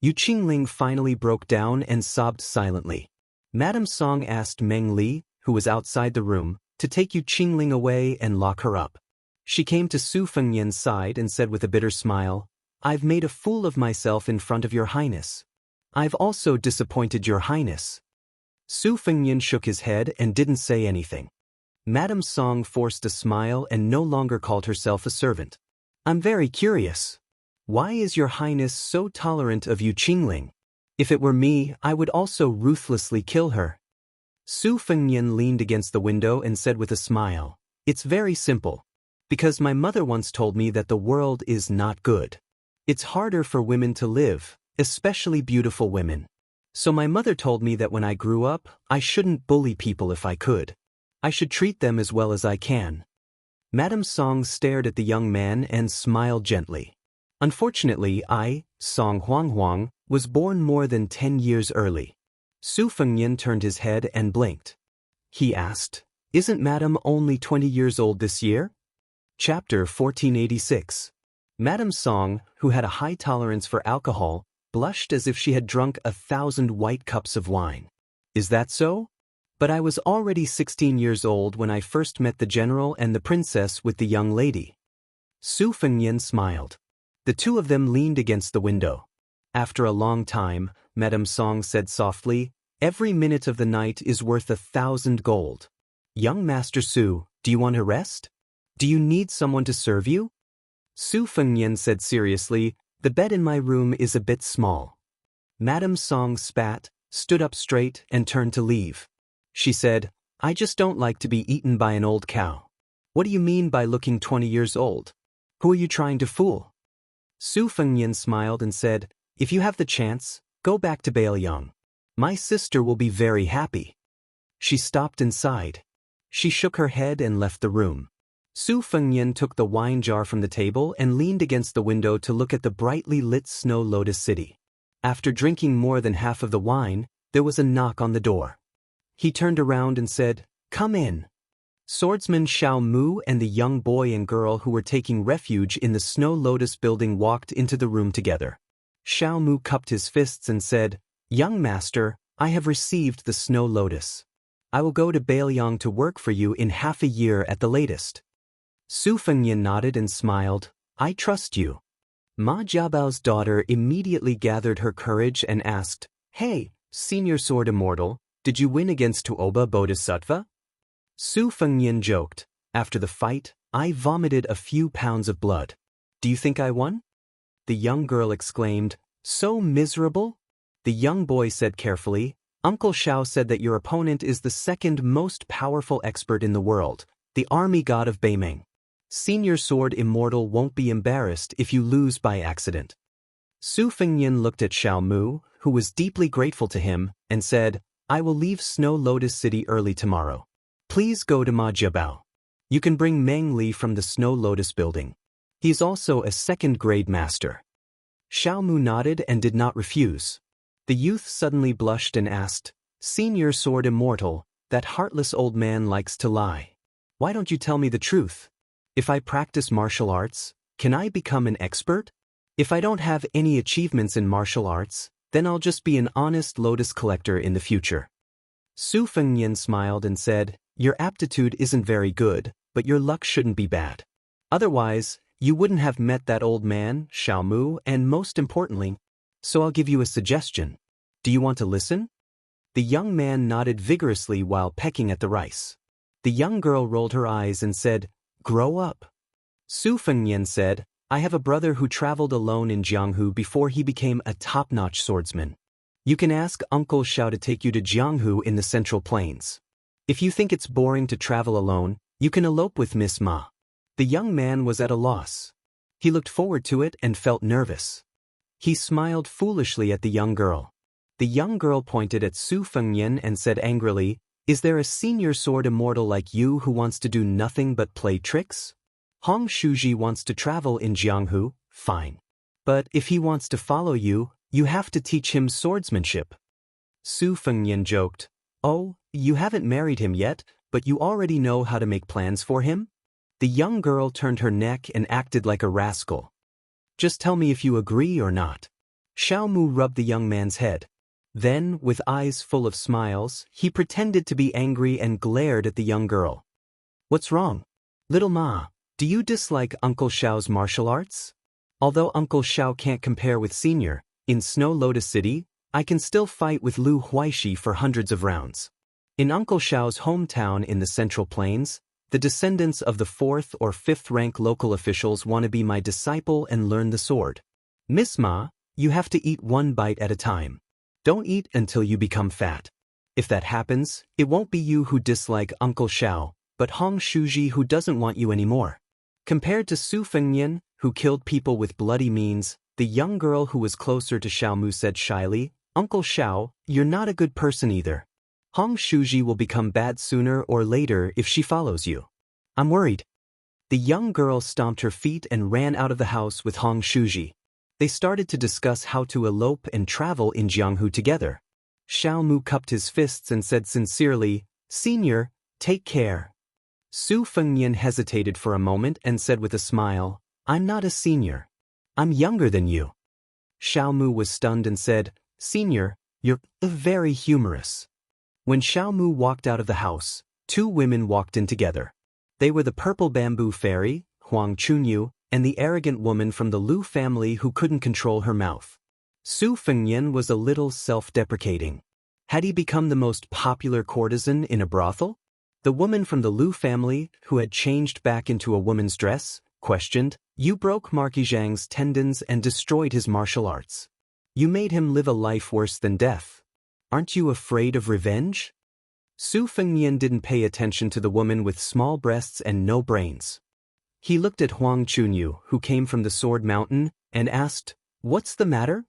Yu Qingling finally broke down and sobbed silently. Madame Song asked Meng Li, who was outside the room, to take Yu Qingling away and lock her up. She came to Su Fengnian's side and said with a bitter smile, "I've made a fool of myself in front of your highness. I've also disappointed your highness." Su Fengnian shook his head and didn't say anything. Madame Song forced a smile and no longer called herself a servant. "I'm very curious. Why is your highness so tolerant of Yu Qingling? If it were me, I would also ruthlessly kill her." Su Fengnian leaned against the window and said with a smile, "It's very simple. Because my mother once told me that the world is not good. It's harder for women to live, especially beautiful women. So my mother told me that when I grew up, I shouldn't bully people if I could. I should treat them as well as I can." Madame Song stared at the young man and smiled gently. "Unfortunately, I, Song Huang, was born more than 10 years early." Su Fengnian turned his head and blinked. He asked, "Isn't Madame only 20 years old this year?" Chapter 1486. Madame Song, who had a high tolerance for alcohol, blushed as if she had drunk 1,000 white cups of wine. "Is that so? But I was already 16 years old when I first met the general and the princess with the young lady." Su Fengnian smiled. The two of them leaned against the window. After a long time, Madame Song said softly, "Every minute of the night is worth 1,000 gold. Young Master Su, do you want to rest? Do you need someone to serve you?" Su Fengnian said seriously, "The bed in my room is a bit small." Madame Song spat, stood up straight, and turned to leave. She said, "I just don't like to be eaten by an old cow. What do you mean by looking 20 years old? Who are you trying to fool?" Su Fengnian smiled and said, "If you have the chance, go back to Baoyang. My sister will be very happy." She stopped and sighed. She shook her head and left the room. Su Fengnian took the wine jar from the table and leaned against the window to look at the brightly lit Snow Lotus City. After drinking more than half of the wine, there was a knock on the door. He turned around and said, "Come in." Swordsman Xiao Mu and the young boy and girl who were taking refuge in the Snow Lotus building walked into the room together. Xiao Mu cupped his fists and said, "Young master, I have received the Snow Lotus. I will go to Baoyang to work for you in half a year at the latest." Su Fengnian nodded and smiled, "I trust you." Ma Jiabao's daughter immediately gathered her courage and asked, "Hey, Senior Sword Immortal, did you win against Tuoba Bodhisattva?" Su Fengnian joked, "After the fight, I vomited a few pounds of blood. Do you think I won?" The young girl exclaimed, "So miserable?" The young boy said carefully, "Uncle Xiao said that your opponent is the second most powerful expert in the world, the army god of Beimeng. Senior Sword Immortal won't be embarrassed if you lose by accident." Su Fengnian looked at Xiao Mu, who was deeply grateful to him, and said, "I will leave Snow Lotus City early tomorrow. Please go to Ma Jiabao. You can bring Meng Li from the Snow Lotus building. He is also a second-grade master." Xiao Mu nodded and did not refuse. The youth suddenly blushed and asked, "Senior Sword Immortal, that heartless old man likes to lie. Why don't you tell me the truth? If I practice martial arts, can I become an expert? If I don't have any achievements in martial arts, then I'll just be an honest lotus collector in the future." Su Fengnian smiled and said, "Your aptitude isn't very good, but your luck shouldn't be bad. Otherwise, you wouldn't have met that old man, Xiao Mu, and most importantly, so I'll give you a suggestion. Do you want to listen?" The young man nodded vigorously while pecking at the rice. The young girl rolled her eyes and said, "Grow up." Su Fengnian said, "I have a brother who traveled alone in Jianghu before he became a top-notch swordsman. You can ask Uncle Xiao to take you to Jianghu in the Central Plains. If you think it's boring to travel alone, you can elope with Miss Ma." The young man was at a loss. He looked forward to it and felt nervous. He smiled foolishly at the young girl. The young girl pointed at Su Fengnian and said angrily, "Is there a senior sword immortal like you who wants to do nothing but play tricks? Hong Shuji wants to travel in Jianghu, fine. But if he wants to follow you, you have to teach him swordsmanship. Su Fengnian joked, "Oh, you haven't married him yet, but you already know how to make plans for him?" The young girl turned her neck and acted like a rascal. "Just tell me if you agree or not." Xiao Mu rubbed the young man's head. Then, with eyes full of smiles, he pretended to be angry and glared at the young girl. "What's wrong? Little Ma, do you dislike Uncle Xiao's martial arts? Although Uncle Xiao can't compare with Senior, in Snow Lotus City, I can still fight with Lu Huaishi for hundreds of rounds. In Uncle Xiao's hometown in the Central Plains, the descendants of the 4th or 5th rank local officials want to be my disciple and learn the sword. Miss Ma, you have to eat one bite at a time. Don't eat until you become fat. If that happens, it won't be you who dislike Uncle Xiao, but Hong Shuji who doesn't want you anymore." Compared to Su Fengnian, who killed people with bloody means, the young girl who was closer to Xiao Mu said shyly, "Uncle Xiao, you're not a good person either. Hong Shuji will become bad sooner or later if she follows you. I'm worried." The young girl stomped her feet and ran out of the house with Hong Shuji. They started to discuss how to elope and travel in Jianghu together. Xiao Mu cupped his fists and said sincerely, "Senior, take care." Su Fengnian hesitated for a moment and said with a smile, "I'm not a senior. I'm younger than you." Xiao Mu was stunned and said, "Senior, you're very humorous." When Xiao Mu walked out of the house, 2 women walked in together. They were the purple bamboo fairy, Huang Chunyu, and the arrogant woman from the Lu family who couldn't control her mouth. Su Fengnian was a little self-deprecating. Had he become the most popular courtesan in a brothel? The woman from the Lu family, who had changed back into a woman's dress, questioned, "You broke Marquis Zhang's tendons and destroyed his martial arts. You made him live a life worse than death. Aren't you afraid of revenge?" Su Fengnian didn't pay attention to the woman with small breasts and no brains. He looked at Huang Chunyu, who came from the Sword Mountain, and asked, "What's the matter?"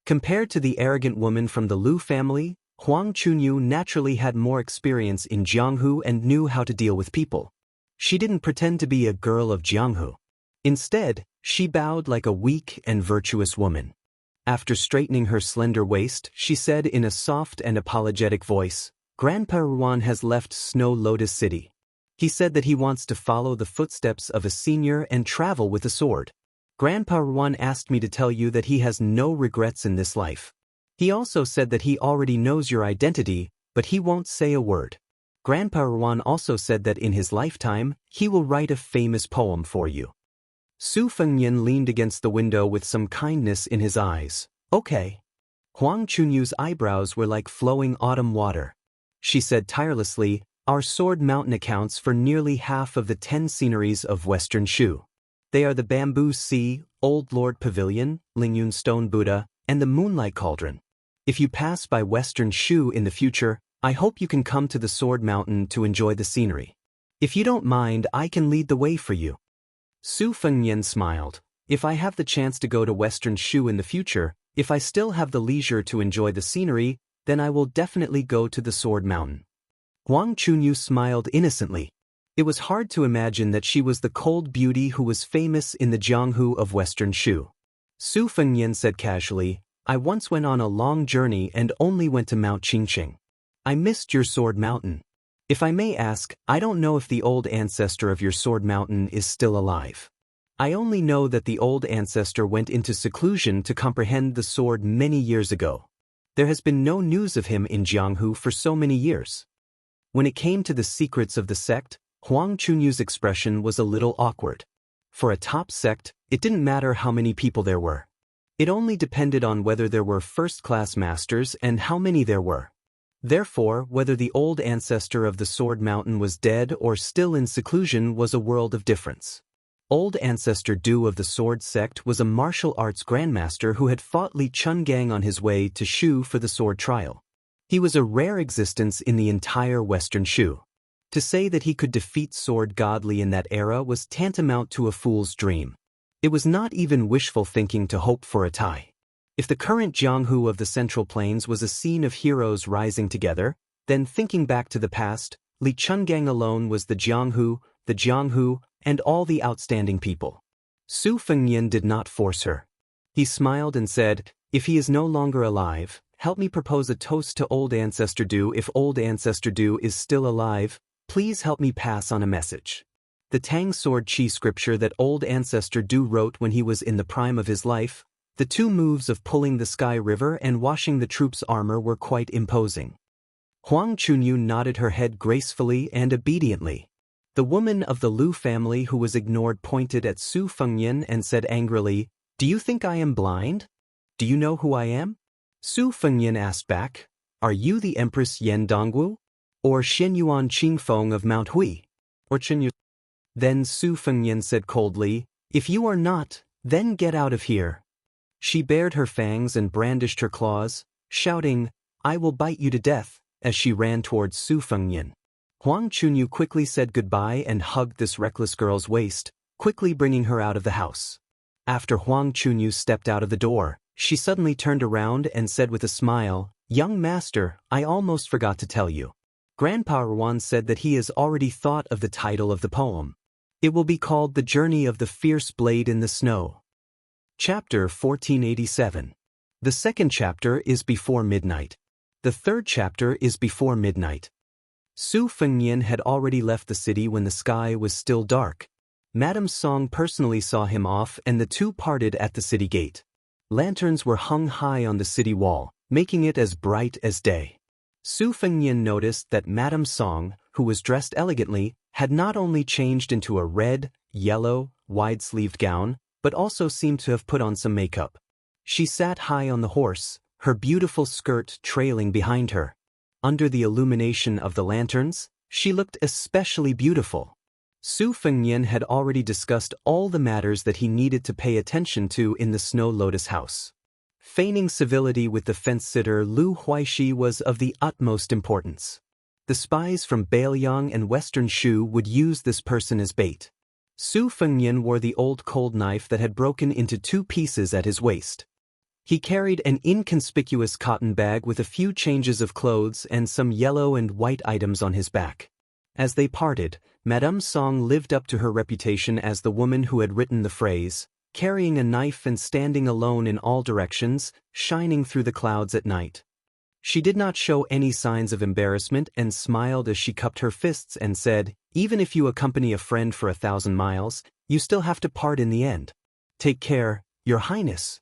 Compared to the arrogant woman from the Lu family, Huang Chunyu naturally had more experience in Jianghu and knew how to deal with people. She didn't pretend to be a girl of Jianghu. Instead, she bowed like a weak and virtuous woman. After straightening her slender waist, she said in a soft and apologetic voice, "Grandpa Ruan has left Snow Lotus City. He said that he wants to follow the footsteps of a senior and travel with a sword. Grandpa Ruan asked me to tell you that he has no regrets in this life. He also said that he already knows your identity, but he won't say a word. Grandpa Ruan also said that in his lifetime, he will write a famous poem for you." Su Fengnian leaned against the window with some kindness in his eyes. "Okay." Huang Chunyu's eyebrows were like flowing autumn water. She said tirelessly, "Our Sword Mountain accounts for nearly half of the 10 sceneries of Western Shu. They are the Bamboo Sea, Old Lord Pavilion, Lingyun Stone Buddha, and the Moonlight Cauldron. If you pass by Western Shu in the future, I hope you can come to the Sword Mountain to enjoy the scenery. If you don't mind, I can lead the way for you." Su Fengnian smiled. "If I have the chance to go to Western Shu in the future, if I still have the leisure to enjoy the scenery, then I will definitely go to the Sword Mountain." Huang Chunyu smiled innocently. It was hard to imagine that she was the cold beauty who was famous in the Jianghu of Western Shu. Su Fengnian said casually, "I once went on a long journey and only went to Mount Qingqing. I missed your Sword Mountain. If I may ask, I don't know if the old ancestor of your Sword Mountain is still alive. I only know that the old ancestor went into seclusion to comprehend the sword many years ago. There has been no news of him in Jianghu for so many years." When it came to the secrets of the sect, Huang Chunyu's expression was a little awkward. For a top sect, it didn't matter how many people there were. It only depended on whether there were first-class masters and how many there were. Therefore, whether the old ancestor of the Sword Mountain was dead or still in seclusion was a world of difference. Old Ancestor Du of the Sword Sect was a martial arts grandmaster who had fought Li Chungang on his way to Shu for the sword trial. He was a rare existence in the entire Western Shu. To say that he could defeat Sword God Li in that era was tantamount to a fool's dream. It was not even wishful thinking to hope for a tie. If the current Jianghu of the Central Plains was a scene of heroes rising together, then thinking back to the past, Li Chungang alone was the Jianghu, and all the outstanding people. Su Fengnian did not force her. He smiled and said, "If he is no longer alive, help me propose a toast to Old Ancestor Du. If Old Ancestor Du is still alive, please help me pass on a message." The Tang Sword Chi scripture that Old Ancestor Du wrote when he was in the prime of his life, the two moves of pulling the Sky River and washing the troops' armor were quite imposing. Huang Chunyu nodded her head gracefully and obediently. The woman of the Lu family who was ignored pointed at Su Fengnian and said angrily, "Do you think I am blind? Do you know who I am?" Su Fengnian asked back, "Are you the Empress Yan Dongwu? Or Xianyuan Qingfeng of Mount Hui? Or Chen?" Then Su Fengnian said coldly, "If you are not, then get out of here." She bared her fangs and brandished her claws, shouting, "I will bite you to death," as she ran towards Su Fengnian. Huang Chunyu quickly said goodbye and hugged this reckless girl's waist, quickly bringing her out of the house. After Huang Chunyu stepped out of the door, she suddenly turned around and said with a smile, "Young master, I almost forgot to tell you. Grandpa Erwan said that he has already thought of the title of the poem. It will be called The Journey of the Fierce Blade in the Snow." Chapter 1487. The second chapter is Before Midnight. The third chapter is Before Midnight. Su Fengnian had already left the city when the sky was still dark. Madame Song personally saw him off and the two parted at the city gate. Lanterns were hung high on the city wall, making it as bright as day. Su Fengnian noticed that Madame Song, who was dressed elegantly, had not only changed into a red, yellow, wide-sleeved gown, but also seemed to have put on some makeup. She sat high on the horse, her beautiful skirt trailing behind her. Under the illumination of the lanterns, she looked especially beautiful. Su Fengnian had already discussed all the matters that he needed to pay attention to in the Snow Lotus House. Feigning civility with the fence-sitter Lu Huaishi was of the utmost importance. The spies from Bailiang and Western Shu would use this person as bait. Su Fengnian wore the old cold knife that had broken into two pieces at his waist. He carried an inconspicuous cotton bag with a few changes of clothes and some yellow and white items on his back. As they parted, Madame Song lived up to her reputation as the woman who had written the phrase, "Carrying a knife and standing alone in all directions, shining through the clouds at night." She did not show any signs of embarrassment and smiled as she cupped her fists and said, "Even if you accompany a friend for 1,000 miles, you still have to part in the end. Take care, Your Highness."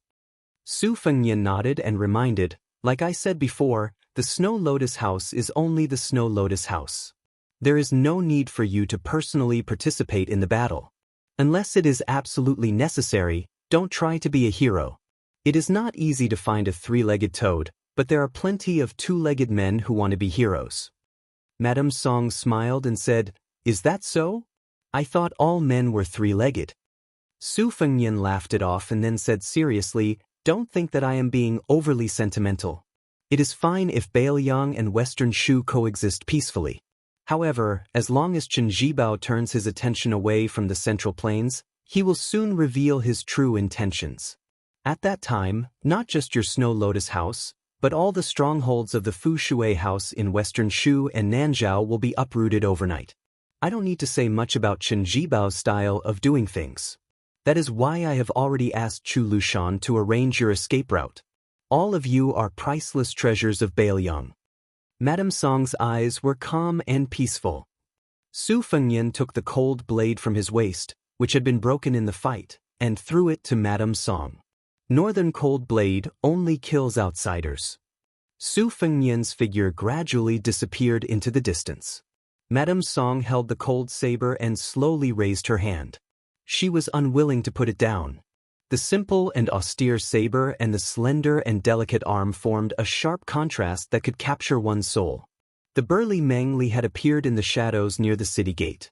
Su Fengnian nodded and reminded, "Like I said before, the Snow Lotus House is only the Snow Lotus House. There is no need for you to personally participate in the battle. Unless it is absolutely necessary, don't try to be a hero. It is not easy to find a three-legged toad, but there are plenty of two-legged men who want to be heroes." Madame Song smiled and said, "Is that so? I thought all men were three-legged." Su Fengnian laughed it off and then said seriously, "Don't think that I am being overly sentimental. It is fine if Bailiang and Western Shu coexist peacefully. However, as long as Chen Zhibao turns his attention away from the Central Plains, he will soon reveal his true intentions. At that time, not just your Snow Lotus House, but all the strongholds of the Fu Shui House in Western Shu and Nanzhao will be uprooted overnight. I don't need to say much about Chen Zhibao's style of doing things. That is why I have already asked Chu Lushan to arrange your escape route. All of you are priceless treasures of Bailiang." Madame Song's eyes were calm and peaceful. Su Fengnian took the cold blade from his waist, which had been broken in the fight, and threw it to Madame Song. Northern Cold Blade only kills outsiders. Su Fengnian's figure gradually disappeared into the distance. Madame Song held the cold saber and slowly raised her hand. She was unwilling to put it down. The simple and austere saber and the slender and delicate arm formed a sharp contrast that could capture one's soul. The burly Meng Li had appeared in the shadows near the city gate.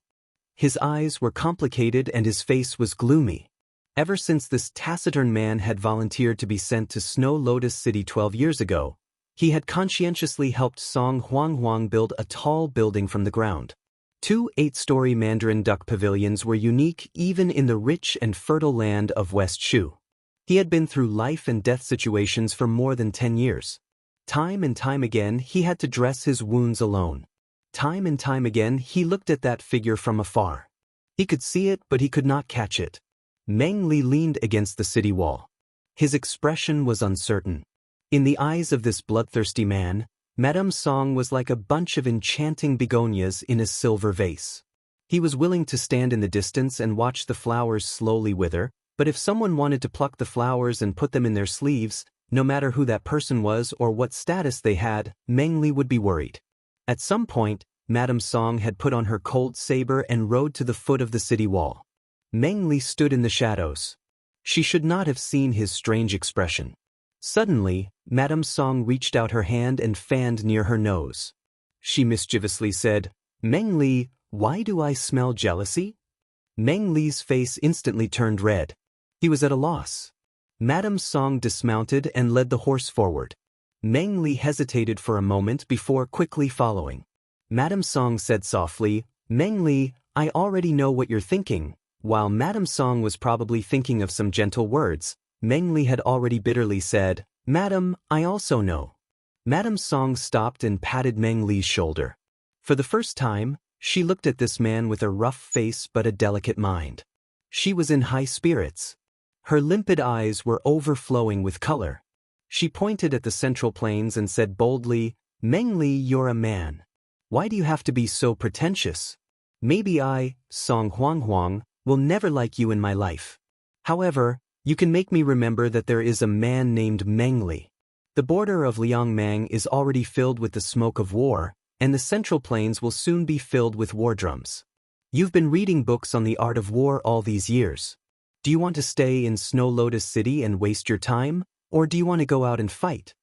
His eyes were complicated and his face was gloomy. Ever since this taciturn man had volunteered to be sent to Snow Lotus City 12 years ago, he had conscientiously helped Song Huang build a tall building from the ground. 2 8-story Mandarin duck pavilions were unique even in the rich and fertile land of West Shu. He had been through life and death situations for more than 10 years. Time and time again he had to dress his wounds alone. Time and time again he looked at that figure from afar. He could see it, but he could not catch it. Meng Li leaned against the city wall. His expression was uncertain. In the eyes of this bloodthirsty man, Madame Song was like a bunch of enchanting begonias in a silver vase. He was willing to stand in the distance and watch the flowers slowly wither, but if someone wanted to pluck the flowers and put them in their sleeves, no matter who that person was or what status they had, Meng Li would be worried. At some point, Madame Song had put on her cold saber and rode to the foot of the city wall. Meng Li stood in the shadows. She should not have seen his strange expression. Suddenly, Madame Song reached out her hand and fanned near her nose. She mischievously said, "Meng Li, why do I smell jealousy?" Meng Li's face instantly turned red. He was at a loss. Madame Song dismounted and led the horse forward. Meng Li hesitated for a moment before quickly following. Madame Song said softly, "Meng Li, I already know what you're thinking." While Madame Song was probably thinking of some gentle words, Meng Li had already bitterly said, "Madame, I also know." Madame Song stopped and patted Meng Li's shoulder. For the first time, she looked at this man with a rough face but a delicate mind. She was in high spirits. Her limpid eyes were overflowing with color. She pointed at the Central Plains and said boldly, "Meng Li, you're a man. Why do you have to be so pretentious? Maybe I, Song Huang, will never like you in my life. However, you can make me remember that there is a man named Meng Li. The border of Liangmang is already filled with the smoke of war, and the Central Plains will soon be filled with war drums. You've been reading books on the art of war all these years. Do you want to stay in Snow Lotus City and waste your time, or do you want to go out and fight?"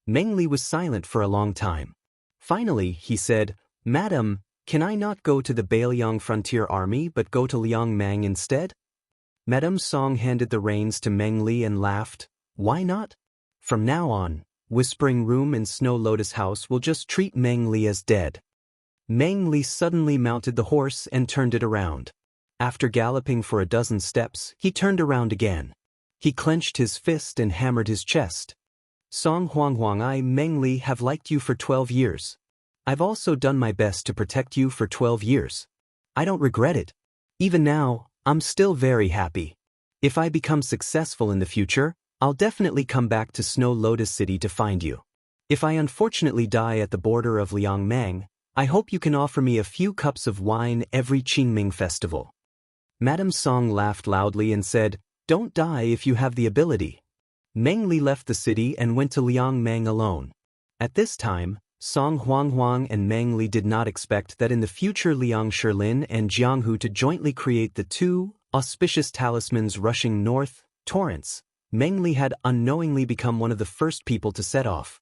Meng Li was silent for a long time. Finally, he said, "Madam, can I not go to the Bailiang Frontier Army but go to Liangmang instead?" Madame Song handed the reins to Meng Li and laughed. "Why not? From now on, Whispering Room and Snow Lotus House will just treat Meng Li as dead." Meng Li suddenly mounted the horse and turned it around. After galloping for a dozen steps, he turned around again. He clenched his fist and hammered his chest. "Song Huang, I, Meng Li, have liked you for 12 years. I've also done my best to protect you for 12 years. I don't regret it. Even now, I'm still very happy. If I become successful in the future, I'll definitely come back to Snow Lotus City to find you. If I unfortunately die at the border of Liangmang, I hope you can offer me a few cups of wine every Qingming festival." Madame Song laughed loudly and said, "Don't die if you have the ability." Meng Li left the city and went to Liangmang alone. At this time, Song Huang and Meng Li did not expect that in the future Liang Shilin and Jianghu to jointly create the two auspicious talismans rushing north, torrents. Meng Li had unknowingly become one of the first people to set off.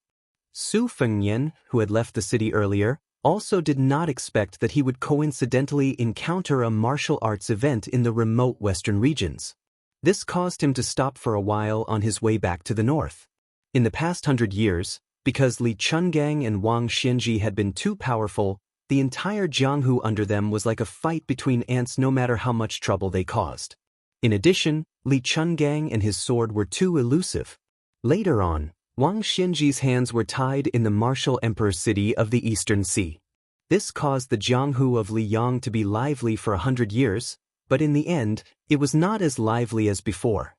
Su Fengnian, who had left the city earlier, also did not expect that he would coincidentally encounter a martial arts event in the remote western regions. This caused him to stop for a while on his way back to the north. In the past 100 years, because Li Chungang and Wang Xianxia had been too powerful, the entire Jianghu under them was like a fight between ants no matter how much trouble they caused. In addition, Li Chungang and his sword were too elusive. Later on, Wang Xianxia's hands were tied in the martial emperor city of the Eastern Sea. This caused the Jianghu of Liyang to be lively for 100 years, but in the end, it was not as lively as before.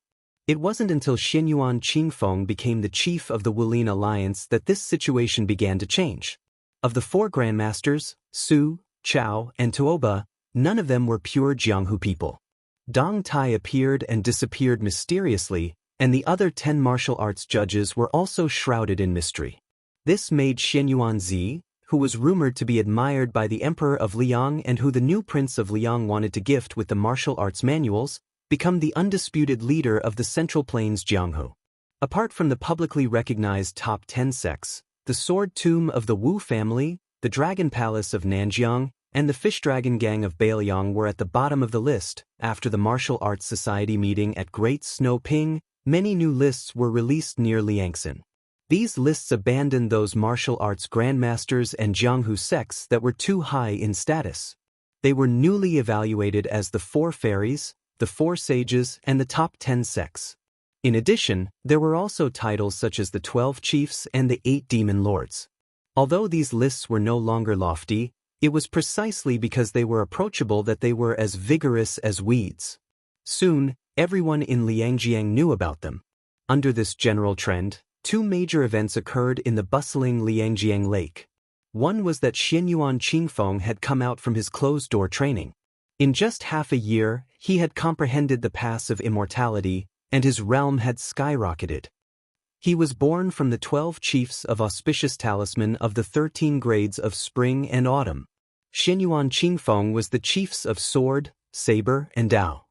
It wasn't until Xianyuan Qingfeng became the chief of the Wulin alliance that this situation began to change. Of the 4 grandmasters, Su, Chao, and Tuoba, none of them were pure Jianghu people. Dong Tai appeared and disappeared mysteriously, and the other 10 martial arts judges were also shrouded in mystery. This made Xianyuan Zi, who was rumored to be admired by the emperor of Liang and who the new prince of Liang wanted to gift with the martial arts manuals, become the undisputed leader of the Central Plains Jianghu. Apart from the publicly recognized top 10 sects, the Sword Tomb of the Wu family, the Dragon Palace of Nanjiang, and the Fish Dragon Gang of Bailiang were at the bottom of the list. After the Martial Arts Society meeting at Great Snow Ping, many new lists were released near Liangsan. These lists abandoned those martial arts grandmasters and Jianghu sects that were too high in status. They were newly evaluated as the 4 fairies, the 4 sages, and the top 10 sects. In addition, there were also titles such as the 12 chiefs and the 8 demon lords. Although these lists were no longer lofty, It was precisely because they were approachable that they were as vigorous as weeds. Soon, everyone in Liangjiang knew about them. Under this general trend, two major events occurred in the bustling Liangjiang lake. One was that Xianyuan Qingfeng had come out from his closed-door training. In just half a year, he had comprehended the paths of immortality, and his realm had skyrocketed. He was born from the 12 chiefs of auspicious talisman of the 13 grades of spring and autumn. Xianyuan Qingfeng was the chiefs of sword, saber, and Dao.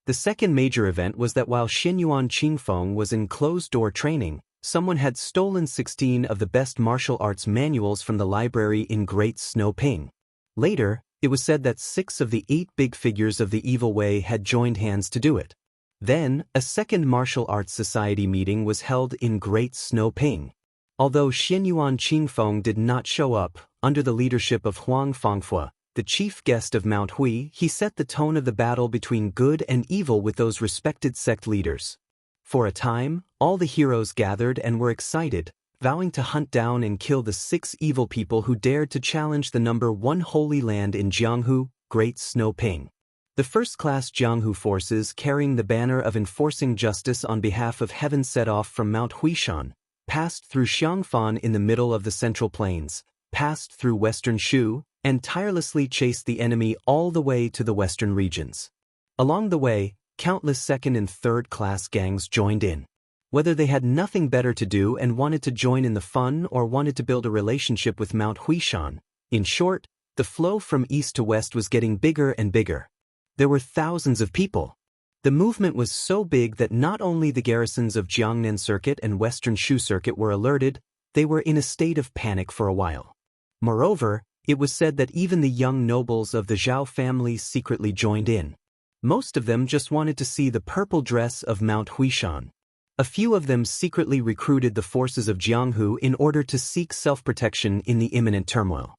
The second major event was that while Xianyuan Qingfeng was in closed-door training, someone had stolen 16 of the best martial arts manuals from the library in Great Snow Ping. Later, it was said that 6 of the 8 big figures of the evil way had joined hands to do it. Then, a second martial arts society meeting was held in Great Snow Ping. Although Xianyuan Qingfeng did not show up, under the leadership of Huang Fangfua, the chief guest of Mount Hui, he set the tone of the battle between good and evil with those respected sect leaders. For a time, all the heroes gathered and were excited, vowing to hunt down and kill the 6 evil people who dared to challenge the number 1 holy land in Jianghu, Great Snow Ping. The first-class Jianghu forces carrying the banner of enforcing justice on behalf of heaven set off from Mount Huishan, passed through Xiangfan in the middle of the Central Plains, passed through western Shu, and tirelessly chased the enemy all the way to the western regions. Along the way, countless second- and third-class gangs joined in. Whether they had nothing better to do and wanted to join in the fun or wanted to build a relationship with Mount Huishan, in short, the flow from east to west was getting bigger and bigger. There were thousands of people. The movement was so big that not only the garrisons of Jiangnan Circuit and Western Shu Circuit were alerted, they were in a state of panic for a while. Moreover, it was said that even the young nobles of the Zhao family secretly joined in. Most of them just wanted to see the purple dress of Mount Huishan. A few of them secretly recruited the forces of Jianghu in order to seek self-protection in the imminent turmoil.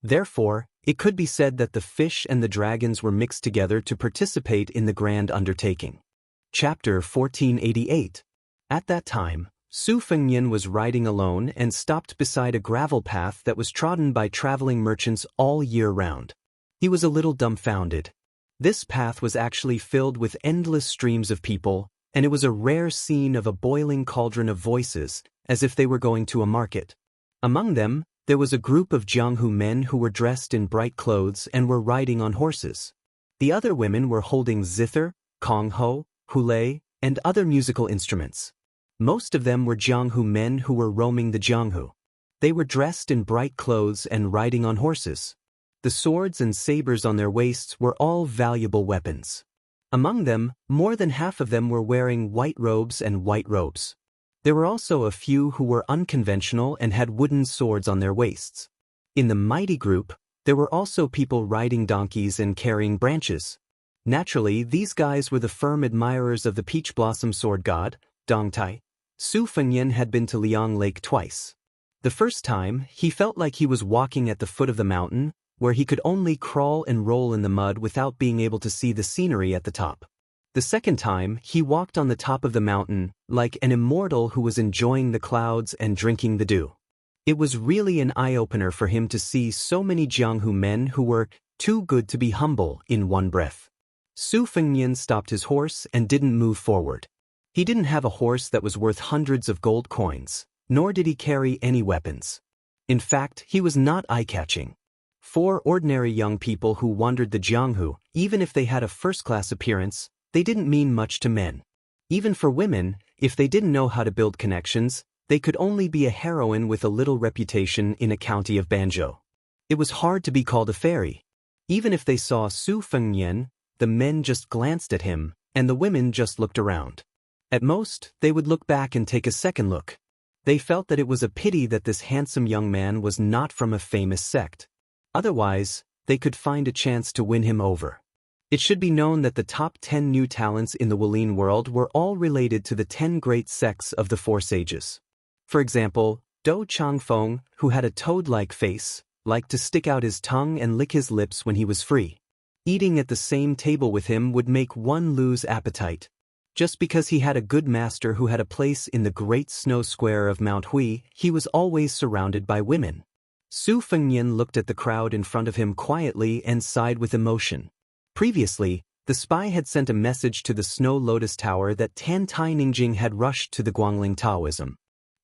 Therefore, it could be said that the fish and the dragons were mixed together to participate in the grand undertaking. Chapter 1488. At that time, Su Fengnian was riding alone and stopped beside a gravel path that was trodden by traveling merchants all year round. He was a little dumbfounded. This path was actually filled with endless streams of people, and it was a rare scene of a boiling cauldron of voices, as if they were going to a market. Among them, there was a group of Jianghu men who were dressed in bright clothes and were riding on horses. The other women were holding zither, kongho, hule, and other musical instruments. Most of them were Jianghu men who were roaming the Jianghu. They were dressed in bright clothes and riding on horses. The swords and sabers on their waists were all valuable weapons. Among them, more than half of them were wearing white robes and white robes. There were also a few who were unconventional and had wooden swords on their waists. In the mighty group, there were also people riding donkeys and carrying branches. Naturally, these guys were the firm admirers of the peach blossom sword god, Dongtai. Su Fengnian had been to Liang Lake twice. The first time, he felt like he was walking at the foot of the mountain, where he could only crawl and roll in the mud without being able to see the scenery at the top. The second time, he walked on the top of the mountain, like an immortal who was enjoying the clouds and drinking the dew. It was really an eye-opener for him to see so many Jianghu men who were too good to be humble in one breath. Su Fengnian stopped his horse and didn't move forward. He didn't have a horse that was worth hundreds of gold coins, nor did he carry any weapons. In fact, he was not eye-catching. 4 ordinary young people who wandered the Jianghu, even if they had a first-class appearance, they didn't mean much to men. Even for women, if they didn't know how to build connections, they could only be a heroine with a little reputation in a county of Banzhou. It was hard to be called a fairy. Even if they saw Su Fengnian, the men just glanced at him, and the women just looked around. At most, they would look back and take a second look. They felt that it was a pity that this handsome young man was not from a famous sect. Otherwise, they could find a chance to win him over. It should be known that the top 10 new talents in the Wuling world were all related to the 10 great sects of the 4 sages. For example, Dou Changfeng, who had a toad-like face, liked to stick out his tongue and lick his lips when he was free. Eating at the same table with him would make one lose appetite. Just because he had a good master who had a place in the great snow square of Mount Hui, he was always surrounded by women. Su Fengnian looked at the crowd in front of him quietly and sighed with emotion. Previously, the spy had sent a message to the Snow Lotus Tower that Tan Tai Ningjing had rushed to the Guangling Taoism.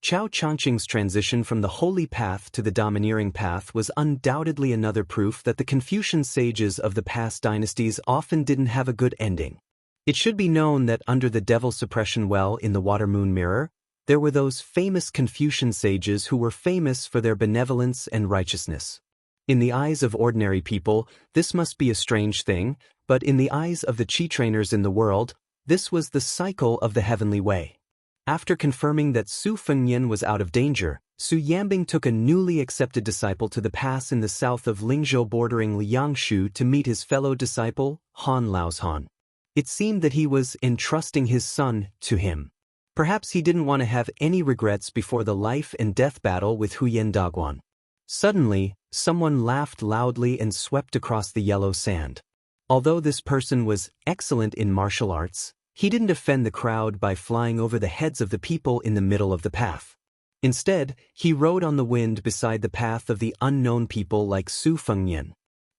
Chao Changqing's transition from the holy path to the domineering path was undoubtedly another proof that the Confucian sages of the past dynasties often didn't have a good ending. It should be known that under the devil suppression well in the water moon mirror, there were those famous Confucian sages who were famous for their benevolence and righteousness. In the eyes of ordinary people, this must be a strange thing, but in the eyes of the Qi trainers in the world, this was the cycle of the heavenly way. After confirming that Su Fengnian was out of danger, Su Yambing took a newly accepted disciple to the pass in the south of Lingzhou bordering Liangshu to meet his fellow disciple, Han Laoshan. It seemed that he was entrusting his son to him. Perhaps he didn't want to have any regrets before the life and death battle with Huyen Daguan. Suddenly, someone laughed loudly and swept across the yellow sand. Although this person was excellent in martial arts, he didn't offend the crowd by flying over the heads of the people in the middle of the path. Instead, he rode on the wind beside the path of the unknown people like Su Fengnian.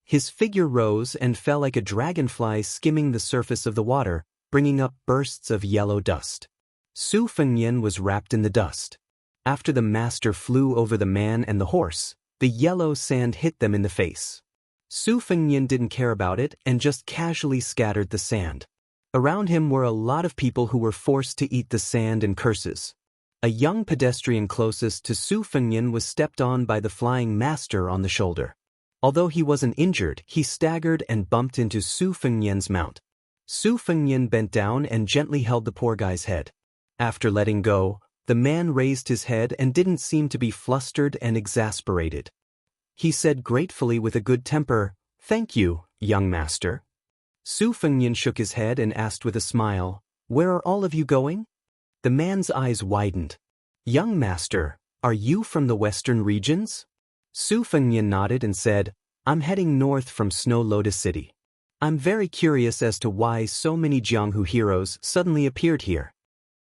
His figure rose and fell like a dragonfly skimming the surface of the water, bringing up bursts of yellow dust. Su Fengnian was wrapped in the dust. After the master flew over the man and the horse, the yellow sand hit them in the face. Su Fengnian didn't care about it and just casually scattered the sand. Around him were a lot of people who were forced to eat the sand and curses. A young pedestrian closest to Su Fengnian was stepped on by the flying master on the shoulder. Although he wasn't injured, he staggered and bumped into Su Fengnian's mount. Su Fengnian bent down and gently held the poor guy's head. After letting go, the man raised his head and didn't seem to be flustered and exasperated. He said gratefully with a good temper, "Thank you, young master." Su Fengnian shook his head and asked with a smile, "Where are all of you going?" The man's eyes widened. "Young master, are you from the western regions?" Su Fengnian nodded and said, "I'm heading north from Snow Lotus City. I'm very curious as to why so many Jianghu heroes suddenly appeared here."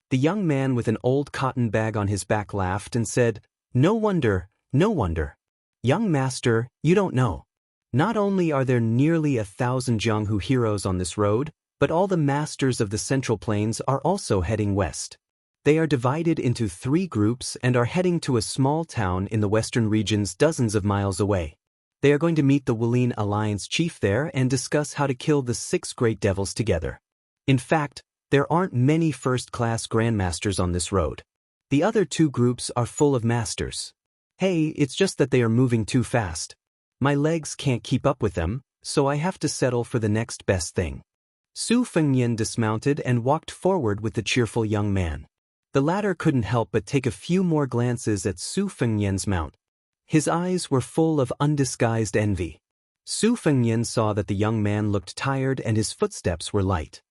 The young man with an old cotton bag on his back laughed and said, "No wonder, no wonder. Young master, you don't know. Not only are there nearly 1,000 Jianghu heroes on this road, but all the masters of the Central Plains are also heading west. They are divided into 3 groups and are heading to a small town in the western regions dozens of miles away. They are going to meet the Wulin Alliance chief there and discuss how to kill the 6 great devils together. In fact, there aren't many first-class grandmasters on this road. The other 2 groups are full of masters. Hey, it's just that they are moving too fast. My legs can't keep up with them, so I have to settle for the next best thing." Su Fengnian dismounted and walked forward with the cheerful young man. The latter couldn't help but take a few more glances at Su Fengnian's mount. His eyes were full of undisguised envy. Su Fengnian saw that the young man looked tired and his footsteps were light.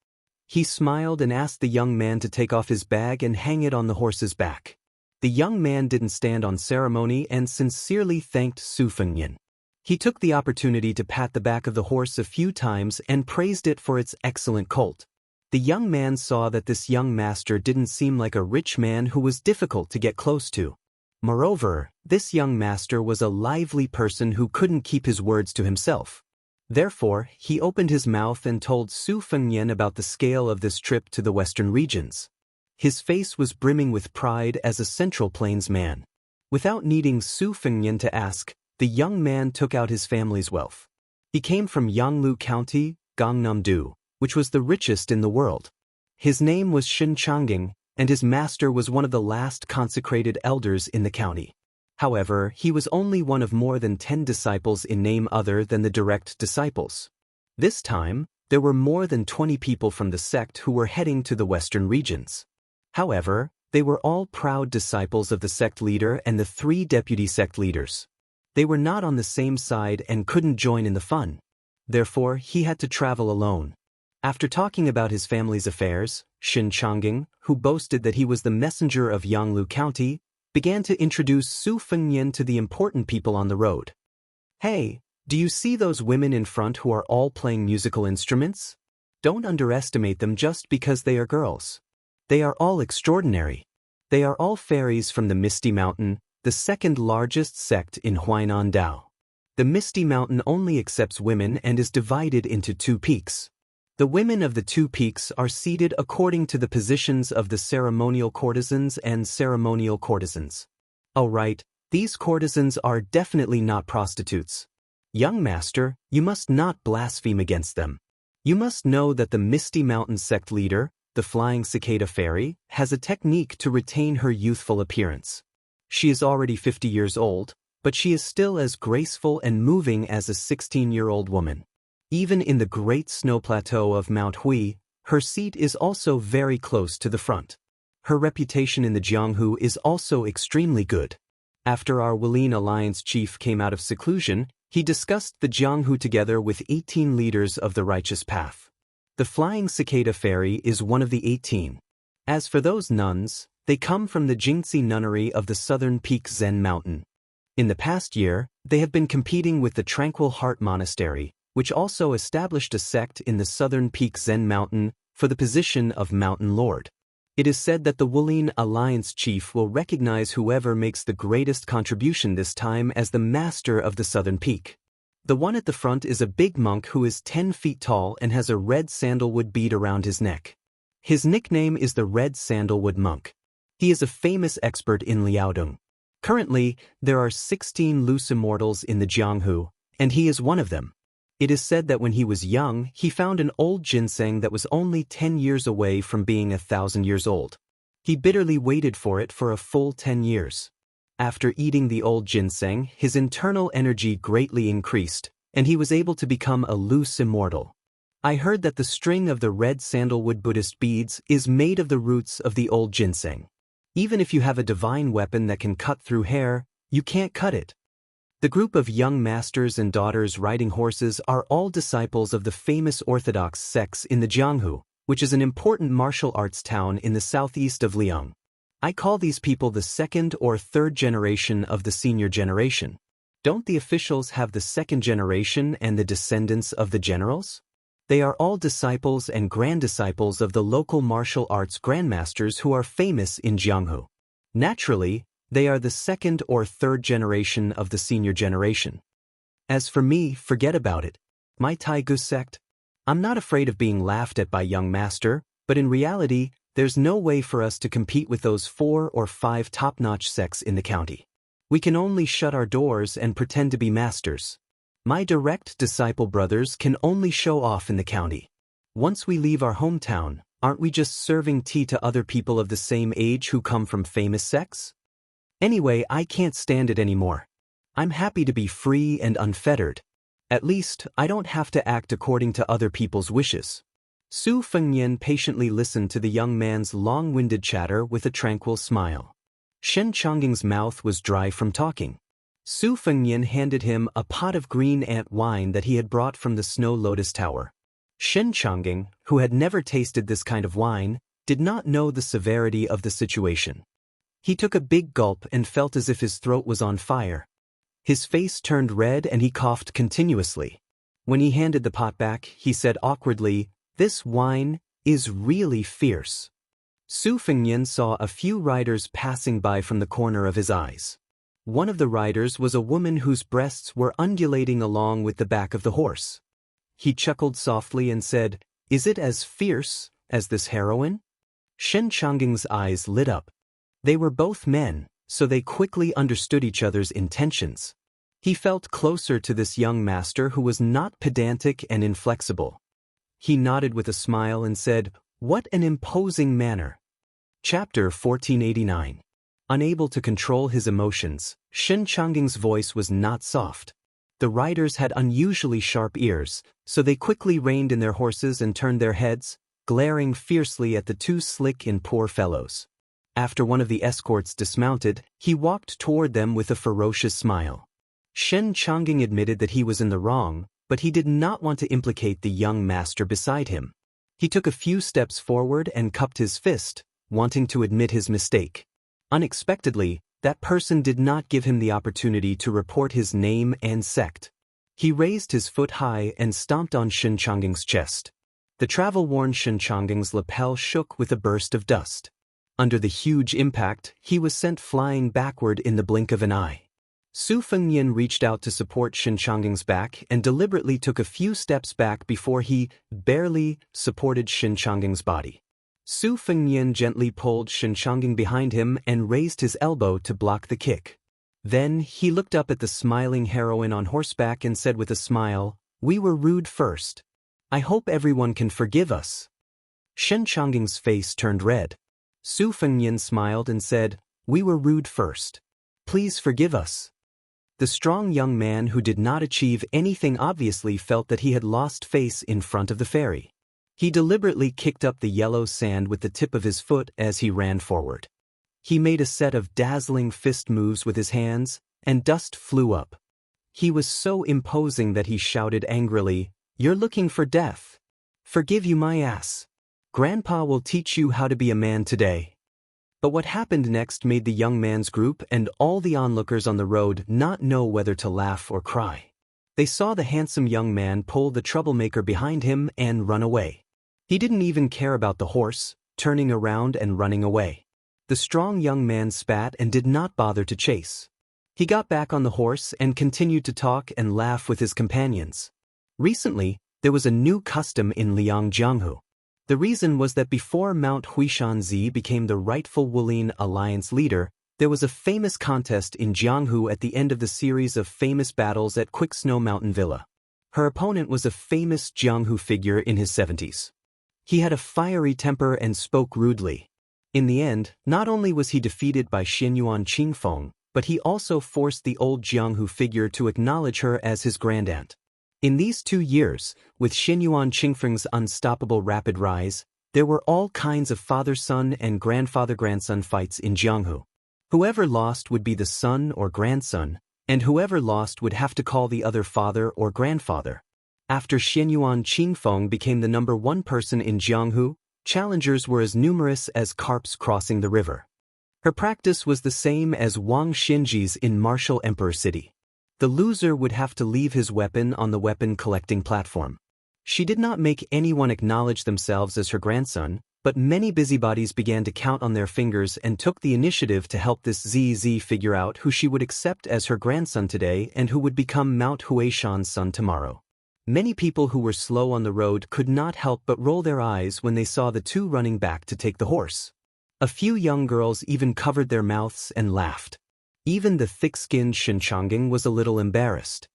He smiled and asked the young man to take off his bag and hang it on the horse's back. The young man didn't stand on ceremony and sincerely thanked Su Fengnian. He took the opportunity to pat the back of the horse a few times and praised it for its excellent colt. The young man saw that this young master didn't seem like a rich man who was difficult to get close to. Moreover, this young master was a lively person who couldn't keep his words to himself. Therefore, he opened his mouth and told Su Fengnian about the scale of this trip to the western regions. His face was brimming with pride as a Central Plains man. Without needing Su Fengnian to ask, the young man took out his family's wealth. He came from Yanglu County, Gangnam-do, which was the richest in the world. His name was Shin Changging, and his master was one of the last consecrated elders in the county. However, he was only one of more than 10 disciples in name other than the direct disciples. This time, there were more than 20 people from the sect who were heading to the western regions. However, they were all proud disciples of the sect leader and the 3 deputy sect leaders. They were not on the same side and couldn't join in the fun. Therefore, he had to travel alone. After talking about his family's affairs, Shin Changging, who boasted that he was the messenger of Yanglu County, began to introduce Su Fengnian to the important people on the road. "Hey, do you see those women in front who are all playing musical instruments? Don't underestimate them just because they are girls. They are all extraordinary. They are all fairies from the Misty Mountain, the second largest sect in Huainan Dao. The Misty Mountain only accepts women and is divided into two peaks. The women of the two peaks are seated according to the positions of the ceremonial courtesans and ceremonial courtesans. Oh right, these courtesans are definitely not prostitutes. Young master, you must not blaspheme against them. You must know that the Misty Mountain sect leader, the Flying Cicada Fairy, has a technique to retain her youthful appearance. She is already 50 years old, but she is still as graceful and moving as a 16-year-old woman. Even in the Great Snow Plateau of Mount Hui, her seat is also very close to the front. Her reputation in the Jianghu is also extremely good. After our Wulin Alliance chief came out of seclusion, he discussed the Jianghu together with 18 leaders of the righteous path. The Flying Cicada Fairy is one of the 18. As for those nuns, they come from the Jingzi Nunnery of the Southern Peak Zen Mountain. In the past year, they have been competing with the Tranquil Heart Monastery, which also established a sect in the Southern Peak Zen Mountain for the position of Mountain Lord. It is said that the Wulin Alliance chief will recognize whoever makes the greatest contribution this time as the master of the Southern Peak. The one at the front is a big monk who is 10 feet tall and has a red sandalwood bead around his neck. His nickname is the Red Sandalwood Monk. He is a famous expert in Liaodong. Currently, there are 16 loose immortals in the Jianghu, and he is one of them. It is said that when he was young, he found an old ginseng that was only 10 years away from being 1,000 years old. He bitterly waited for it for a full 10 years. After eating the old ginseng, his internal energy greatly increased, and he was able to become a loose immortal. I heard that the string of the red sandalwood Buddhist beads is made of the roots of the old ginseng. Even if you have a divine weapon that can cut through hair, you can't cut it. The group of young masters and daughters riding horses are all disciples of the famous Orthodox sects in the Jianghu, which is an important martial arts town in the southeast of Liang. I call these people the second or third generation of the senior generation. Don't the officials have the second generation and the descendants of the generals? They are all disciples and grand-disciples of the local martial arts grandmasters who are famous in Jianghu. Naturally, they are the second or third generation of the senior generation. As for me, forget about it. My Taigu sect? I'm not afraid of being laughed at by young master, but in reality, there's no way for us to compete with those 4 or 5 top-notch sects in the county. We can only shut our doors and pretend to be masters. My direct disciple brothers can only show off in the county. Once we leave our hometown, aren't we just serving tea to other people of the same age who come from famous sects? Anyway, I can't stand it anymore. I'm happy to be free and unfettered. At least, I don't have to act according to other people's wishes. Su Fengnian patiently listened to the young man's long-winded chatter with a tranquil smile. Shen Chongging's mouth was dry from talking. Su Fengnian handed him a pot of green ant wine that he had brought from the Snow Lotus Tower. Shen Chongging, who had never tasted this kind of wine, did not know the severity of the situation. He took a big gulp and felt as if his throat was on fire. His face turned red and he coughed continuously. When he handed the pot back, he said awkwardly, "This wine is really fierce." Su Fengnian saw a few riders passing by from the corner of his eyes. One of the riders was a woman whose breasts were undulating along with the back of the horse. He chuckled softly and said, "Is it as fierce as this heroine?" Shen Chongging's eyes lit up. They were both men, so they quickly understood each other's intentions. He felt closer to this young master who was not pedantic and inflexible. He nodded with a smile and said, "What an imposing manner." Chapter 1489. Unable to control his emotions, Shen Chongging's voice was not soft. The riders had unusually sharp ears, so they quickly reined in their horses and turned their heads, glaring fiercely at the two slick and poor fellows. After one of the escorts dismounted, he walked toward them with a ferocious smile. Shen Chongging admitted that he was in the wrong, but he did not want to implicate the young master beside him. He took a few steps forward and cupped his fist, wanting to admit his mistake. Unexpectedly, that person did not give him the opportunity to report his name and sect. He raised his foot high and stomped on Shen Chongging's chest. The travel-worn Shen Chongging's lapel shook with a burst of dust. Under the huge impact, he was sent flying backward in the blink of an eye. Su Fengnian reached out to support Xianxiang's back and deliberately took a few steps back before he barely supported Xianxiang's body. Su Fengnian gently pulled Xianxiang behind him and raised his elbow to block the kick. Then he looked up at the smiling heroine on horseback and said with a smile, "We were rude first. I hope everyone can forgive us." Xianxiang's face turned red. Su Fengnian smiled and said, "We were rude first. Please forgive us." The strong young man who did not achieve anything obviously felt that he had lost face in front of the fairy. He deliberately kicked up the yellow sand with the tip of his foot as he ran forward. He made a set of dazzling fist moves with his hands, and dust flew up. He was so imposing that he shouted angrily, "You're looking for death. Forgive you my ass. Grandpa will teach you how to be a man today." But what happened next made the young man's group and all the onlookers on the road not know whether to laugh or cry. They saw the handsome young man pull the troublemaker behind him and run away. He didn't even care about the horse, turning around and running away. The strong young man spat and did not bother to chase. He got back on the horse and continued to talk and laugh with his companions. Recently, there was a new custom in Liangjianghu. The reason was that before Mount Huishanzi became the rightful Wulin alliance leader, there was a famous contest in Jianghu at the end of the series of famous battles at Quick Snow Mountain Villa. Her opponent was a famous Jianghu figure in his 70s. He had a fiery temper and spoke rudely. In the end, not only was he defeated by Xianyuan Qingfeng, but he also forced the old Jianghu figure to acknowledge her as his grandaunt. In these 2 years, with Xianyuan Qingfeng's unstoppable rapid rise, there were all kinds of father-son and grandfather-grandson fights in Jianghu. Whoever lost would be the son or grandson, and whoever lost would have to call the other father or grandfather. After Xianyuan Qingfeng became the #1 person in Jianghu, challengers were as numerous as carps crossing the river. Her practice was the same as Wang Xinji's in Martial Emperor City. The loser would have to leave his weapon on the weapon-collecting platform. She did not make anyone acknowledge themselves as her grandson, but many busybodies began to count on their fingers and took the initiative to help this ZZ figure out who she would accept as her grandson today and who would become Mount Huishan's son tomorrow. Many people who were slow on the road could not help but roll their eyes when they saw the two running back to take the horse. A few young girls even covered their mouths and laughed. Even the thick-skinned Xianxiang was a little embarrassed.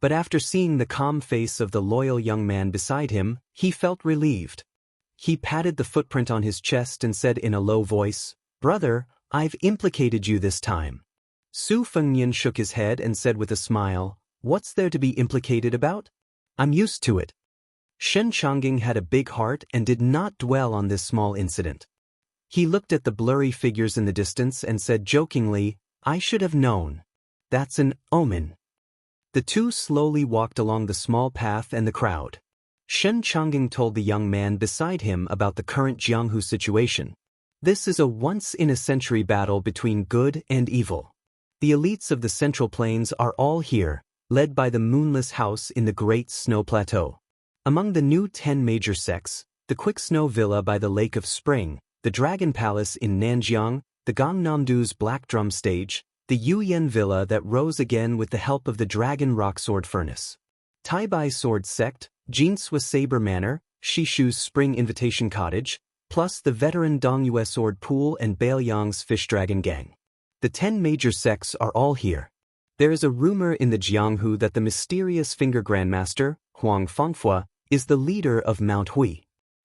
But after seeing the calm face of the loyal young man beside him, he felt relieved. He patted the footprint on his chest and said in a low voice, "Brother, I've implicated you this time." Su Fengnian shook his head and said with a smile, "What's there to be implicated about? I'm used to it." Xianxiang had a big heart and did not dwell on this small incident. He looked at the blurry figures in the distance and said jokingly, "I should have known. That's an omen." The two slowly walked along the small path and the crowd. Xianxiang told the young man beside him about the current Jianghu situation. This is a once-in-a-century battle between good and evil. The elites of the Central Plains are all here, led by the Moonless House in the Great Snow Plateau. Among the new 10 major sects, the Quick Snow Villa by the Lake of Spring, the Dragon Palace in Nanjiang, the Gangnamdu's Black Drum Stage, the Yuyan Villa that rose again with the help of the Dragon Rock Sword Furnace, Taibai Sword Sect, Jinswa Saber Manor, Shishu's Spring Invitation Cottage, plus the veteran Dongyue Sword Pool and Baoyang's Fish Dragon Gang. The 10 major sects are all here. There is a rumor in the Jianghu that the mysterious Finger Grandmaster, Huang Fengfua, is the leader of Mount Hui.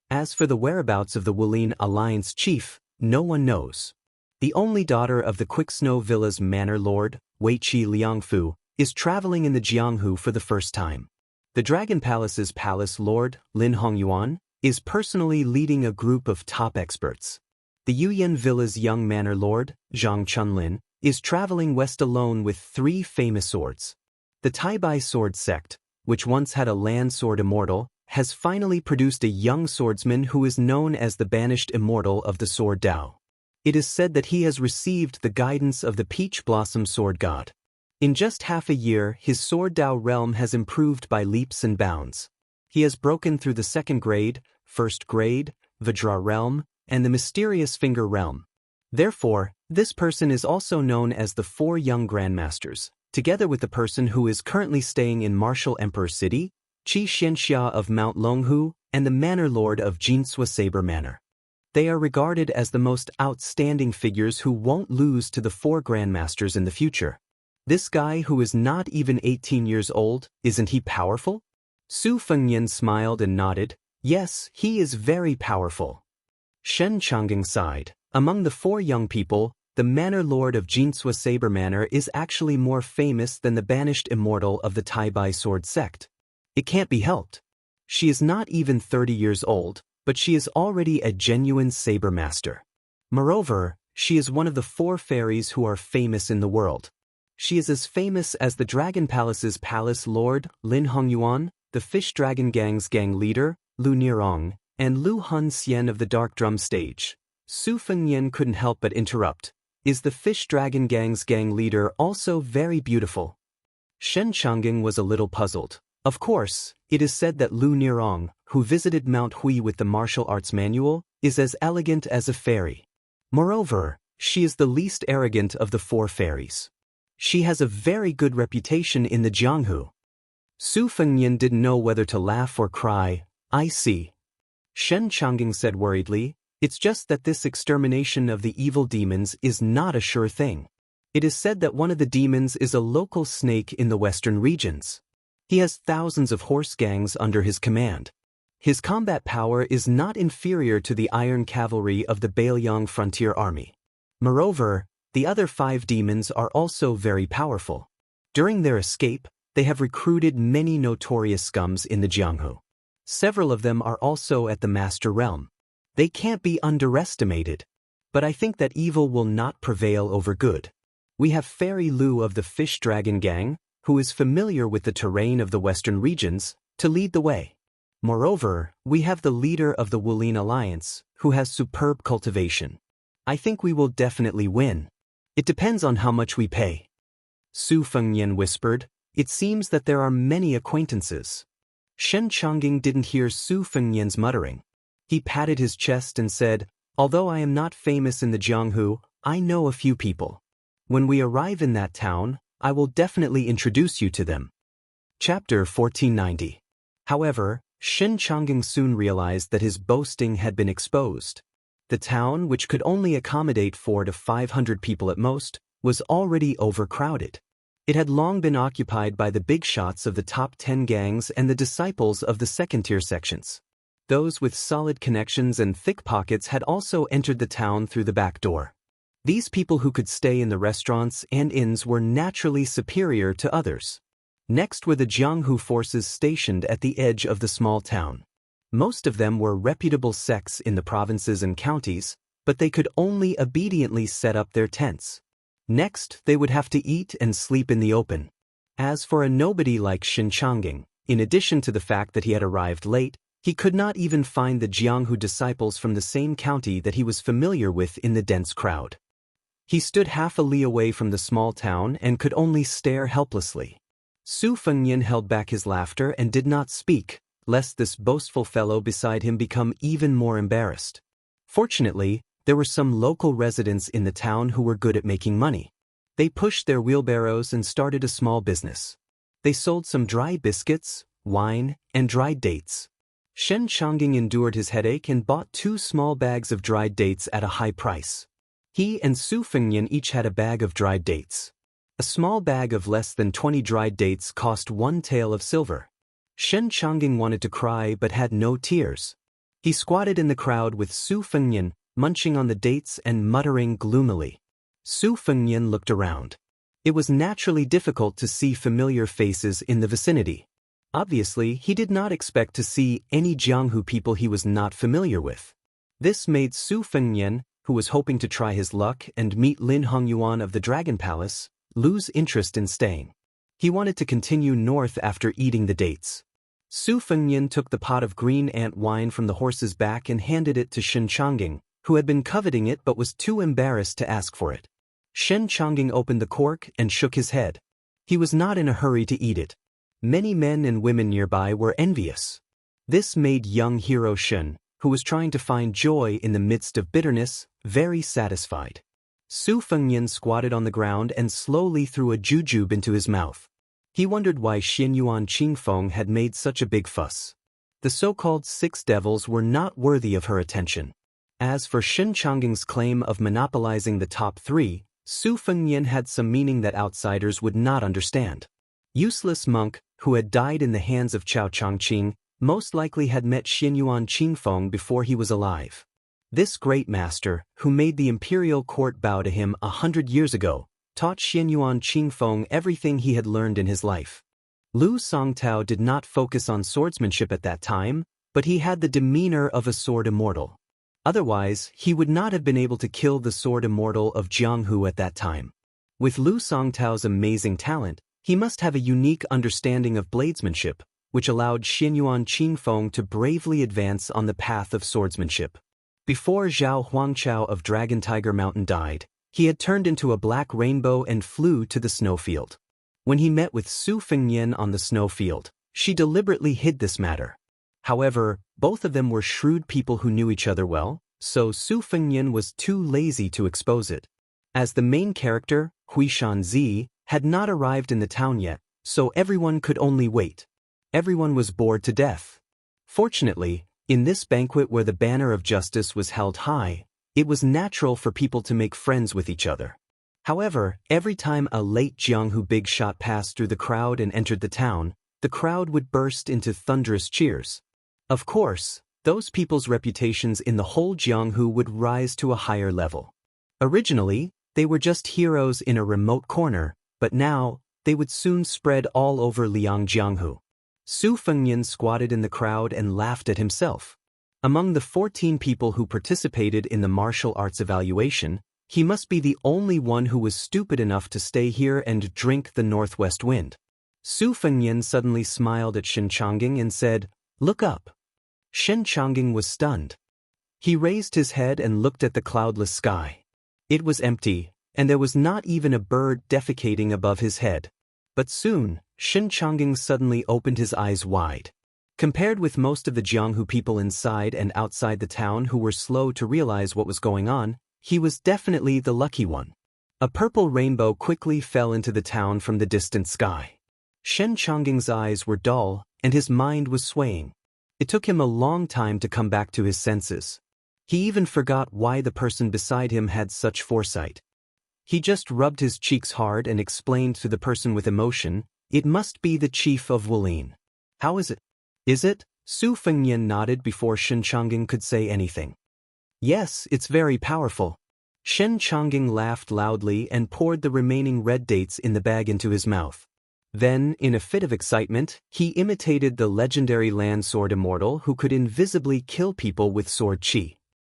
As for the whereabouts of the Wulin Alliance chief, no one knows. The only daughter of the Quick Snow Villa's manor lord, Weiqi Liangfu, is traveling in the Jianghu for the first time. The Dragon Palace's palace lord, Lin Hongyuan, is personally leading a group of top experts. The Yuyan Villa's young manor lord, Zhang Chunlin, is traveling west alone with 3 famous swords. The Taibai Sword Sect, which once had a land sword Immortal, has finally produced a young swordsman who is known as the banished Immortal of the Sword Dao. It is said that he has received the guidance of the Peach Blossom Sword God. In just half a year, his Sword Dao realm has improved by leaps and bounds. He has broken through the 2nd grade, 1st grade, Vajra realm, and the mysterious Finger realm. Therefore, this person is also known as the Four Young Grandmasters, together with the person who is currently staying in Martial Emperor City, Qi Xianxia of Mount Longhu, and the Manor Lord of Jinsua Saber Manor. They are regarded as the most outstanding figures who won't lose to the Four Grandmasters in the future. This guy who is not even 18 years old, isn't he powerful? Su Fengnian smiled and nodded. Yes, he is very powerful. Shen Changing sighed. Among the four young people, the Manor Lord of Jinsua Saber Manor is actually more famous than the banished Immortal of the Tai-Bai Sword sect. It can't be helped. She is not even 30 years old, but she is already a genuine saber master. Moreover, she is one of the four fairies who are famous in the world. She is as famous as the Dragon Palace's Palace Lord, Lin Hongyuan, the Fish Dragon Gang's gang leader, Lu Nirong, and Lu Hun Xian of the Dark Drum Stage. Su Fengnian couldn't help but interrupt. Is the Fish Dragon Gang's gang leader also very beautiful? Shen Changing was a little puzzled. Of course, it is said that Lu Nirong, who visited Mount Hui with the martial arts manual, is as elegant as a fairy. Moreover, she is the least arrogant of the four fairies. She has a very good reputation in the Jianghu. Su Fengnian didn't know whether to laugh or cry. I see. Shen Changing said worriedly, it's just that this extermination of the evil demons is not a sure thing. It is said that one of the demons is a local snake in the western regions. He has thousands of horse gangs under his command. His combat power is not inferior to the iron cavalry of the Bailiang frontier army. Moreover, the other 5 demons are also very powerful. During their escape, they have recruited many notorious scums in the Jianghu. Several of them are also at the Master Realm. They can't be underestimated. But I think that evil will not prevail over good. We have Fairy Lu of the Fish Dragon Gang, who is familiar with the terrain of the western regions, to lead the way. Moreover, we have the leader of the Wulin Alliance, who has superb cultivation. I think we will definitely win. It depends on how much we pay. Su Fengnian whispered, it seems that there are many acquaintances. Shen Changing didn't hear Su Fengnian's muttering. He patted his chest and said, although I am not famous in the Jianghu, I know a few people. When we arrive in that town, I will definitely introduce you to them. Chapter 1490. However, Shen Changing soon realized that his boasting had been exposed. The town, which could only accommodate 400 to 500 people at most, was already overcrowded. It had long been occupied by the big shots of the top 10 gangs and the disciples of the second-tier sections. Those with solid connections and thick pockets had also entered the town through the back door. These people who could stay in the restaurants and inns were naturally superior to others. Next were the Jianghu forces stationed at the edge of the small town. Most of them were reputable sects in the provinces and counties, but they could only obediently set up their tents. Next, they would have to eat and sleep in the open. As for a nobody like Shen Changing, in addition to the fact that he had arrived late, he could not even find the Jianghu disciples from the same county that he was familiar with in the dense crowd. He stood half a li away from the small town and could only stare helplessly. Su Fengnian held back his laughter and did not speak, lest this boastful fellow beside him become even more embarrassed. Fortunately, there were some local residents in the town who were good at making money. They pushed their wheelbarrows and started a small business. They sold some dry biscuits, wine, and dried dates. Shen Changing endured his headache and bought 2 small bags of dried dates at a high price. He and Su Fengnian each had a bag of dried dates. A small bag of less than 20 dried dates cost 1 tael of silver. Shen Changing wanted to cry but had no tears. He squatted in the crowd with Su Fengnian, munching on the dates and muttering gloomily. Su Fengnian looked around. It was naturally difficult to see familiar faces in the vicinity. Obviously, he did not expect to see any Jianghu people he was not familiar with. This made Su Fengnian, who was hoping to try his luck and meet Lin Hongyuan of the Dragon Palace, lose interest in staying. He wanted to continue north after eating the dates. Su Fengnian took the pot of green ant wine from the horse's back and handed it to Shen Changing, who had been coveting it but was too embarrassed to ask for it. Shen Changing opened the cork and shook his head. He was not in a hurry to eat it. Many men and women nearby were envious. This made young hero Shen, who was trying to find joy in the midst of bitterness, very satisfied. Su Fengnian squatted on the ground and slowly threw a jujube into his mouth. He wondered why Xianyuan Qingfeng had made such a big fuss. The so-called six devils were not worthy of her attention. As for Shen Changging's claim of monopolizing the top three, Su Fengnian had some meaning that outsiders would not understand. Useless monk, who had died in the hands of Chao Changqing, most likely had met Xianyuan Qingfeng before he was alive. This great master, who made the imperial court bow to him 100 years ago, taught Xianyuan Qingfeng everything he had learned in his life. Lu Songtao did not focus on swordsmanship at that time, but he had the demeanor of a sword immortal. Otherwise, he would not have been able to kill the sword immortal of Jianghu at that time. With Lu Songtao's amazing talent, he must have a unique understanding of bladesmanship, which allowed Xianyuan Qingfeng to bravely advance on the path of swordsmanship. Before Zhao Huangchao of Dragon Tiger Mountain died, he had turned into a black rainbow and flew to the snowfield. When he met with Su Fengnian on the snowfield, she deliberately hid this matter. However, both of them were shrewd people who knew each other well, so Su Fengnian was too lazy to expose it. As the main character, Hui Shanzi, had not arrived in the town yet, so everyone could only wait. Everyone was bored to death. Fortunately, in this banquet where the banner of justice was held high, it was natural for people to make friends with each other. However, every time a late Jianghu big shot passed through the crowd and entered the town, the crowd would burst into thunderous cheers. Of course, those people's reputations in the whole Jianghu would rise to a higher level. Originally, they were just heroes in a remote corner, but now, they would soon spread all over Liangjianghu. Su Fengnian squatted in the crowd and laughed at himself. Among the 14 people who participated in the martial arts evaluation, he must be the only one who was stupid enough to stay here and drink the northwest wind. Su Fengnian suddenly smiled at Shen Changging and said, "Look up." Shen Changging was stunned. He raised his head and looked at the cloudless sky. It was empty, and there was not even a bird defecating above his head. But soon, Shen Changging suddenly opened his eyes wide. Compared with most of the Jianghu people inside and outside the town who were slow to realize what was going on, he was definitely the lucky one. A purple rainbow quickly fell into the town from the distant sky. Shen Changging's eyes were dull, and his mind was swaying. It took him a long time to come back to his senses. He even forgot why the person beside him had such foresight. He just rubbed his cheeks hard and explained to the person with emotion, "It must be the chief of Wulin." "How is it?" "Is it?" Su Fengnian nodded before Shen Changging could say anything. "Yes, it's very powerful." Shen Changging laughed loudly and poured the remaining red dates in the bag into his mouth. Then, in a fit of excitement, he imitated the legendary land sword immortal who could invisibly kill people with sword chi.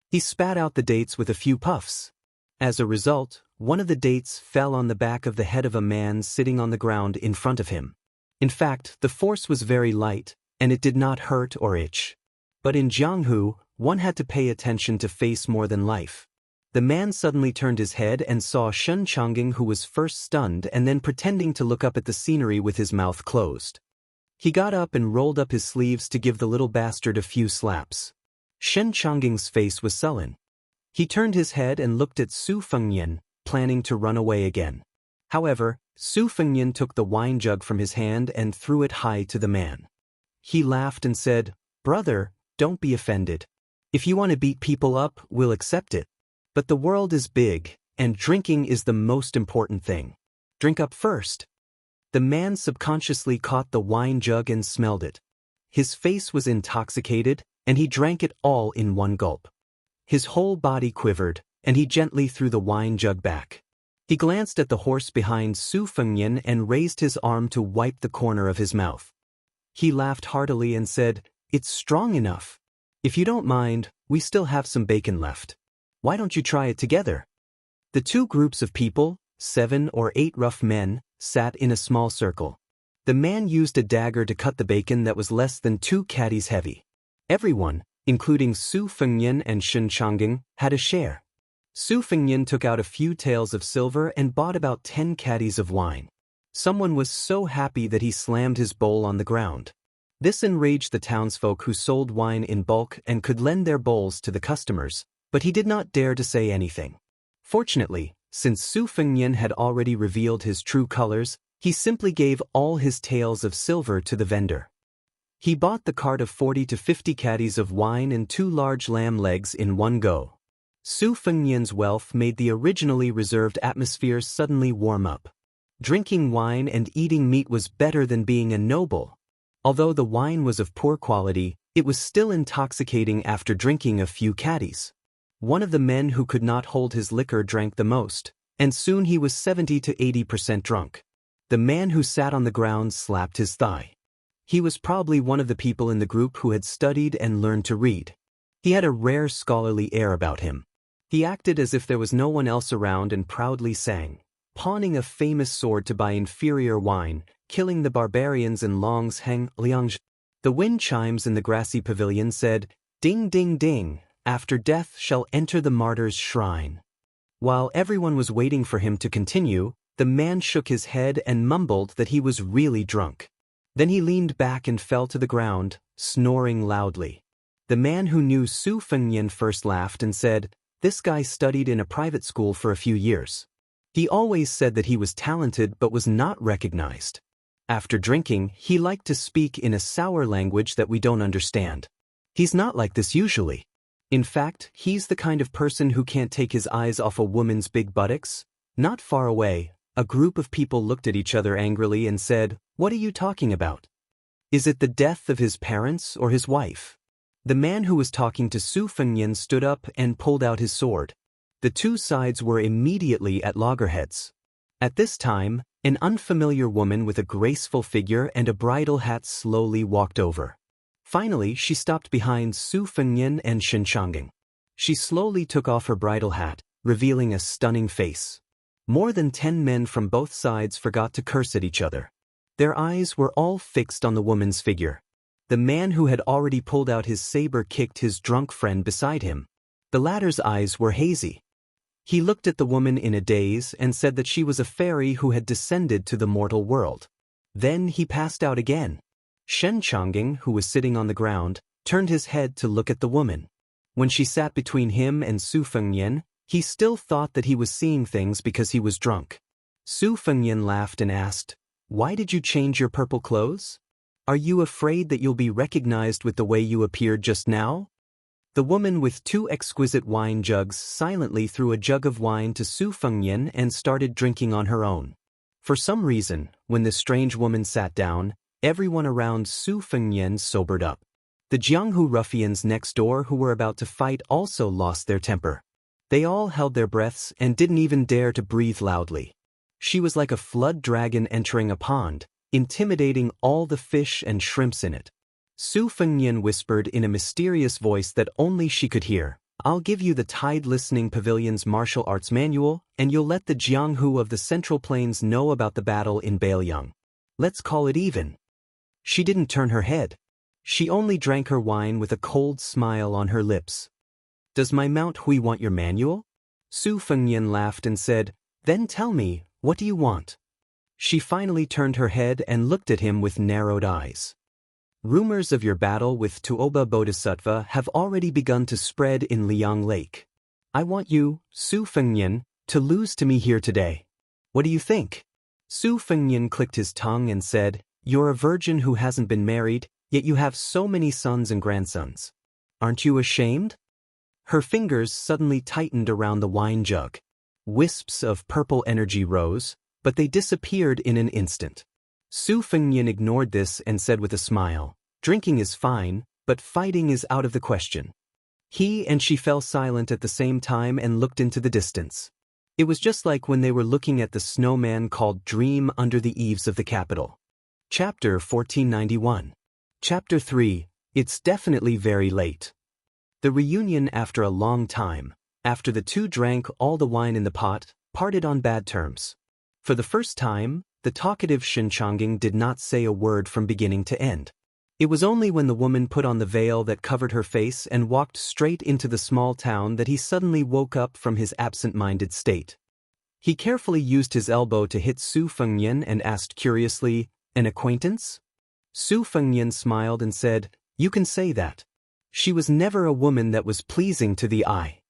He spat out the dates with a few puffs. As a result, one of the dates fell on the back of the head of a man sitting on the ground in front of him. In fact, the force was very light, and it did not hurt or itch. But in Jianghu, one had to pay attention to face more than life. The man suddenly turned his head and saw Shen Changging, who was first stunned and then pretending to look up at the scenery with his mouth closed. He got up and rolled up his sleeves to give the little bastard a few slaps. Shen Changging's face was sullen. He turned his head and looked at Su Fengnian, planning to run away again. However, Su Fengnian took the wine jug from his hand and threw it high to the man. He laughed and said, "Brother, don't be offended. If you want to beat people up, we'll accept it. But the world is big, and drinking is the most important thing. Drink up first." The man subconsciously caught the wine jug and smelled it. His face was intoxicated, and he drank it all in one gulp. His whole body quivered, and he gently threw the wine jug back. He glanced at the horse behind Su Fengnian and raised his arm to wipe the corner of his mouth. He laughed heartily and said, "It's strong enough. If you don't mind, we still have some bacon left. Why don't you try it together?" The two groups of people, 7 or 8 rough men, sat in a small circle. The man used a dagger to cut the bacon that was less than 2 caddies heavy. Everyone, including Su Fengnian and Shen Changging, had a share. Su Fengnian took out a few taels of silver and bought about 10 caddies of wine. Someone was so happy that he slammed his bowl on the ground. This enraged the townsfolk who sold wine in bulk and could lend their bowls to the customers, but he did not dare to say anything. Fortunately, since Su Fengnian had already revealed his true colors, he simply gave all his taels of silver to the vendor. He bought the cart of 40 to 50 caddies of wine and 2 large lamb legs in one go. Su Fengnian's wealth made the originally reserved atmosphere suddenly warm up. Drinking wine and eating meat was better than being a noble. Although the wine was of poor quality, it was still intoxicating after drinking a few caddies. One of the men who could not hold his liquor drank the most, and soon he was 70 to 80% drunk. The man who sat on the ground slapped his thigh. He was probably one of the people in the group who had studied and learned to read. He had a rare scholarly air about him. He acted as if there was no one else around and proudly sang, pawning a famous sword to buy inferior wine, killing the barbarians in Longtime, Liang. The wind chimes in the grassy pavilion said, "Ding ding ding, after death shall enter the martyr's shrine." While everyone was waiting for him to continue, the man shook his head and mumbled that he was really drunk. Then he leaned back and fell to the ground, snoring loudly. The man who knew Su Fengnian first laughed and said, "This guy studied in a private school for a few years. He always said that he was talented but was not recognized. After drinking, he liked to speak in a sour language that we don't understand. He's not like this usually. In fact, he's the kind of person who can't take his eyes off a woman's big buttocks." Not far away, a group of people looked at each other angrily and said, "What are you talking about? Is it the death of his parents or his wife?" The man who was talking to Su Fengnian stood up and pulled out his sword. The two sides were immediately at loggerheads. At this time, an unfamiliar woman with a graceful figure and a bridal hat slowly walked over. Finally, she stopped behind Su Fengnian and Xianxia. She slowly took off her bridal hat, revealing a stunning face. More than 10 men from both sides forgot to curse at each other. Their eyes were all fixed on the woman's figure. The man who had already pulled out his saber kicked his drunk friend beside him. The latter's eyes were hazy. He looked at the woman in a daze and said that she was a fairy who had descended to the mortal world. Then he passed out again. Xianxia, who was sitting on the ground, turned his head to look at the woman. When she sat between him and Su Fengnian, he still thought that he was seeing things because he was drunk. Su Fengnian laughed and asked, "Why did you change your purple clothes? Are you afraid that you'll be recognized with the way you appeared just now?" The woman with 2 exquisite wine jugs silently threw a jug of wine to Su Fengnian and started drinking on her own. For some reason, when the strange woman sat down, everyone around Su Fengnian sobered up. The Jianghu ruffians next door who were about to fight also lost their temper. They all held their breaths and didn't even dare to breathe loudly. She was like a flood dragon entering a pond, intimidating all the fish and shrimps in it. Su Fengnian whispered in a mysterious voice that only she could hear, "I'll give you the Tide Listening Pavilion's martial arts manual, and you'll let the Jianghu of the Central Plains know about the battle in Bailiang. Let's call it even." She didn't turn her head. She only drank her wine with a cold smile on her lips. "Does my Mount Hui want your manual?" Su Fengnian laughed and said, "Then tell me, what do you want?" She finally turned her head and looked at him with narrowed eyes. "Rumors of your battle with Tuoba Bodhisattva have already begun to spread in Liang Lake. I want you, Su Fengnian, to lose to me here today. What do you think?" Su Fengnian clicked his tongue and said, "You're a virgin who hasn't been married, yet you have so many sons and grandsons. Aren't you ashamed?" Her fingers suddenly tightened around the wine jug. Wisps of purple energy rose, but they disappeared in an instant. Su Fengnian ignored this and said with a smile, "Drinking is fine, but fighting is out of the question." He and she fell silent at the same time and looked into the distance. It was just like when they were looking at the snowman called Dream under the eaves of the capital. Chapter 1491. Chapter 3. It's definitely very late. The reunion after a long time, after the two drank all the wine in the pot, parted on bad terms. For the first time, the talkative Xianxia did not say a word from beginning to end. It was only when the woman put on the veil that covered her face and walked straight into the small town that he suddenly woke up from his absent-minded state. He carefully used his elbow to hit Su Fengnian and asked curiously, "An acquaintance?" Su Fengnian smiled and said, "You can say that. She was never a woman that was pleasing to the eye."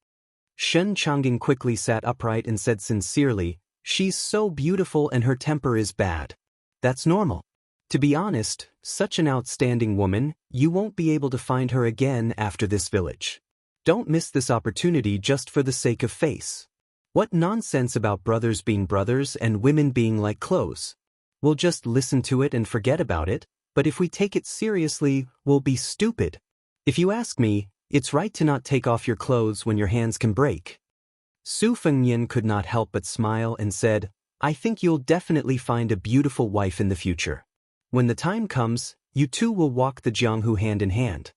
Shen Changing quickly sat upright and said sincerely, "She's so beautiful and her temper is bad. That's normal. To be honest, such an outstanding woman, you won't be able to find her again after this village. Don't miss this opportunity just for the sake of face. What nonsense about brothers being brothers and women being like clothes. We'll just listen to it and forget about it, but if we take it seriously, we'll be stupid. If you ask me, it's right to not take off your clothes when your hands can break." Su Fengnian could not help but smile and said, "I think you'll definitely find a beautiful wife in the future. When the time comes, you two will walk the Jianghu hand in hand."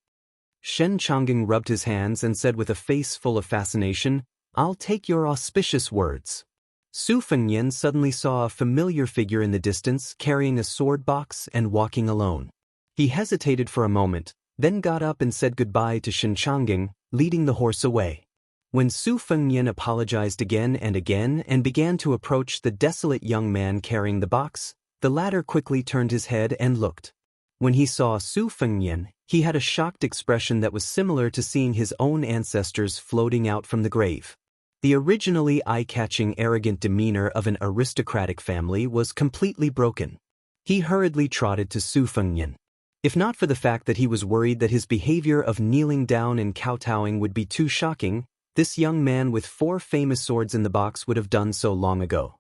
Shen Changing rubbed his hands and said with a face full of fascination, "I'll take your auspicious words." Su Fengnian suddenly saw a familiar figure in the distance carrying a sword box and walking alone. He hesitated for a moment, then got up and said goodbye to Shen Changing, leading the horse away. When Su Fengnian apologized again and began to approach the desolate young man carrying the box, the latter quickly turned his head and looked. When he saw Su Fengnian, he had a shocked expression that was similar to seeing his own ancestors floating out from the grave. The originally eye-catching arrogant demeanor of an aristocratic family was completely broken. He hurriedly trotted to Su Fengnian. If not for the fact that he was worried that his behavior of kneeling down and kowtowing would be too shocking, this young man with 4 famous swords in the box would have done so long ago.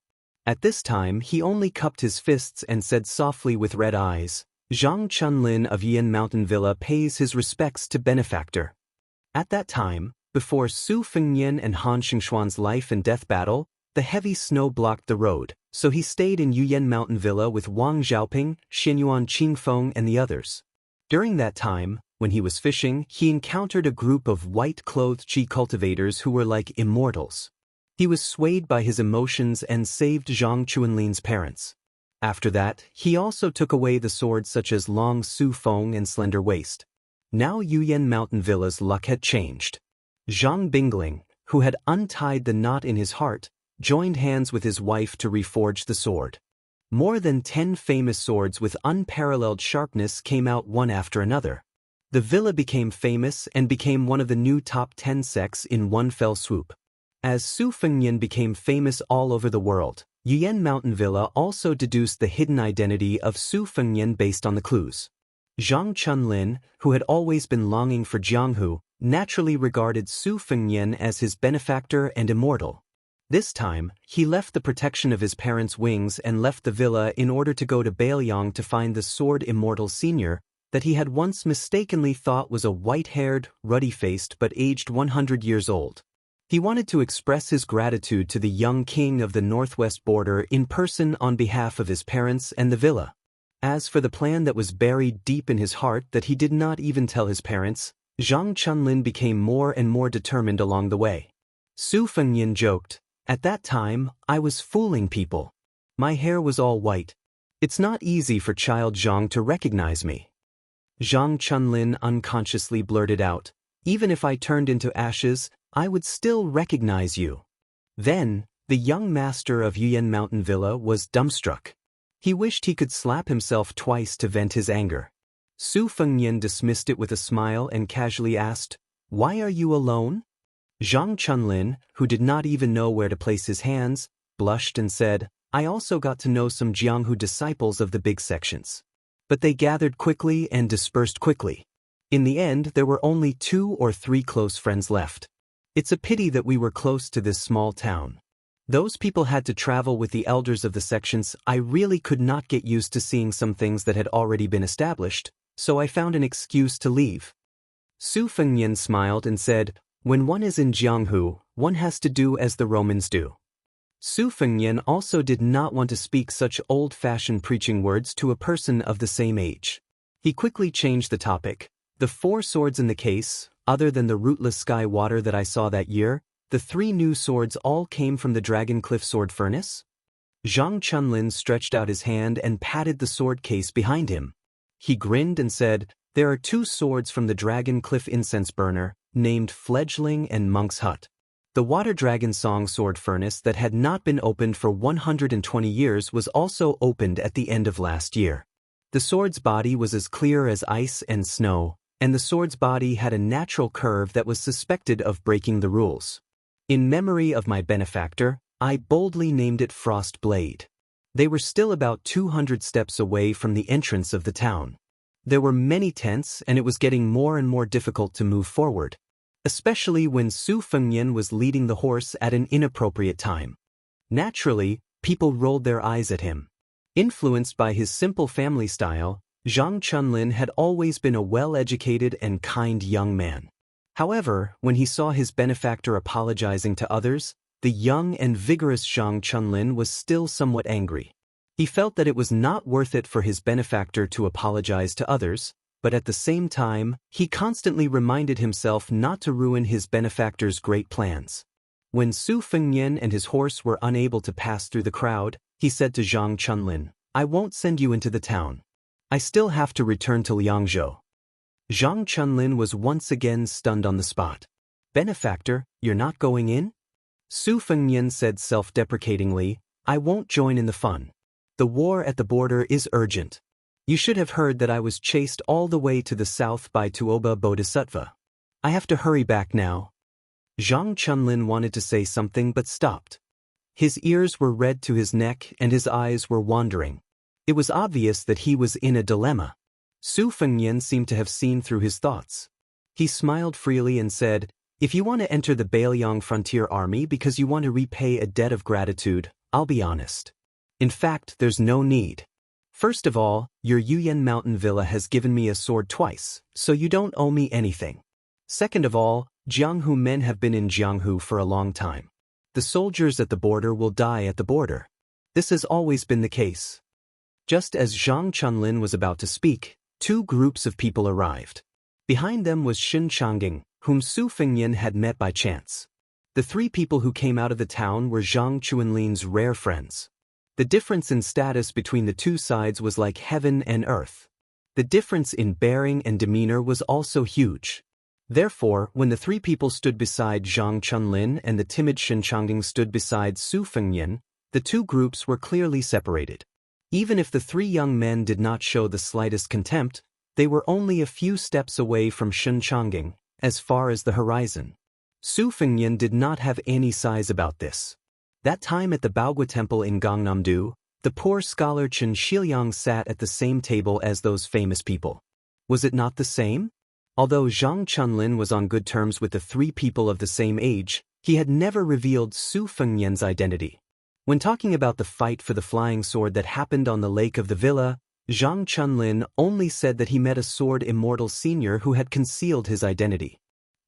At this time he only cupped his fists and said softly with red eyes, "Zhang Chunlin of Yian Mountain Villa pays his respects to benefactor." At that time, before Su Fengnian and Han Xingxuan's life and death battle, the heavy snow blocked the road, so he stayed in Yuyan Mountain Villa with Wang Xiaoping, Xinyuan Qingfeng and the others. During that time, when he was fishing, he encountered a group of white-clothed qi cultivators who were like immortals. He was swayed by his emotions and saved Zhang Chuanlin's parents. After that, he also took away the swords such as Long Su Feng and Slender Waist. Now Yuyan Mountain Villa's luck had changed. Zhang Bingling, who had untied the knot in his heart, joined hands with his wife to reforge the sword. More than 10 famous swords with unparalleled sharpness came out one after another. The villa became famous and became one of the new top 10 sects in one fell swoop. As Su Fengnian became famous all over the world, Yuyan Mountain Villa also deduced the hidden identity of Su Fengnian based on the clues. Zhang Chunlin, who had always been longing for Jianghu, naturally regarded Su Fengnian as his benefactor and immortal. This time, he left the protection of his parents' wings and left the villa in order to go to Bailiang to find the sword Immortal Senior that he had once mistakenly thought was a white-haired, ruddy-faced but aged 100 years old. He wanted to express his gratitude to the young king of the northwest border in person on behalf of his parents and the villa. As for the plan that was buried deep in his heart that he did not even tell his parents, Zhang Chunlin became more and more determined along the way. Su Fengnian joked, "At that time, I was fooling people. My hair was all white. It's not easy for child Zhang to recognize me." Zhang Chunlin unconsciously blurted out, "Even if I turned into ashes, I would still recognize you." Then, the young master of Yuyan Mountain Villa was dumbstruck. He wished he could slap himself twice to vent his anger. Su Fengnian dismissed it with a smile and casually asked, "Why are you alone?" Zhang Chunlin, who did not even know where to place his hands, blushed and said, "I also got to know some Jianghu disciples of the big sections. But they gathered quickly and dispersed quickly. In the end, there were only 2 or 3 close friends left. It's a pity that we were close to this small town. Those people had to travel with the elders of the sections. I really could not get used to seeing some things that had already been established, so I found an excuse to leave." Su Fengnian smiled and said, "When one is in Jianghu, one has to do as the Romans do." Su Fengnian also did not want to speak such old-fashioned preaching words to a person of the same age. He quickly changed the topic. "The 4 swords in the case, other than the rootless sky water that I saw that year, the 3 new swords all came from the Dragon Cliff sword furnace?" Zhang Chunlin stretched out his hand and patted the sword case behind him. He grinned and said, "There are 2 swords from the Dragon Cliff incense burner, named Fledgling and Monk's Hut. The Water Dragon Song sword furnace that had not been opened for 120 years was also opened at the end of last year. The sword's body was as clear as ice and snow, and the sword's body had a natural curve that was suspected of breaking the rules. In memory of my benefactor, I boldly named it Frost Blade. They were still about 200 steps away from the entrance of the town. There were many tents, and it was getting more and more difficult to move forward, especially when Su Fengnian was leading the horse at an inappropriate time. Naturally, people rolled their eyes at him. Influenced by his simple family style, Zhang Chunlin had always been a well-educated and kind young man. However, when he saw his benefactor apologizing to others, the young and vigorous Zhang Chunlin was still somewhat angry. He felt that it was not worth it for his benefactor to apologize to others, but at the same time, he constantly reminded himself not to ruin his benefactor's great plans. When Su Fengnian and his horse were unable to pass through the crowd, he said to Zhang Chunlin, "I won't send you into the town. I still have to return to Liangzhou." Zhang Chunlin was once again stunned on the spot. "Benefactor, you're not going in?" Su Fengnian said self-deprecatingly, "I won't join in the fun. The war at the border is urgent. You should have heard that I was chased all the way to the south by Tuoba Bodhisattva. I have to hurry back now." Zhang Chunlin wanted to say something but stopped. His ears were red to his neck and his eyes were wandering. It was obvious that he was in a dilemma. Su Fengnian seemed to have seen through his thoughts. He smiled freely and said, "If you want to enter the Bailiang Frontier Army because you want to repay a debt of gratitude, I'll be honest. In fact, there's no need. First of all, your Yuyan Mountain Villa has given me a sword twice, so you don't owe me anything. Second of all, Jianghu men have been in Jianghu for a long time. The soldiers at the border will die at the border. This has always been the case." Just as Zhang Chunlin was about to speak, two groups of people arrived. Behind them was Xin Changging, whom Su Fengnian had met by chance. The three people who came out of the town were Zhang Chunlin's rare friends. The difference in status between the two sides was like heaven and earth. The difference in bearing and demeanor was also huge. Therefore, when the three people stood beside Zhang Chunlin and the timid Xin Changging stood beside Su Fengnian, the two groups were clearly separated. Even if the three young men did not show the slightest contempt, they were only a few steps away from Xin Changging, as far as the horizon. Su Fengnian did not have any sighs about this. That time at the Baogua Temple in Gangnam-do, the poor scholar Chen Shiliang sat at the same table as those famous people. Was it not the same? Although Zhang Chunlin was on good terms with the three people of the same age, he had never revealed Su Fengnian's identity. When talking about the fight for the flying sword that happened on the lake of the villa, Zhang Chunlin only said that he met a sword immortal senior who had concealed his identity.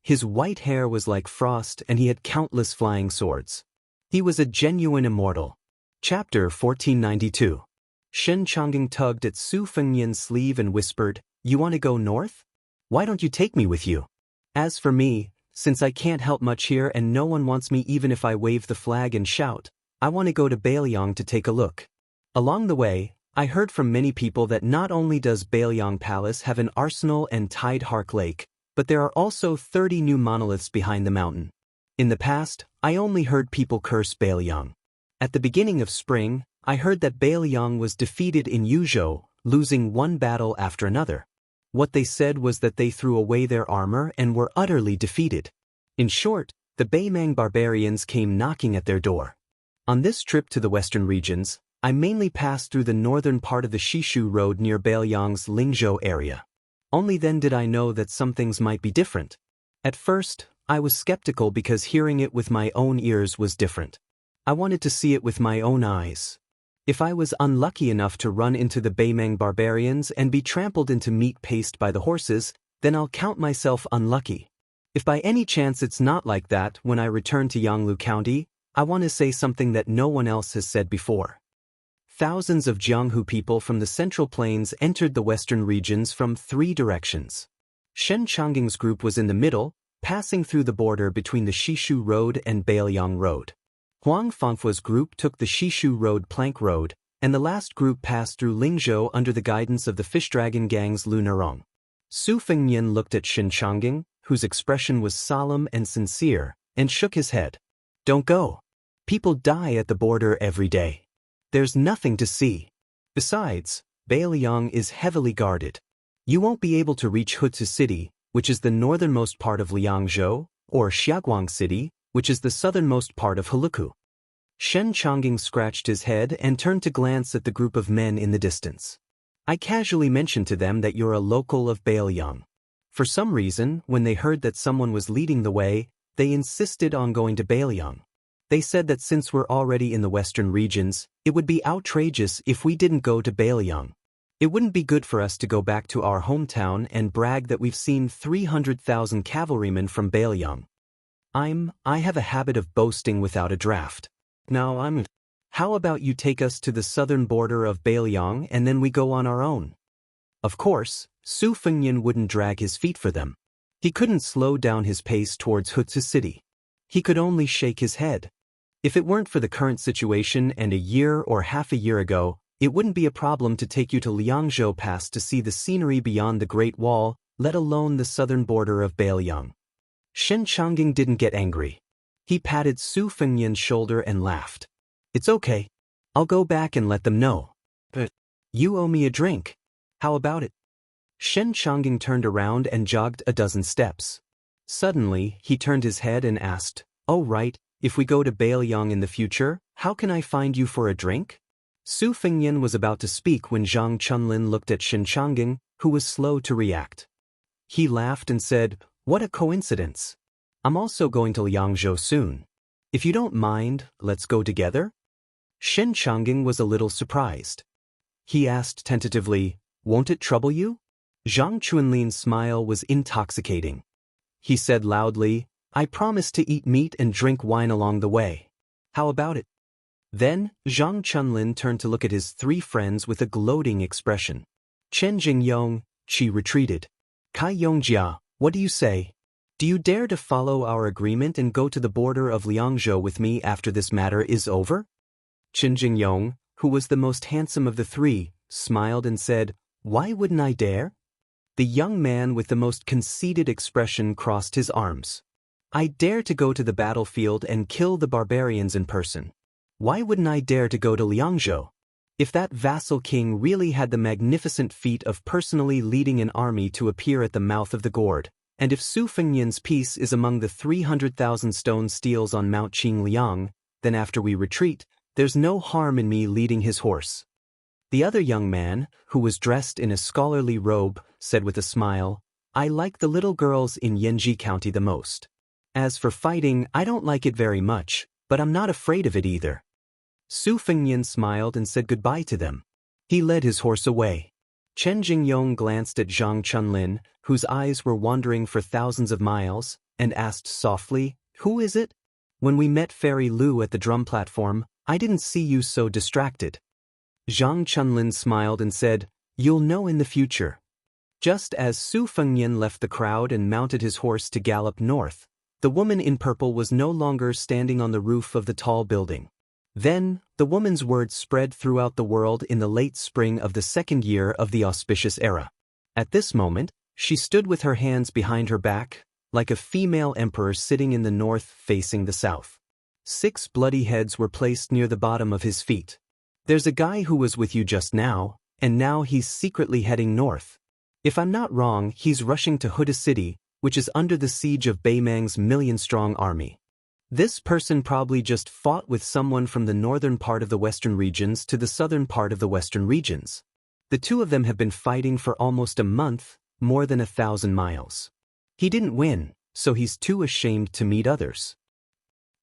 His white hair was like frost and he had countless flying swords. He was a genuine immortal. Chapter 1492. Xin Changging tugged at Su Fengnian's sleeve and whispered, "You want to go north? Why don't you take me with you? As for me, since I can't help much here and no one wants me even if I wave the flag and shout, I want to go to Bailiang to take a look." Along the way, I heard from many people that not only does Bailiang Palace have an arsenal and Tide Hark Lake, but there are also 30 new monoliths behind the mountain. In the past, I only heard people curse Bailiang. At the beginning of spring, I heard that Bailiang was defeated in Yuzhou, losing one battle after another. What they said was that they threw away their armor and were utterly defeated. In short, the Baimang barbarians came knocking at their door. On this trip to the western regions, I mainly passed through the northern part of the Shishu Road near Bailiang's Lingzhou area. Only then did I know that some things might be different. At first, I was skeptical because hearing it with my own ears was different. I wanted to see it with my own eyes. If I was unlucky enough to run into the Baimang barbarians and be trampled into meat paste by the horses, then I'll count myself unlucky. If by any chance it's not like that when I return to Yanglu County, I want to say something that no one else has said before. Thousands of Jianghu people from the Central Plains entered the western regions from 3 directions. Shen Changging's group was in the middle, passing through the border between the Shishu Road and Bailiang Road. Huang Fangfua's group took the Shishu Road Plank Road, and the last group passed through Lingzhou under the guidance of the Fish Dragon Gang's Lu Nerong. Su Fengnian looked at Xin Changging, whose expression was solemn and sincere, and shook his head. "Don't go. People die at the border every day. There's nothing to see. Besides, Beiliang is heavily guarded. You won't be able to reach Hutsu City, which is the northernmost part of Liangzhou, or Xiaguang City, which is the southernmost part of Heluku. Shen Changing scratched his head and turned to glance at the group of men in the distance. I casually mentioned to them that you're a local of Beiliang. For some reason, when they heard that someone was leading the way, they insisted on going to Beiliang. They said that since we're already in the western regions, it would be outrageous if we didn't go to Beiliang. It wouldn't be good for us to go back to our hometown and brag that we've seen 300,000 cavalrymen from Beiliang. I have a habit of boasting without a draft. Now How about you take us to the southern border of Beiliang and then we go on our own? Of course, Su Fengyan wouldn't drag his feet for them. He couldn't slow down his pace towards Hutsu City. He could only shake his head. If it weren't for the current situation and a year or half a year ago, it wouldn't be a problem to take you to Liangzhou Pass to see the scenery beyond the Great Wall, let alone the southern border of Beiliang. Shen Changing didn't get angry. He patted Su Fengyan's shoulder and laughed. It's okay. I'll go back and let them know. But you owe me a drink. How about it? Shen Changing turned around and jogged a dozen steps. Suddenly, he turned his head and asked, "Oh right, if we go to Beiliang in the future, how can I find you for a drink?" Su Fengyan was about to speak when Zhang Chunlin looked at Shen Changing, who was slow to react. He laughed and said, "What a coincidence. I'm also going to Liangzhou soon. If you don't mind, let's go together?" Shen Changing was a little surprised. He asked tentatively, "Won't it trouble you?" Zhang Chunlin's smile was intoxicating. He said loudly, "I promise to eat meat and drink wine along the way. How about it?" Then, Zhang Chunlin turned to look at his three friends with a gloating expression. "Chen Jingyong," she retreated. "Kai Yongjia, what do you say? Do you dare to follow our agreement and go to the border of Liangzhou with me after this matter is over?" Chen Jingyong, who was the most handsome of the three, smiled and said, "Why wouldn't I dare?" The young man with the most conceited expression crossed his arms. "I dare to go to the battlefield and kill the barbarians in person. Why wouldn't I dare to go to Liangzhou? If that vassal king really had the magnificent feat of personally leading an army to appear at the mouth of the gourd, and if Su Fengyan's piece is among the 300,000 stone steels on Mount Qingliang, then after we retreat, there's no harm in me leading his horse." The other young man, who was dressed in a scholarly robe, said with a smile, "I like the little girls in Yanji County the most. As for fighting, I don't like it very much, but I'm not afraid of it either." Su Fengyan smiled and said goodbye to them. He led his horse away. Chen Jingyong glanced at Zhang Chunlin, whose eyes were wandering for thousands of miles, and asked softly, "Who is it? When we met Fairy Lu at the drum platform, I didn't see you so distracted." Zhang Chunlin smiled and said, "You'll know in the future." Just as Su Fengyan left the crowd and mounted his horse to gallop north, the woman in purple was no longer standing on the roof of the tall building. Then, the woman's words spread throughout the world in the late spring of the second year of the auspicious era. At this moment, she stood with her hands behind her back, like a female emperor sitting in the north facing the south. 6 bloody heads were placed near the bottom of his feet. "There's a guy who was with you just now, and now he's secretly heading north. If I'm not wrong, he's rushing to Huda City, which is under the siege of Beimang's million-strong army. This person probably just fought with someone from the northern part of the western regions to the southern part of the western regions. The two of them have been fighting for almost a month, more than 1,000 miles. He didn't win, so he's too ashamed to meet others.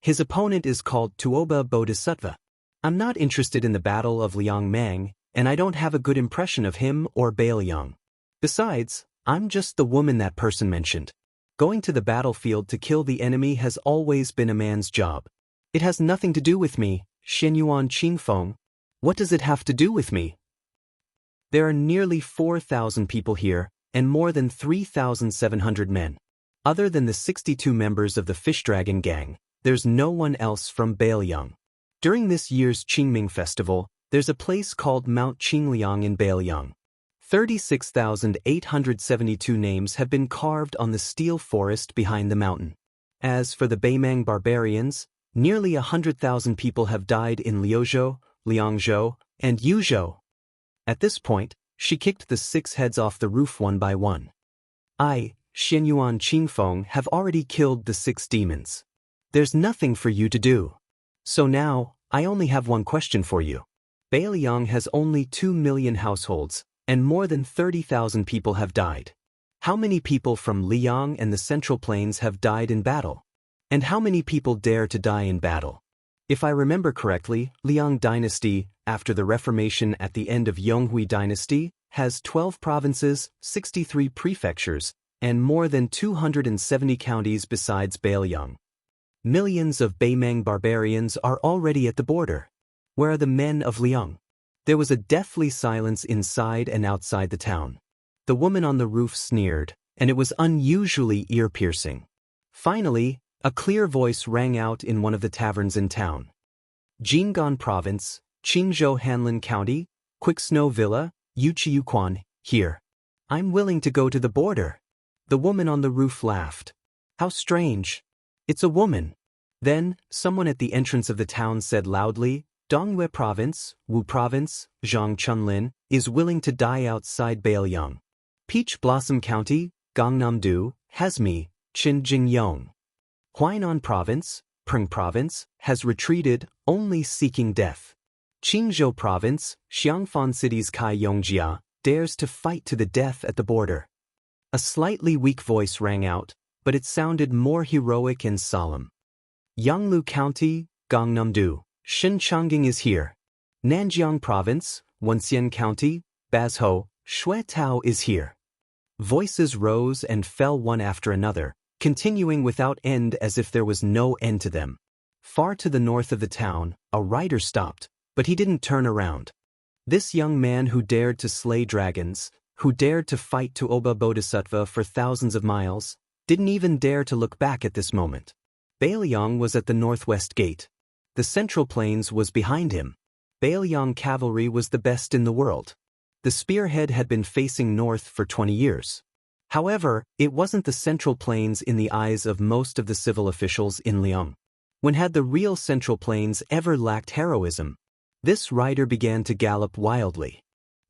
His opponent is called Tuoba Bodhisattva. I'm not interested in the Battle of Liangmang, and I don't have a good impression of him or Beiliang. Besides, I'm just the woman that person mentioned. Going to the battlefield to kill the enemy has always been a man's job. It has nothing to do with me, Xianyuan Qingfeng. What does it have to do with me? There are nearly 4,000 people here, and more than 3,700 men. Other than the 62 members of the Fish Dragon Gang, there's no one else from Beiliang. During this year's Qingming Festival, there's a place called Mount Qingliang in Beiliang. 36,872 names have been carved on the steel forest behind the mountain. As for the Beimang barbarians, nearly 100,000 people have died in Liuzhou, Liangzhou, and Yuzhou. At this point, she kicked the 6 heads off the roof one by one. I, Xianyuan Qingfeng, have already killed the 6 demons. There's nothing for you to do. So now, I only have one question for you. Beiliang has only 2 million households, and more than 30,000 people have died. How many people from Liang and the Central Plains have died in battle? And how many people dare to die in battle? If I remember correctly, Liang dynasty, after the reformation at the end of Yonghui dynasty, has 12 provinces, 63 prefectures, and more than 270 counties besides Beiliang. Millions of Beimeng barbarians are already at the border. Where are the men of Liang? There was a deathly silence inside and outside the town. The woman on the roof sneered, and it was unusually ear-piercing. Finally, a clear voice rang out in one of the taverns in town. Jinggan Province, Qingzhou Hanlin County, Quicksnow Villa, Yuqiuquan, here. I'm willing to go to the border. The woman on the roof laughed. How strange. It's a woman. Then, someone at the entrance of the town said loudly, Dongyue Province, Wu Province, Zhang Chunlin, is willing to die outside Beiliang. Peach Blossom County, Gangnam-do, Hazmi, Qinjingyong. Huainan Province, Pring Province, has retreated, only seeking death. Qingzhou Province, Xiangfan City's Kai Yongjia, dares to fight to the death at the border. A slightly weak voice rang out, but it sounded more heroic and solemn. Yanglu County, Gangnam-do, Xinchanging is here. Nanjiang Province, Wenxian County, Bazhou, Xuetao is here. Voices rose and fell one after another, continuing without end as if there was no end to them. Far to the north of the town, a rider stopped, but he didn't turn around. This young man who dared to slay dragons, who dared to fight to Oba Bodhisattva for thousands of miles, didn't even dare to look back at this moment. Beiliang was at the northwest gate. The Central Plains was behind him. Beiliang cavalry was the best in the world. The spearhead had been facing north for 20 years. However, it wasn't the Central Plains in the eyes of most of the civil officials in Liang. When had the real Central Plains ever lacked heroism? This rider began to gallop wildly.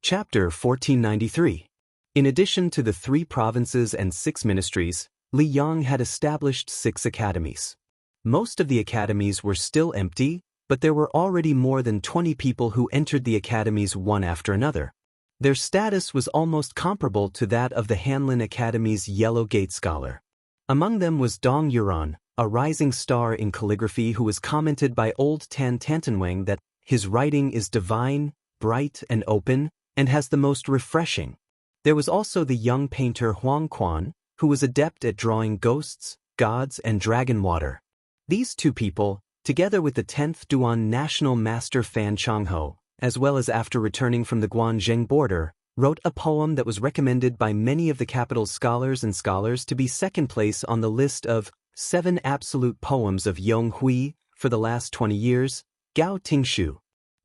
Chapter 1493. In addition to the 3 provinces and 6 ministries, Liang had established 6 academies. Most of the academies were still empty, but there were already more than 20 people who entered the academies one after another. Their status was almost comparable to that of the Hanlin Academy's Yellow Gate Scholar. Among them was Dong Yuran, a rising star in calligraphy who was commented by old Tan Tantanwang that his writing is divine, bright and open, and has the most refreshing. There was also the young painter Huang Quan, who was adept at drawing ghosts, gods, and dragon water. These 2 people, together with the 10th Duan national master Fan Changho, as well as after returning from the Guanzheng border, wrote a poem that was recommended by many of the capital's scholars to be second place on the list of 7 absolute poems of Yonghui for the last 20 years, Gao Tingshu.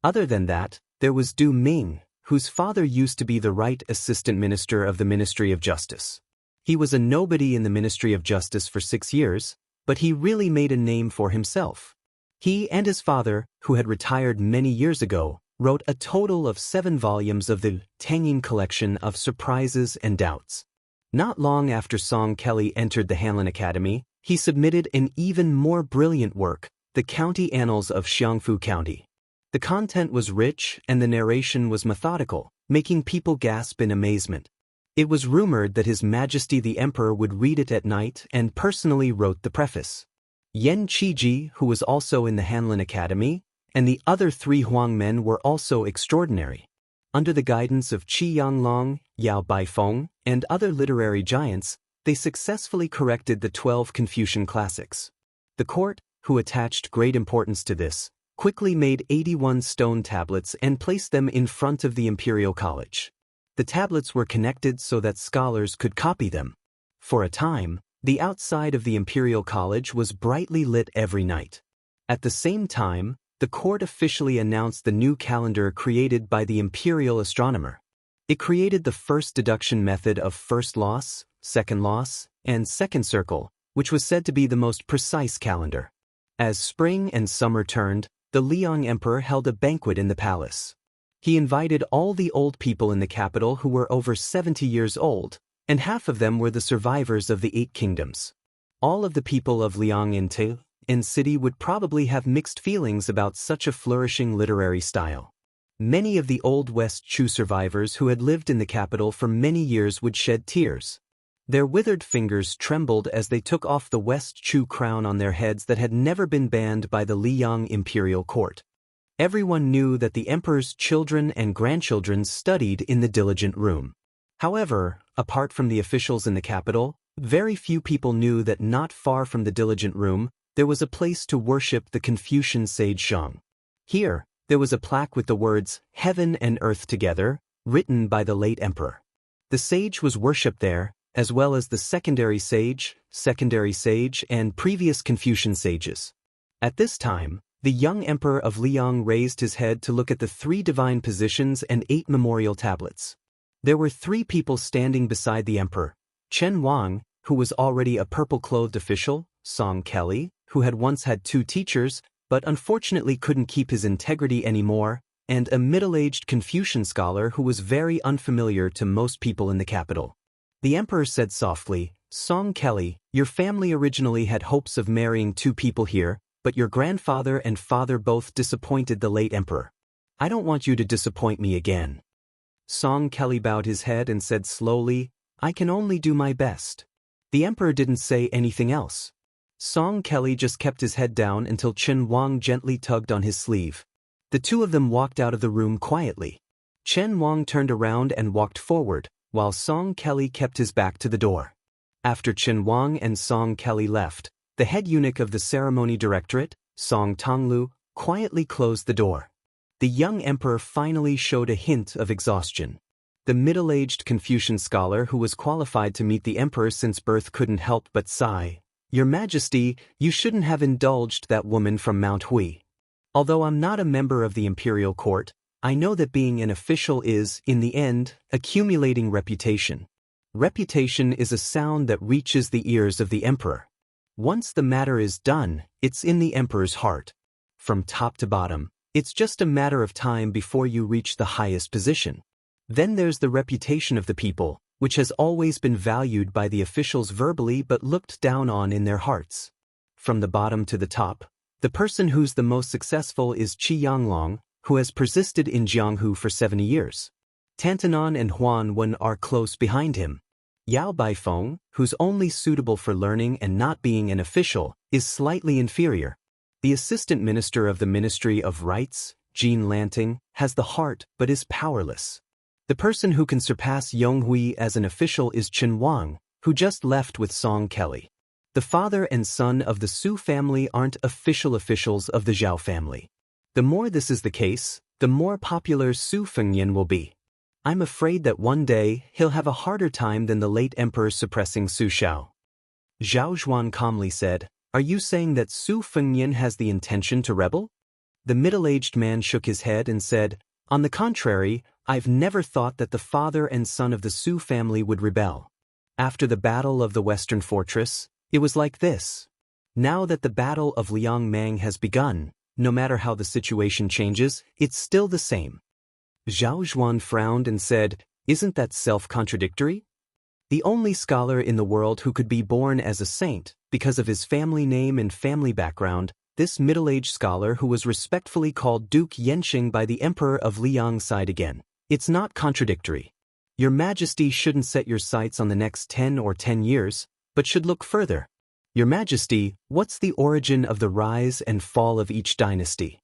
Other than that, there was Du Ming, whose father used to be the right assistant minister of the Ministry of Justice. He was a nobody in the Ministry of Justice for 6 years, but he really made a name for himself. He and his father, who had retired many years ago, wrote a total of 7 volumes of the Tangyin collection of surprises and doubts. Not long after Song Kelly entered the Hanlin Academy, he submitted an even more brilliant work, The County Annals of Xiangfu County. The content was rich and the narration was methodical, making people gasp in amazement. It was rumored that His Majesty the Emperor would read it at night and personally wrote the preface. Yan Qiji, who was also in the Hanlin Academy, and the other 3 Huang men were also extraordinary. Under the guidance of Qi Yanglong, Yao Baifeng, and other literary giants, they successfully corrected the 12 Confucian classics. The court, who attached great importance to this, quickly made 81 stone tablets and placed them in front of the Imperial College. The tablets were connected so that scholars could copy them. For a time, the outside of the Imperial College was brightly lit every night. At the same time, the court officially announced the new calendar created by the imperial astronomer. It created the first deduction method of first loss, and second circle, which was said to be the most precise calendar. As spring and summer turned, the Liang Emperor held a banquet in the palace. He invited all the old people in the capital who were over 70 years old, and half of them were the survivors of the 8 kingdoms. All of the people of Liang in city would probably have mixed feelings about such a flourishing literary style. Many of the Old West Chu survivors who had lived in the capital for many years would shed tears. Their withered fingers trembled as they took off the West Chu crown on their heads that had never been banned by the Liang imperial court. Everyone knew that the emperor's children and grandchildren studied in the diligent room. However, apart from the officials in the capital, very few people knew that not far from the diligent room, there was a place to worship the Confucian sage Shang. Here, there was a plaque with the words, "Heaven and Earth Together," written by the late emperor. The sage was worshipped there, as well as the secondary sage, and previous Confucian sages. At this time, the young emperor of Liang raised his head to look at the 3 divine positions and 8 memorial tablets. There were 3 people standing beside the emperor: Chen Wang, who was already a purple-clothed official, Song Kelly, who had once had 2 teachers, but unfortunately couldn't keep his integrity anymore, and a middle-aged Confucian scholar who was very unfamiliar to most people in the capital. The emperor said softly, "Song Kelly, your family originally had hopes of marrying 2 people here, but your grandfather and father both disappointed the late emperor. I don't want you to disappoint me again." Song Kelly bowed his head and said slowly, "I can only do my best." The emperor didn't say anything else. Song Kelly just kept his head down until Chen Wang gently tugged on his sleeve. The 2 of them walked out of the room quietly. Chen Wang turned around and walked forward, while Song Kelly kept his back to the door. After Chen Wang and Song Kelly left, the head eunuch of the ceremony directorate, Song Tonglu, quietly closed the door. The young emperor finally showed a hint of exhaustion. The middle-aged Confucian scholar who was qualified to meet the emperor since birth couldn't help but sigh. "Your Majesty, you shouldn't have indulged that woman from Mount Hui. Although I'm not a member of the imperial court, I know that being an official is, in the end, accumulating reputation. Reputation is a sound that reaches the ears of the emperor. Once the matter is done, it's in the emperor's heart. From top to bottom, it's just a matter of time before you reach the highest position. Then there's the reputation of the people, which has always been valued by the officials verbally but looked down on in their hearts. From the bottom to the top, the person who's the most successful is Qi Yanglong, who has persisted in Jianghu for 70 years. Tantanon and Huan Wen are close behind him. Yao Baifeng, who's only suitable for learning and not being an official, is slightly inferior. The assistant minister of the Ministry of Rights, Jean Lanting, has the heart but is powerless. The person who can surpass Yonghui as an official is Chen Wang, who just left with Song Kelly. The father and son of the Su family aren't officials of the Zhao family. The more this is the case, the more popular Su Fengnian will be. I'm afraid that one day he'll have a harder time than the late emperor suppressing Su Shao." Zhao Zhuan calmly said, "Are you saying that Su Fengnian has the intention to rebel?" The middle-aged man shook his head and said, "On the contrary, I've never thought that the father and son of the Su family would rebel. After the Battle of the Western Fortress, it was like this. Now that the Battle of Liangmang has begun, no matter how the situation changes, it's still the same." Zhao Zhuan frowned and said, "Isn't that self-contradictory? The only scholar in the world who could be born as a saint, because of his family name and family background, this middle-aged scholar who was respectfully called Duke Yanxing by the emperor of Liang sighed again. It's not contradictory. Your Majesty shouldn't set your sights on the next 10 years, but should look further. Your Majesty, what's the origin of the rise and fall of each dynasty?"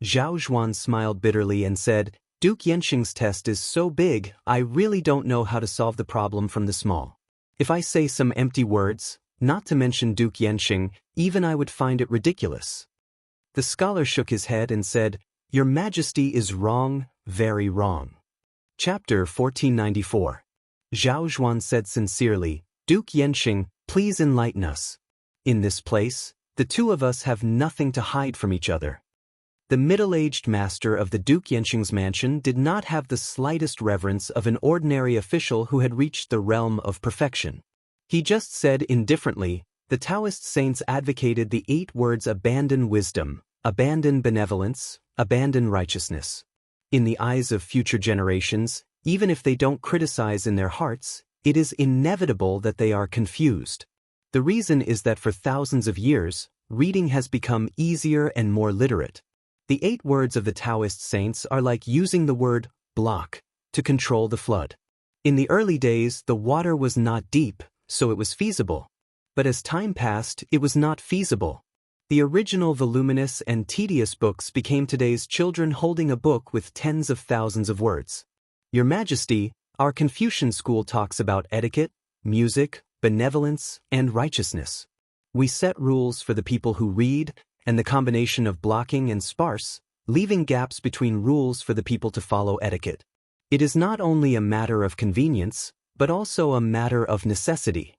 Zhao Zhuan smiled bitterly and said, "Duke Yanxing's test is so big, I really don't know how to solve the problem from the small. If I say some empty words, not to mention Duke Yanxing, even I would find it ridiculous." The scholar shook his head and said, "Your Majesty is wrong, very wrong." Chapter 1494. Zhao Zhuan said sincerely, "Duke Yanxing, please enlighten us. In this place, the 2 of us have nothing to hide from each other." The middle-aged master of the Duke Yanxing's mansion did not have the slightest reverence of an ordinary official who had reached the realm of perfection. He just said indifferently, "The Taoist saints advocated the 8 words: abandon wisdom, abandon benevolence, abandon righteousness. In the eyes of future generations, even if they don't criticize in their hearts, it is inevitable that they are confused. The reason is that for thousands of years, reading has become easier and more literate. The 8 words of the Taoist saints are like using the word block to control the flood. In the early days, the water was not deep, so it was feasible. But as time passed, it was not feasible. The original voluminous and tedious books became today's children holding a book with tens of thousands of words. Your Majesty, our Confucian school talks about etiquette, music, benevolence, and righteousness. We set rules for the people who read, and the combination of blocking and sparse, leaving gaps between rules for the people to follow etiquette. It is not only a matter of convenience, but also a matter of necessity.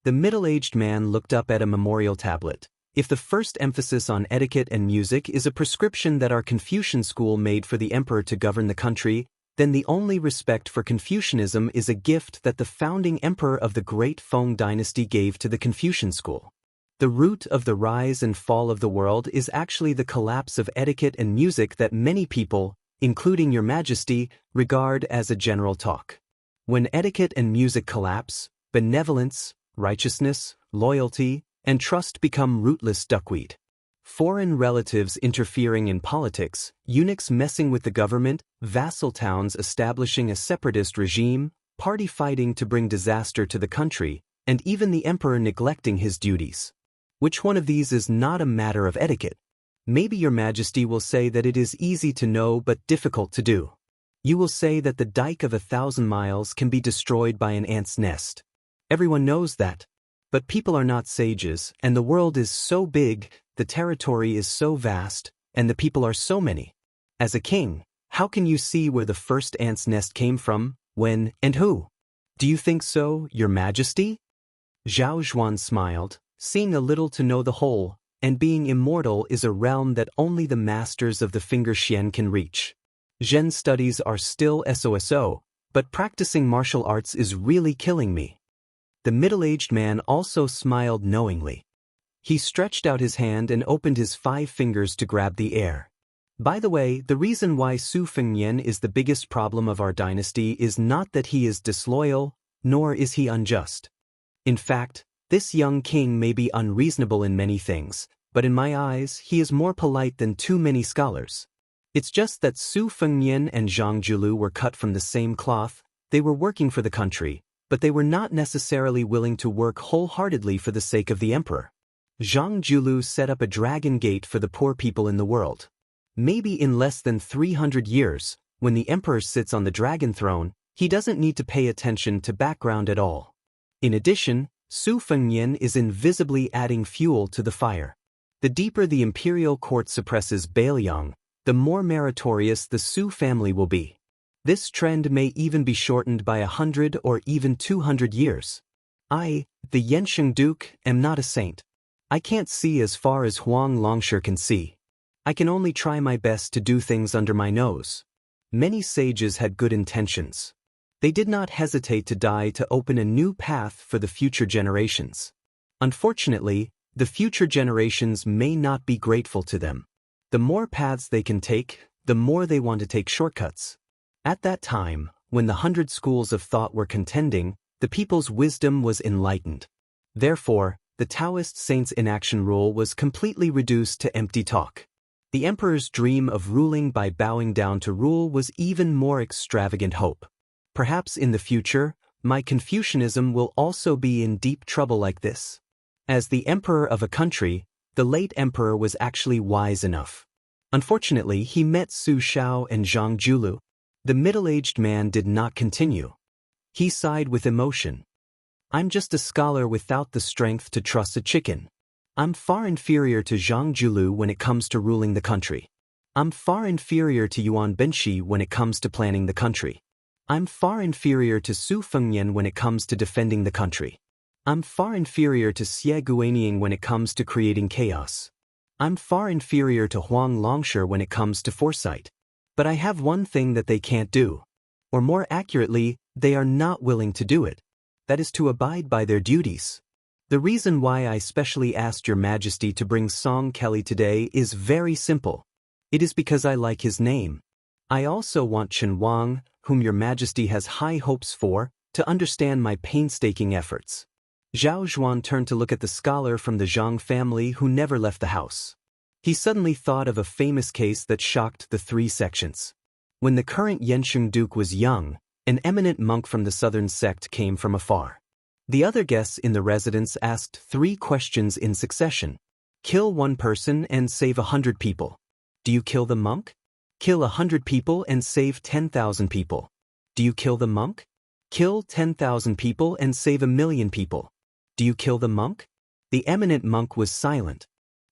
The middle-aged man looked up at a memorial tablet. If the first emphasis on etiquette and music is a prescription that our Confucian school made for the emperor to govern the country, then the only respect for Confucianism is a gift that the founding emperor of the Great Feng dynasty gave to the Confucian school. The root of the rise and fall of the world is actually the collapse of etiquette and music that many people, including Your Majesty, regard as a general talk. When etiquette and music collapse, benevolence, righteousness, loyalty, and trust become rootless duckweed. Foreign relatives interfering in politics, eunuchs messing with the government, vassal towns establishing a separatist regime, party fighting to bring disaster to the country, and even the emperor neglecting his duties. Which one of these is not a matter of etiquette? Maybe Your Majesty will say that it is easy to know but difficult to do. You will say that the dike of 1,000 miles can be destroyed by an ant's nest. Everyone knows that. But people are not sages, and the world is so big, the territory is so vast, and the people are so many. As a king, how can you see where the first ant's nest came from, when, and who? Do you think so, Your Majesty? Zhao Zhuan smiled, seeing a little to know the whole, and being immortal is a realm that only the masters of the finger Xian can reach. Zhen studies are still SOSO, but practicing martial arts is really killing me. The middle-aged man also smiled knowingly. He stretched out his hand and opened his 5 fingers to grab the air. By the way, the reason why Su Fengnian is the biggest problem of our dynasty is not that he is disloyal, nor is he unjust. In fact, this young king may be unreasonable in many things, but in my eyes, he is more polite than too many scholars. It's just that Su Fengnian and Zhang Julu were cut from the same cloth. They were working for the country, but they were not necessarily willing to work wholeheartedly for the sake of the emperor. Zhang Julu set up a dragon gate for the poor people in the world. Maybe in less than 300 years, when the emperor sits on the dragon throne, he doesn't need to pay attention to background at all. In addition, Su Fengnian is invisibly adding fuel to the fire. The deeper the imperial court suppresses Bailiang, the more meritorious the Su family will be. This trend may even be shortened by 100 or even 200 years. I, the Yansheng Duke, am not a saint. I can't see as far as Huang Longshi can see. I can only try my best to do things under my nose. Many sages had good intentions. They did not hesitate to die to open a new path for the future generations. Unfortunately, the future generations may not be grateful to them. The more paths they can take, the more they want to take shortcuts. At that time, when the 100 schools of thought were contending, the people's wisdom was enlightened. Therefore, the Taoist saints' inaction rule was completely reduced to empty talk. The emperor's dream of ruling by bowing down to rule was even more extravagant hope. Perhaps in the future, my Confucianism will also be in deep trouble like this. As the emperor of a country, the late emperor was actually wise enough. Unfortunately, he met Su Shao and Zhang Julu. The middle-aged man did not continue. He sighed with emotion. I'm just a scholar without the strength to trust a chicken. I'm far inferior to Zhang Julu when it comes to ruling the country. I'm far inferior to Yuan Benshi when it comes to planning the country. I'm far inferior to Su Fengnian when it comes to defending the country. I'm far inferior to Xie Guaniang when it comes to creating chaos. I'm far inferior to Huang Longshi when it comes to foresight. But I have one thing that they can't do. Or more accurately, they are not willing to do it. That is to abide by their duties. The reason why I specially asked Your Majesty to bring Song Kelly today is very simple. It is because I like his name. I also want Chen Wang, whom your majesty has high hopes for, to understand my painstaking efforts. Zhao Zhuan turned to look at the scholar from the Zhang family who never left the house. He suddenly thought of a famous case that shocked the three sections. When the current Yansheng Duke was young, an eminent monk from the southern sect came from afar. The other guests in the residence asked 3 questions in succession. Kill 1 person and save 100 people. Do you kill the monk? Kill 100 people and save 10,000 people. Do you kill the monk? Kill 10,000 people and save 1,000,000 people. Do you kill the monk? The eminent monk was silent.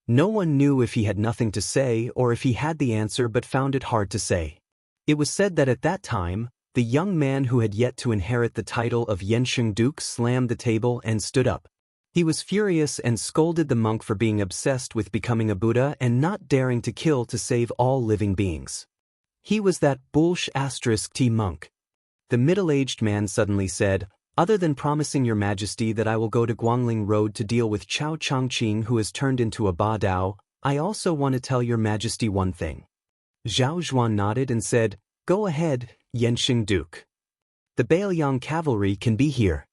No one knew if he had nothing to say or if he had the answer but found it hard to say. It was said that at that time, the young man who had yet to inherit the title of Yansheng Duke slammed the table and stood up. He was furious and scolded the monk for being obsessed with becoming a Buddha and not daring to kill to save all living beings. He was that *T monk. The middle-aged man suddenly said, "Other than promising your majesty that I will go to Guangling Road to deal with Chao Changqing who has turned into a Ba Dao, I also want to tell your majesty one thing." Zhao Zhuan nodded and said, "Go ahead, Yansheng Duke. The Bailiang cavalry can be here."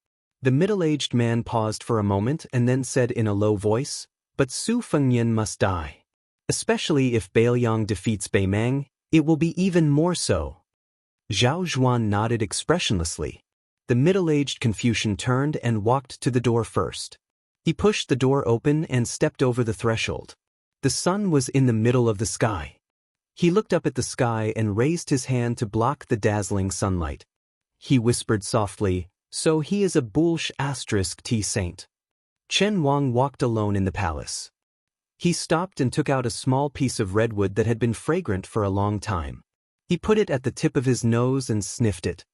The middle-aged man paused for a moment and then said in a low voice, "But Su Fengnian must die. Especially if Bailiang defeats Beimeng, it will be even more so." Zhao Zhuan nodded expressionlessly. The middle-aged Confucian turned and walked to the door first. He pushed the door open and stepped over the threshold. The sun was in the middle of the sky. He looked up at the sky and raised his hand to block the dazzling sunlight. He whispered softly, "So he is a *T saint." Chen Wang walked alone in the palace. He stopped and took out a small piece of redwood that had been fragrant for a long time. He put it at the tip of his nose and sniffed it.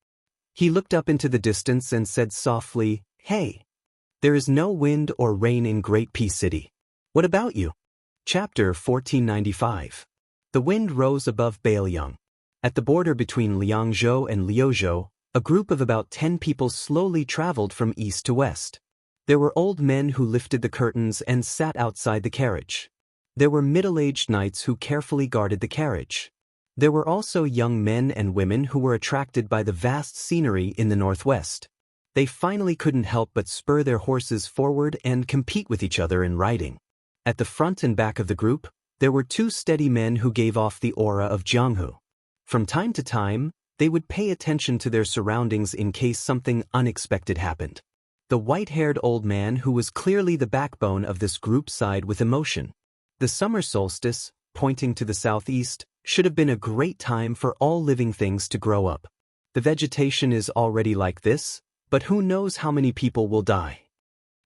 He looked up into the distance and said softly, "Hey, there is no wind or rain in Great Peace City. What about you?" Chapter 1495. The wind rose above Bailiang. At the border between Liangzhou and Liuzhou, a group of about 10 people slowly traveled from east to west. There were old men who lifted the curtains and sat outside the carriage. There were middle-aged knights who carefully guarded the carriage. There were also young men and women who were attracted by the vast scenery in the northwest. They finally couldn't help but spur their horses forward and compete with each other in riding. At the front and back of the group, there were 2 steady men who gave off the aura of Jianghu. From time to time, they would pay attention to their surroundings in case something unexpected happened. The white-haired old man who was clearly the backbone of this group sighed with emotion. The summer solstice, pointing to the southeast, should have been a great time for all living things to grow up. The vegetation is already like this, but who knows how many people will die.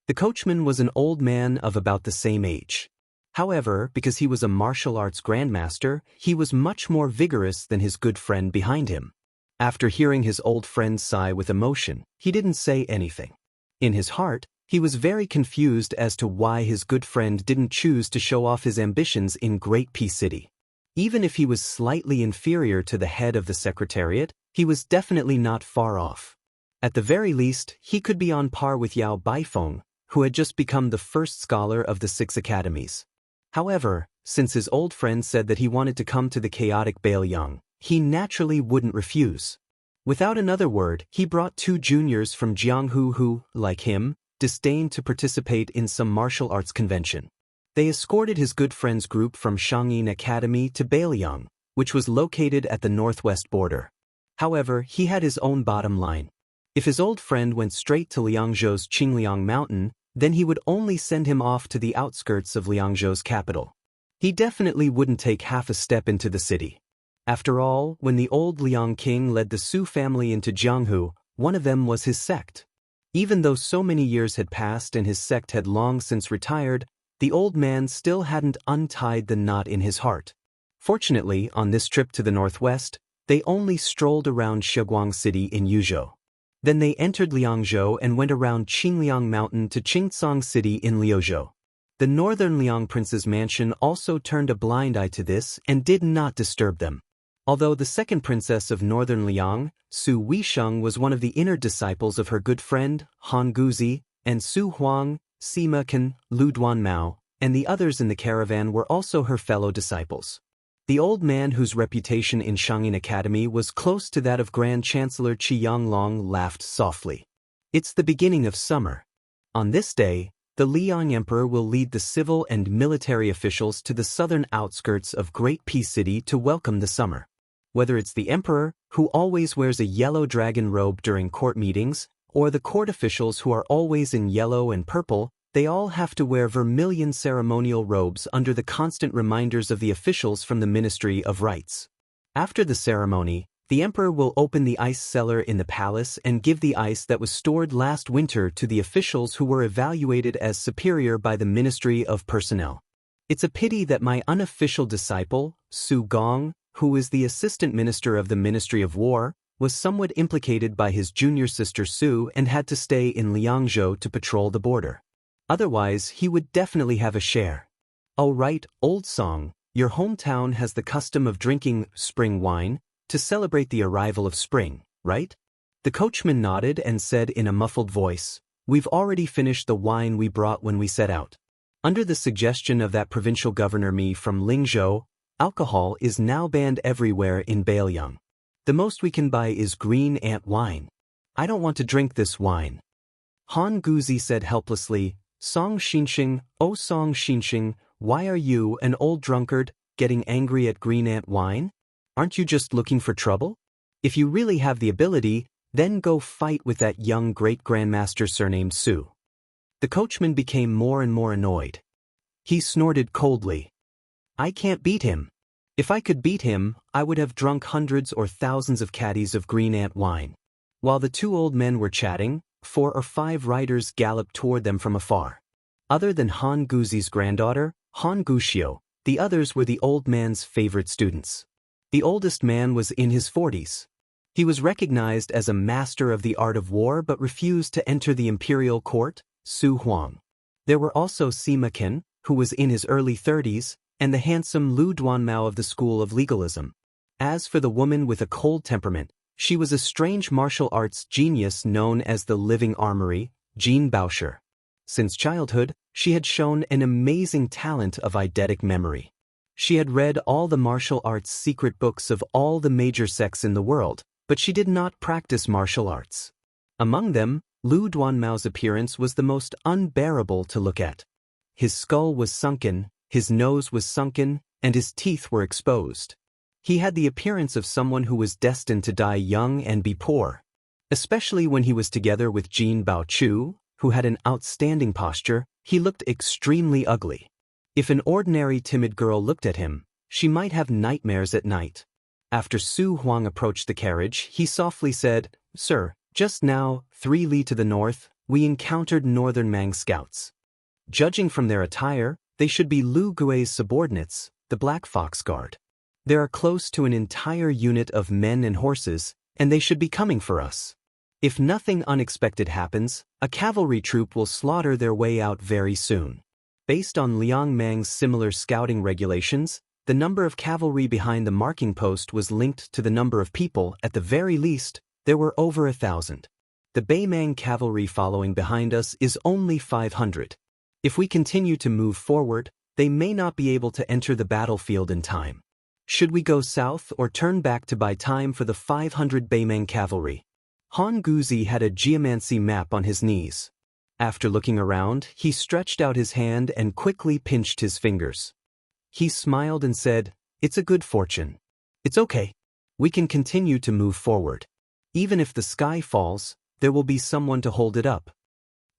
The coachman was an old man of about the same age. However, because he was a martial arts grandmaster, he was much more vigorous than his good friend behind him. After hearing his old friend sigh with emotion, he didn't say anything. In his heart, he was very confused as to why his good friend didn't choose to show off his ambitions in Great Peace City. Even if he was slightly inferior to the head of the secretariat, he was definitely not far off. At the very least, he could be on par with Yao Baifeng, who had just become the first scholar of the 6 academies. However, since his old friend said that he wanted to come to the chaotic Bailiang, he naturally wouldn't refuse. Without another word, he brought 2 juniors from Jianghu who, like him, disdained to participate in some martial arts convention. They escorted his good friend's group from Shangyin Academy to Bailiang, which was located at the northwest border. However, he had his own bottom line. If his old friend went straight to Liangzhou's Qingliang Mountain, then he would only send him off to the outskirts of Liangzhou's capital. He definitely wouldn't take half a step into the city. After all, when the old Liang king led the Su family into Jianghu, one of them was his sect. Even though so many years had passed and his sect had long since retired, the old man still hadn't untied the knot in his heart. Fortunately, on this trip to the northwest, they only strolled around Shiguang City in Yuzhou. Then they entered Liangzhou and went around Qingliang Mountain to Qingcang City in Liuzhou. The northern Liang prince's mansion also turned a blind eye to this and did not disturb them. Although the second princess of northern Liang, Su Weisheng, was one of the inner disciples of her good friend, Han Guzi, and Su Huang, Sima Kan, Lu Duanmao, and the others in the caravan were also her fellow disciples. The old man whose reputation in Xianxia Academy was close to that of Grand Chancellor Qi Yanglong laughed softly. It's the beginning of summer. On this day, the Liang Emperor will lead the civil and military officials to the southern outskirts of Great Peace City to welcome the summer. Whether it's the emperor, who always wears a yellow dragon robe during court meetings, or the court officials who are always in yellow and purple, they all have to wear vermilion ceremonial robes under the constant reminders of the officials from the Ministry of Rites. After the ceremony, the emperor will open the ice cellar in the palace and give the ice that was stored last winter to the officials who were evaluated as superior by the Ministry of Personnel. It's a pity that my unofficial disciple, Su Gong, who is the assistant minister of the Ministry of War, was somewhat implicated by his junior sister Su and had to stay in Liangzhou to patrol the border. Otherwise, he would definitely have a share. Oh right, old song, your hometown has the custom of drinking spring wine to celebrate the arrival of spring, right? The coachman nodded and said in a muffled voice, we've already finished the wine we brought when we set out. Under the suggestion of that provincial governor Mi from Lingzhou, alcohol is now banned everywhere in Beiliang. The most we can buy is green ant wine. I don't want to drink this wine. Han Guzi said helplessly, Song Xinxing, oh Song Xinxing, why are you, an old drunkard, getting angry at green ant wine? Aren't you just looking for trouble? If you really have the ability, then go fight with that young great-grandmaster surnamed Su. The coachman became more and more annoyed. He snorted coldly. I can't beat him. If I could beat him, I would have drunk hundreds or thousands of caddies of green ant wine. While the two old men were chatting, 4 or 5 riders galloped toward them from afar. Other than Han Guzi's granddaughter, Han Guxiu, the others were the old man's favorite students. The oldest man was in his 40s. He was recognized as a master of the art of war but refused to enter the imperial court, Su Huang. There were also Sima Qin, who was in his early 30s, and the handsome Lu Duanmao of the School of Legalism. As for the woman with a cold temperament, she was a strange martial arts genius known as the Living Armory, Jean Bauscher. Since childhood, she had shown an amazing talent of eidetic memory. She had read all the martial arts secret books of all the major sects in the world, but she did not practice martial arts. Among them, Lu Duanmao's appearance was the most unbearable to look at. His skull was sunken, his nose was sunken, and his teeth were exposed. He had the appearance of someone who was destined to die young and be poor. Especially when he was together with Jin Baochu, who had an outstanding posture, he looked extremely ugly. If an ordinary timid girl looked at him, she might have nightmares at night. After Su Huang approached the carriage, he softly said, Sir, just now, 3 li to the north, we encountered northern Mang scouts. Judging from their attire, they should be Lu Gui's subordinates, the Black Fox Guard. There are close to an entire unit of men and horses, and they should be coming for us. If nothing unexpected happens, a cavalry troop will slaughter their way out very soon. Based on Liang Mang's similar scouting regulations, the number of cavalry behind the marking post was linked to the number of people. At the very least, there were over 1,000. The Beimang cavalry following behind us is only 500. If we continue to move forward, they may not be able to enter the battlefield in time. Should we go south or turn back to buy time for the 500 Beimang cavalry? Han Guzi had a geomancy map on his knees. After looking around, he stretched out his hand and quickly pinched his fingers. He smiled and said, It's a good fortune. It's okay. We can continue to move forward. Even if the sky falls, there will be someone to hold it up.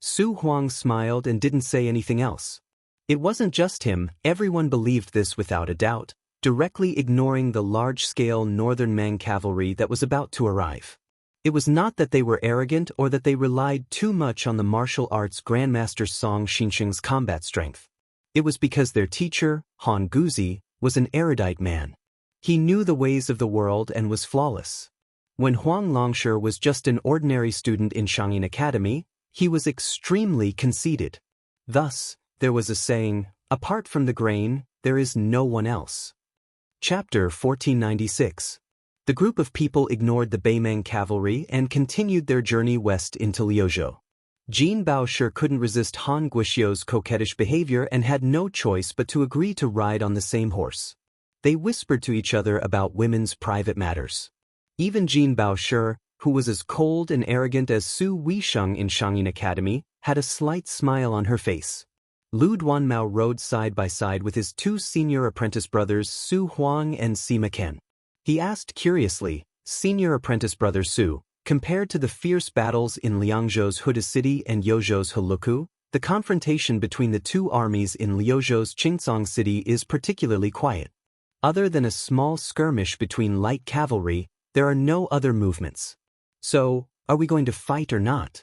Su Huang smiled and didn't say anything else. It wasn't just him, everyone believed this without a doubt, directly ignoring the large-scale northern Mang cavalry that was about to arrive. It was not that they were arrogant or that they relied too much on the martial arts Grandmaster Song Xinxing's combat strength. It was because their teacher, Han Guzi, was an erudite man. He knew the ways of the world and was flawless. When Huang Longshi was just an ordinary student in Xianxia Academy, he was extremely conceited. Thus, there was a saying, apart from the grain, there is no one else. Chapter 1496. The group of people ignored the Beimang cavalry and continued their journey west into Liuzhou. Jin Baosher couldn't resist Han Guxiu's coquettish behavior and had no choice but to agree to ride on the same horse. They whispered to each other about women's private matters. Even Jin Baoshi, who was as cold and arrogant as Su Weisheng in Shangyin Academy, had a slight smile on her face. Lu Duanmao rode side by side with his two senior apprentice brothers Su Huang and Sima Ken. He asked curiously, "Senior apprentice brother Su, compared to the fierce battles in Liangzhou's Huda City and Yozhou's Heluku, the confrontation between the two armies in Liuzhou's Qingcang City is particularly quiet. Other than a small skirmish between light cavalry, there are no other movements. So, are we going to fight or not?"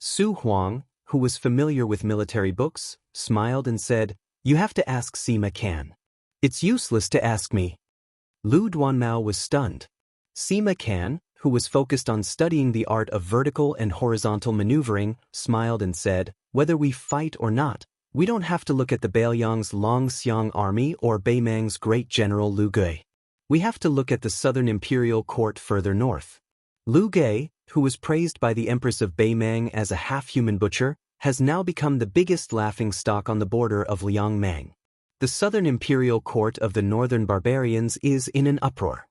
Su Huang, who was familiar with military books, smiled and said, "You have to ask Sima Can. It's useless to ask me." Lu Duanmao was stunned. Sima Can, who was focused on studying the art of vertical and horizontal maneuvering, smiled and said, "Whether we fight or not, we don't have to look at the Beiliang's Longxiang army or Beimang's great general Lu Gui. We have to look at the southern imperial court further north." Lu Gui, who was praised by the Empress of Beimang as a half-human butcher, has now become the biggest laughingstock on the border of Liangmang. The southern imperial court of the northern barbarians is in an uproar.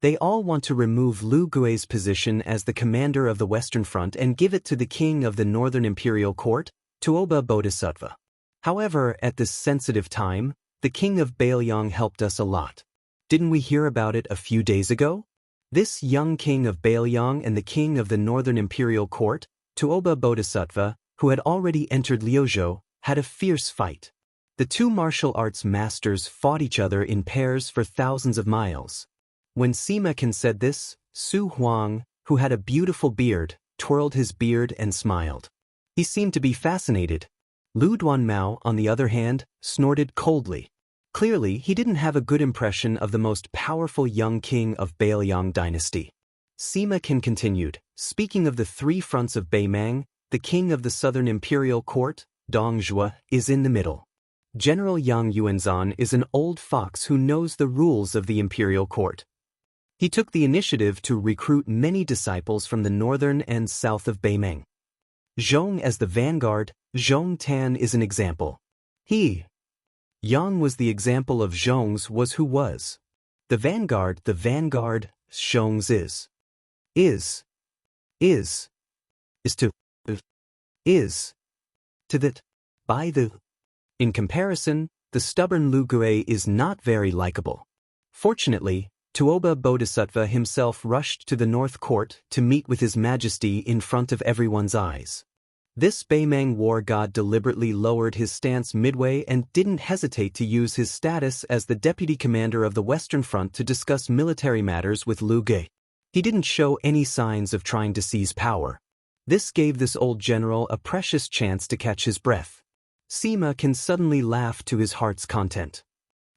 They all want to remove Lu Gui's position as the commander of the Western Front and give it to the king of the northern imperial court, Tuoba Bodhisattva. However, at this sensitive time, the king of Beiliang helped us a lot. Didn't we hear about it a few days ago? This young king of Beiliang and the king of the northern imperial court, Tuoba Bodhisattva, who had already entered Liuzhou, had a fierce fight. The two martial arts masters fought each other in pairs for thousands of miles. When Sima Can said this, Su Huang, who had a beautiful beard, twirled his beard and smiled. He seemed to be fascinated. Lu Duanmao, on the other hand, snorted coldly. Clearly, he didn't have a good impression of the most powerful young king of Beiliang dynasty. Sima Can continued, "Speaking of the three fronts of Beimang, the king of the southern imperial court, Dongzhou, is in the middle. General Yang Yuanzhan is an old fox who knows the rules of the imperial court. He took the initiative to recruit many disciples from the northern and south of Beimang. Zhong as the vanguard, Zhong Tan is an example. Yang was the example of Zhong's was who was. The vanguard, Zhong's to that, by the. In comparison, the stubborn Lu Gui is not very likable. Fortunately, Tuoba Bodhisattva himself rushed to the North Court to meet with His Majesty in front of everyone's eyes. This Beimang war god deliberately lowered his stance midway and didn't hesitate to use his status as the deputy commander of the Western Front to discuss military matters with Lu Gui. He didn't show any signs of trying to seize power. This gave this old general a precious chance to catch his breath. Sima Can suddenly laugh to his heart's content.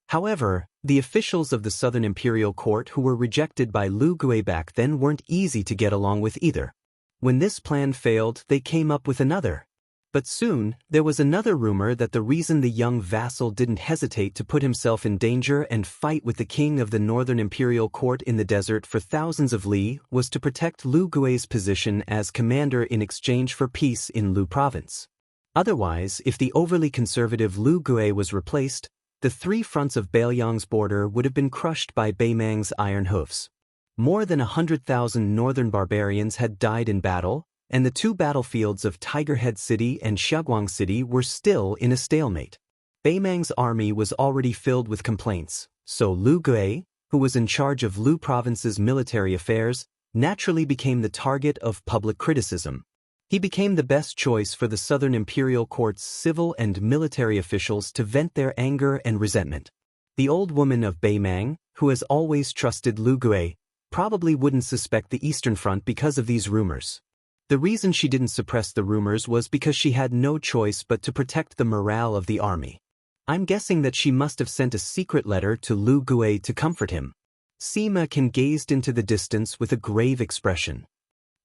However, the officials of the Southern Imperial Court who were rejected by Lu Gui back then weren't easy to get along with either. When this plan failed, they came up with another. But soon, there was another rumor that the reason the young vassal didn't hesitate to put himself in danger and fight with the king of the Northern Imperial Court in the desert for thousands of li was to protect Lu Gui's position as commander in exchange for peace in Lu Province. Otherwise, if the overly conservative Lu Gui was replaced, the three fronts of Beiliang's border would have been crushed by Beimang's iron hoofs. More than 100,000 northern barbarians had died in battle, and the two battlefields of Tigerhead City and Xiaguang City were still in a stalemate. Beimang's army was already filled with complaints, so Lu Gui, who was in charge of Lu Province's military affairs, naturally became the target of public criticism. He became the best choice for the Southern Imperial Court's civil and military officials to vent their anger and resentment. The old woman of Beimang, who has always trusted Lu Gui, probably wouldn't suspect the Eastern Front because of these rumors. The reason she didn't suppress the rumors was because she had no choice but to protect the morale of the army. I'm guessing that she must have sent a secret letter to Lu Gui to comfort him. Sima Can gazed into the distance with a grave expression.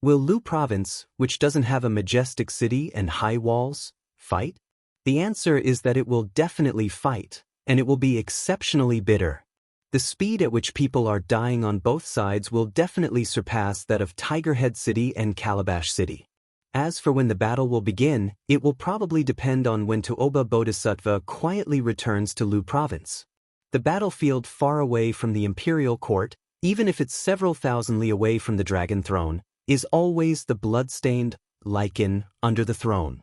Will Lu Province, which doesn't have a majestic city and high walls, fight? The answer is that it will definitely fight, and it will be exceptionally bitter. The speed at which people are dying on both sides will definitely surpass that of Tigerhead City and Calabash City. As for when the battle will begin, it will probably depend on when Tuoba Bodhisattva quietly returns to Lu Province. The battlefield far away from the imperial court, even if it's several thousand li away from the dragon throne, is always the blood-stained lichen under the throne.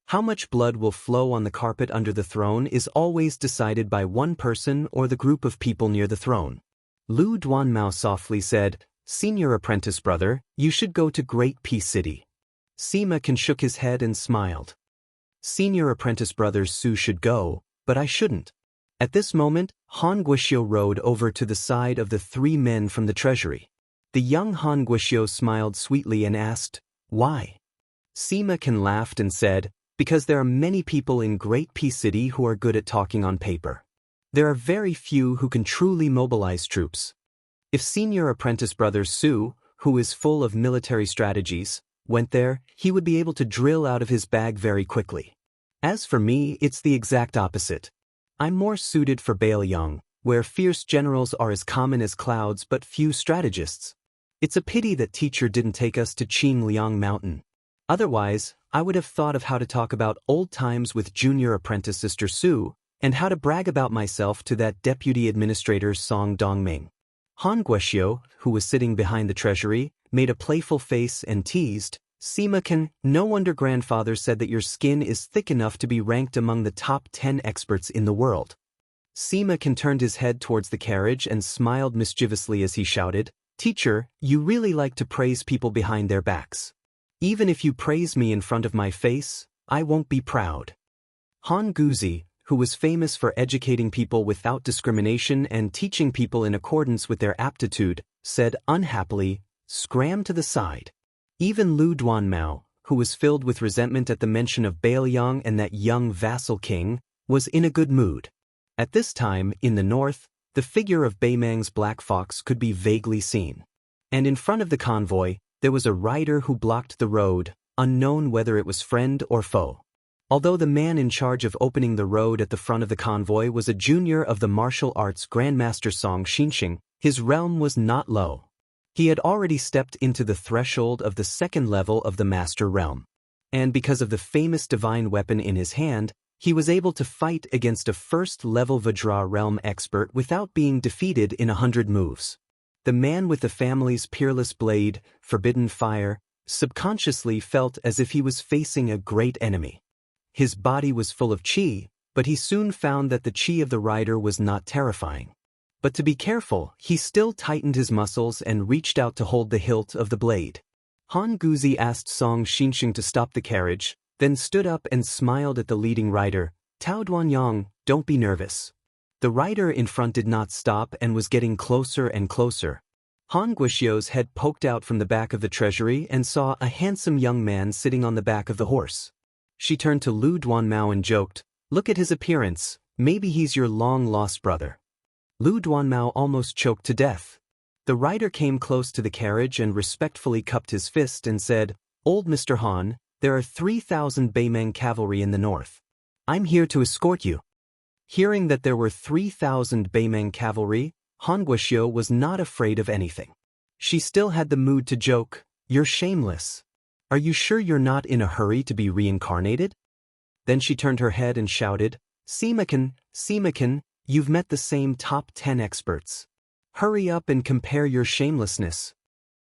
How much blood will flow on the carpet under the throne is always decided by one person or the group of people near the throne. Lu Duanmao softly said, "Senior apprentice brother, you should go to Great Peace City." Sima Can shook his head and smiled. Senior apprentice brother Su should go, but I shouldn't. At this moment, Han Guoxiu rode over to the side of the three men from the treasury. The young Han Guoxiu smiled sweetly and asked, "Why?" Sima Can laughed and said, "Because there are many people in Great Peace City who are good at talking on paper. There are very few who can truly mobilize troops. If senior apprentice brother Su, who is full of military strategies, went there, he would be able to drill out of his bag very quickly. As for me, it's the exact opposite. I'm more suited for Baoyang, where fierce generals are as common as clouds but few strategists. It's a pity that teacher didn't take us to Qingliang Mountain. Otherwise, I would have thought of how to talk about old times with junior apprentice sister Su, and how to brag about myself to that deputy administrator Song Dongming." Han Guoxiu, who was sitting behind the treasury, made a playful face and teased, "Sima Can, no wonder grandfather said that your skin is thick enough to be ranked among the top 10 experts in the world." Sima Can turned his head towards the carriage and smiled mischievously as he shouted, "Teacher, you really like to praise people behind their backs. Even if you praise me in front of my face, I won't be proud." Han Guzi, who was famous for educating people without discrimination and teaching people in accordance with their aptitude, said unhappily, "Scram to the side." Even Lu Duanmao, who was filled with resentment at the mention of Baoyang and that young vassal king, was in a good mood. At this time, in the north, the figure of Beimang's black fox could be vaguely seen. And in front of the convoy, there was a rider who blocked the road, unknown whether it was friend or foe. Although the man in charge of opening the road at the front of the convoy was a junior of the martial arts Grandmaster Song Xianxia, his realm was not low. He had already stepped into the threshold of the second level of the master realm. And because of the famous divine weapon in his hand, he was able to fight against a first-level Vajra realm expert without being defeated in 100 moves. The man with the family's peerless blade, forbidden fire, subconsciously felt as if he was facing a great enemy. His body was full of qi, but he soon found that the qi of the rider was not terrifying. But to be careful, he still tightened his muscles and reached out to hold the hilt of the blade. Han Guzi asked Song Xianxia to stop the carriage, then stood up and smiled at the leading rider, "Tao Duanyang, don't be nervous." The rider in front did not stop and was getting closer and closer. Han Guoxiu's head poked out from the back of the treasury and saw a handsome young man sitting on the back of the horse. She turned to Lu Duanmao and joked, "Look at his appearance, maybe he's your long-lost brother." Lu Duanmao almost choked to death. The rider came close to the carriage and respectfully cupped his fist and said, "Old Mr. Han, there are 3,000 Beimang cavalry in the north. I'm here to escort you." Hearing that there were 3,000 Beimang cavalry, Han Guoxiu was not afraid of anything. She still had the mood to joke, "You're shameless. Are you sure you're not in a hurry to be reincarnated?" Then she turned her head and shouted, Sima Can, you've met the same top 10 experts. Hurry up and compare your shamelessness."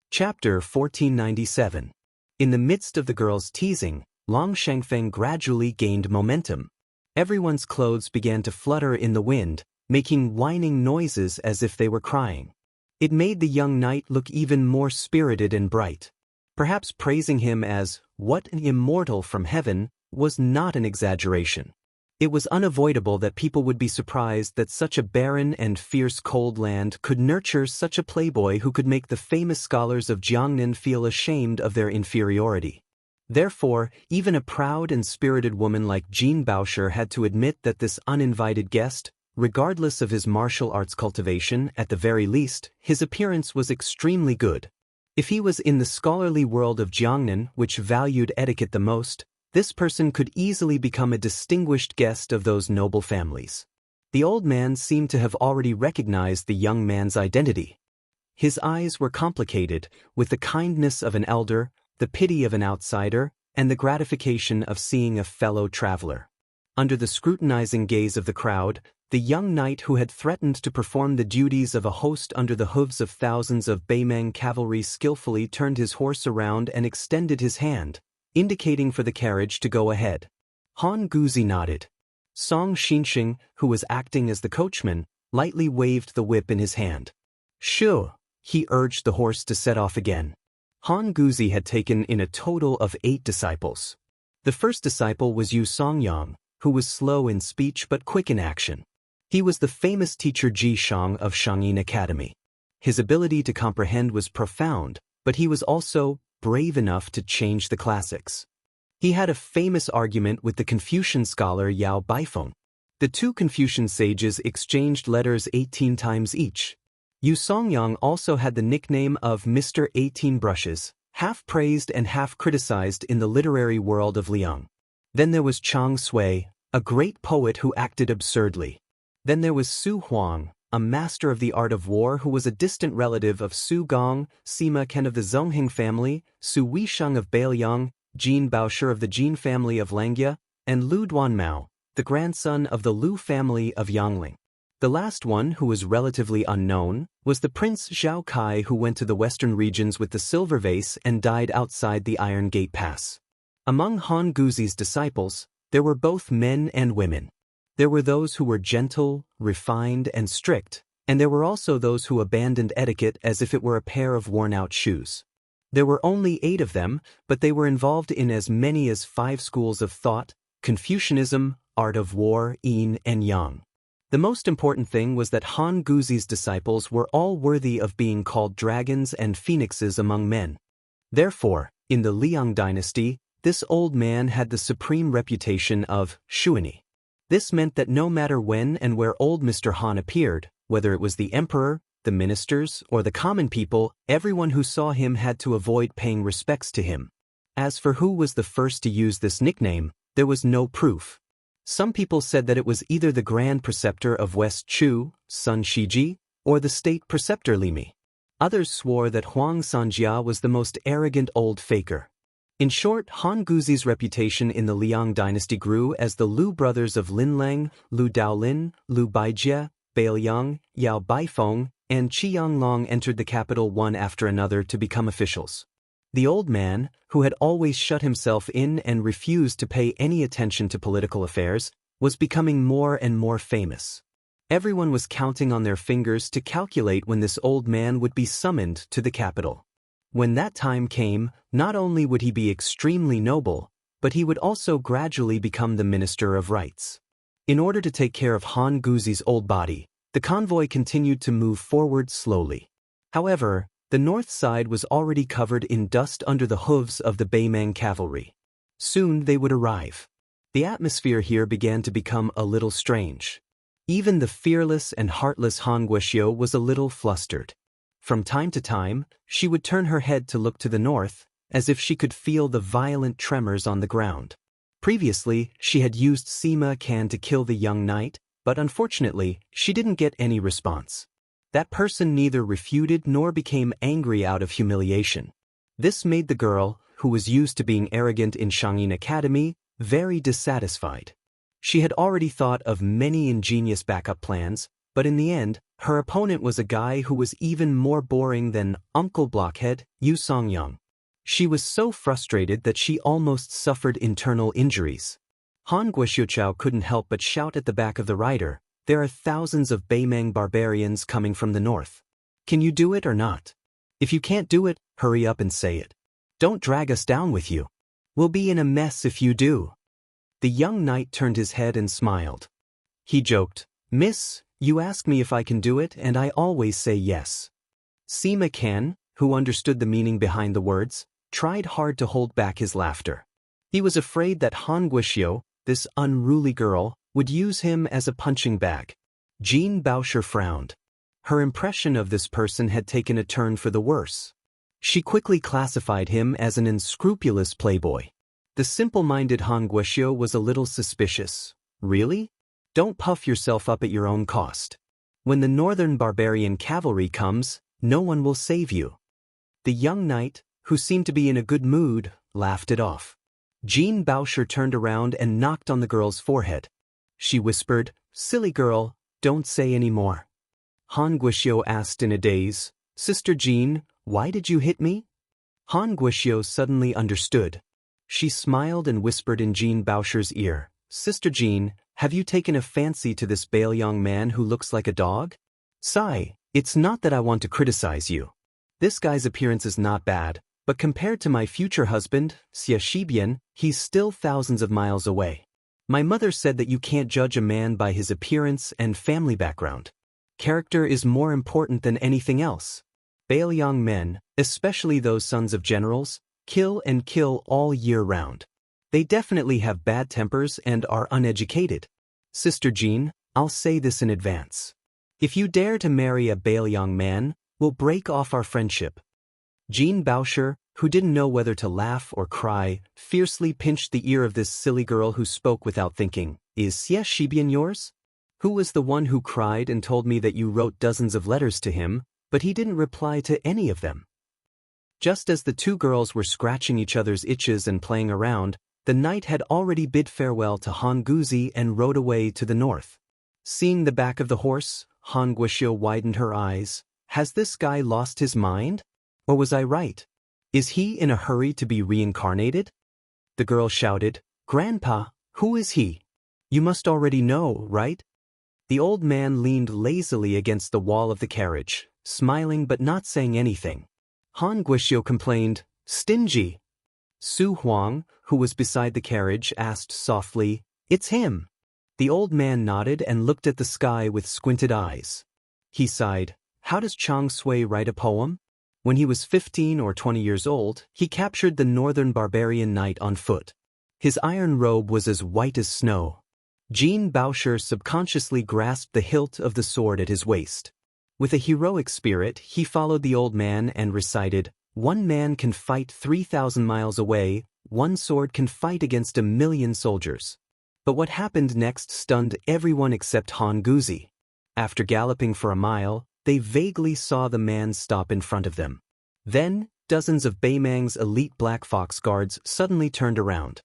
Chapter 1497. In the midst of the girls' teasing, Long Shangfeng gradually gained momentum. Everyone's clothes began to flutter in the wind, making whining noises as if they were crying. It made the young knight look even more spirited and bright. Perhaps praising him as, "What an immortal from heaven," was not an exaggeration. It was unavoidable that people would be surprised that such a barren and fierce cold land could nurture such a playboy who could make the famous scholars of Jiangnan feel ashamed of their inferiority. Therefore, even a proud and spirited woman like Jean Bauscher had to admit that this uninvited guest, regardless of his martial arts cultivation, at the very least, his appearance was extremely good. If he was in the scholarly world of Jiangnan, which valued etiquette the most, this person could easily become a distinguished guest of those noble families. The old man seemed to have already recognized the young man's identity. His eyes were complicated, with the kindness of an elder, the pity of an outsider, and the gratification of seeing a fellow traveler. Under the scrutinizing gaze of the crowd, The young knight who had threatened to perform the duties of a host under the hooves of thousands of Beimeng cavalry skillfully turned his horse around and extended his hand, indicating for the carriage to go ahead. Han Guzi nodded. Song Xinxing, who was acting as the coachman, lightly waved the whip in his hand. Shoo! He urged the horse to set off again. Han Guzi had taken in a total of 8 disciples. The first disciple was Yu Songyang, who was slow in speech but quick in action. He was the famous teacher Ji Shang of Shangyin Academy. His ability to comprehend was profound, but he was also brave enough to change the classics. He had a famous argument with the Confucian scholar Yao Baifeng. The two Confucian sages exchanged letters 18 times each. Yu Songyang also had the nickname of Mr. 18 Brushes, half praised and half criticized in the literary world of Liang. Then there was Chang Sui, a great poet who acted absurdly. Then there was Su Huang, a master of the art of war who was a distant relative of Su Gong, Sima Ken of the Zhongheng family, Su Weisheng of Beiliang, Jin Baoshi of the Jin family of Langjia, and Lu Duanmao, the grandson of the Lu family of Yangling. The last one, who was relatively unknown, was the Prince Zhao Kai who went to the western regions with the silver vase and died outside the Iron Gate Pass. Among Han Guzi's disciples, there were both men and women. There were those who were gentle, refined, and strict, and there were also those who abandoned etiquette as if it were a pair of worn-out shoes. There were only 8 of them, but they were involved in as many as 5 schools of thought: Confucianism, art of war, yin and yang. The most important thing was that Han Guzi's disciples were all worthy of being called dragons and phoenixes among men. Therefore, in the Liang dynasty, this old man had the supreme reputation of Shuani. This meant that no matter when and where old Mr. Han appeared, whether it was the emperor, the ministers, or the common people, everyone who saw him had to avoid paying respects to him. As for who was the first to use this nickname, there was no proof. Some people said that it was either the Grand Preceptor of West Chu, Sun Shiji, or the State Preceptor Li Mi. Others swore that Huang Sanjia was the most arrogant old faker. In short, Han Guzi's reputation in the Liang dynasty grew as the Lu brothers of Linlang, Lu Daolin, Lu Baijie, Beiliang, Yao Baifeng, and Qianglong entered the capital one after another to become officials. The old man, who had always shut himself in and refused to pay any attention to political affairs, was becoming more and more famous. Everyone was counting on their fingers to calculate when this old man would be summoned to the capital. When that time came, not only would he be extremely noble, but he would also gradually become the Minister of Rights. In order to take care of Han Guzi's old body, the convoy continued to move forward slowly. However, the north side was already covered in dust under the hooves of the Beimeng cavalry. Soon they would arrive. The atmosphere here began to become a little strange. Even the fearless and heartless Han Guoxiu was a little flustered. From time to time, she would turn her head to look to the north, as if she could feel the violent tremors on the ground. Previously, she had used Sima Can to kill the young knight, but unfortunately, she didn't get any response. That person neither refuted nor became angry out of humiliation. This made the girl, who was used to being arrogant in Shangyin Academy, very dissatisfied. She had already thought of many ingenious backup plans, but in the end, her opponent was a guy who was even more boring than Uncle Blockhead, Yu Songyang. She was so frustrated that she almost suffered internal injuries. Han Guoxiu couldn't help but shout at the back of the rider, "There are thousands of Beimeng barbarians coming from the north. Can you do it or not? If you can't do it, hurry up and say it. Don't drag us down with you. We'll be in a mess if you do." The young knight turned his head and smiled. He joked, "Miss, you ask me if I can do it and I always say yes." Sima Can, who understood the meaning behind the words, tried hard to hold back his laughter. He was afraid that Han Guoxiu, this unruly girl, would use him as a punching bag. Jin Baoshi frowned. Her impression of this person had taken a turn for the worse. She quickly classified him as an unscrupulous playboy. The simple-minded Han Guoxiu was a little suspicious. Really? Don't puff yourself up at your own cost. When the northern barbarian cavalry comes, no one will save you. The young knight, who seemed to be in a good mood, laughed it off. Jin Baoshi turned around and knocked on the girl's forehead. She whispered, "Silly girl, don't say any more. Han Guixiu asked in a daze. Sister Jean, why did you hit me? Han Guixiu suddenly understood. She smiled and whispered in Jean Baosher's ear. Sister Jean, have you taken a fancy to this Baoyang man who looks like a dog? Sigh, it's not that I want to criticize you. This guy's appearance is not bad, but compared to my future husband, Xie Shibian, he's still thousands of miles away. My mother said that you can't judge a man by his appearance and family background. Character is more important than anything else. Baoyang men, especially those sons of generals, kill and kill all year round. They definitely have bad tempers and are uneducated. Sister Jean, I'll say this in advance. If you dare to marry a Baoyang man, we'll break off our friendship. Jean Baosher, who didn't know whether to laugh or cry, fiercely pinched the ear of this silly girl who spoke without thinking. Is Xie Shibian yours? Who was the one who cried and told me that you wrote dozens of letters to him, but he didn't reply to any of them? Just as the two girls were scratching each other's itches and playing around, the knight had already bid farewell to Han Guzi and rode away to the north. Seeing the back of the horse, Han Guixiu widened her eyes. Has this guy lost his mind? Or was I right? Is he in a hurry to be reincarnated? The girl shouted, Grandpa, who is he? You must already know, right? The old man leaned lazily against the wall of the carriage, smiling but not saying anything. Han Guixiu complained, Stingy. Su Huang, who was beside the carriage, asked softly, It's him. The old man nodded and looked at the sky with squinted eyes. He sighed, How does Chang Sui write a poem? When he was 15 or 20 years old, he captured the northern barbarian knight on foot. His iron robe was as white as snow. Jean Baosher subconsciously grasped the hilt of the sword at his waist. With a heroic spirit, he followed the old man and recited, One man can fight 3,000 miles away, one sword can fight against 1,000,000 soldiers. But what happened next stunned everyone except Han Guzi. After galloping for a mile, they vaguely saw the man stop in front of them. Then, dozens of Baimang's elite Black Fox guards suddenly turned around.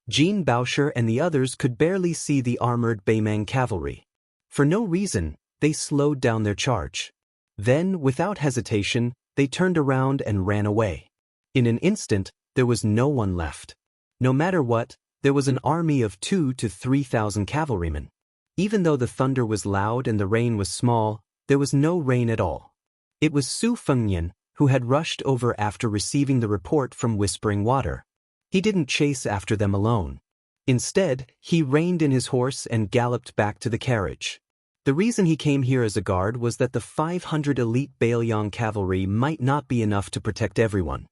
Jean Baosher and the others could barely see the armored Baimang cavalry. For no reason, they slowed down their charge. Then, without hesitation, they turned around and ran away. In an instant, there was no one left. No matter what, there was an army of 2,000 to 3,000 cavalrymen. Even though the thunder was loud and the rain was small, there was no rain at all. It was Su Fengnian, who had rushed over after receiving the report from Whispering Water. He didn't chase after them alone. Instead, he reined in his horse and galloped back to the carriage. The reason he came here as a guard was that the 500 elite Baoyang cavalry might not be enough to protect everyone.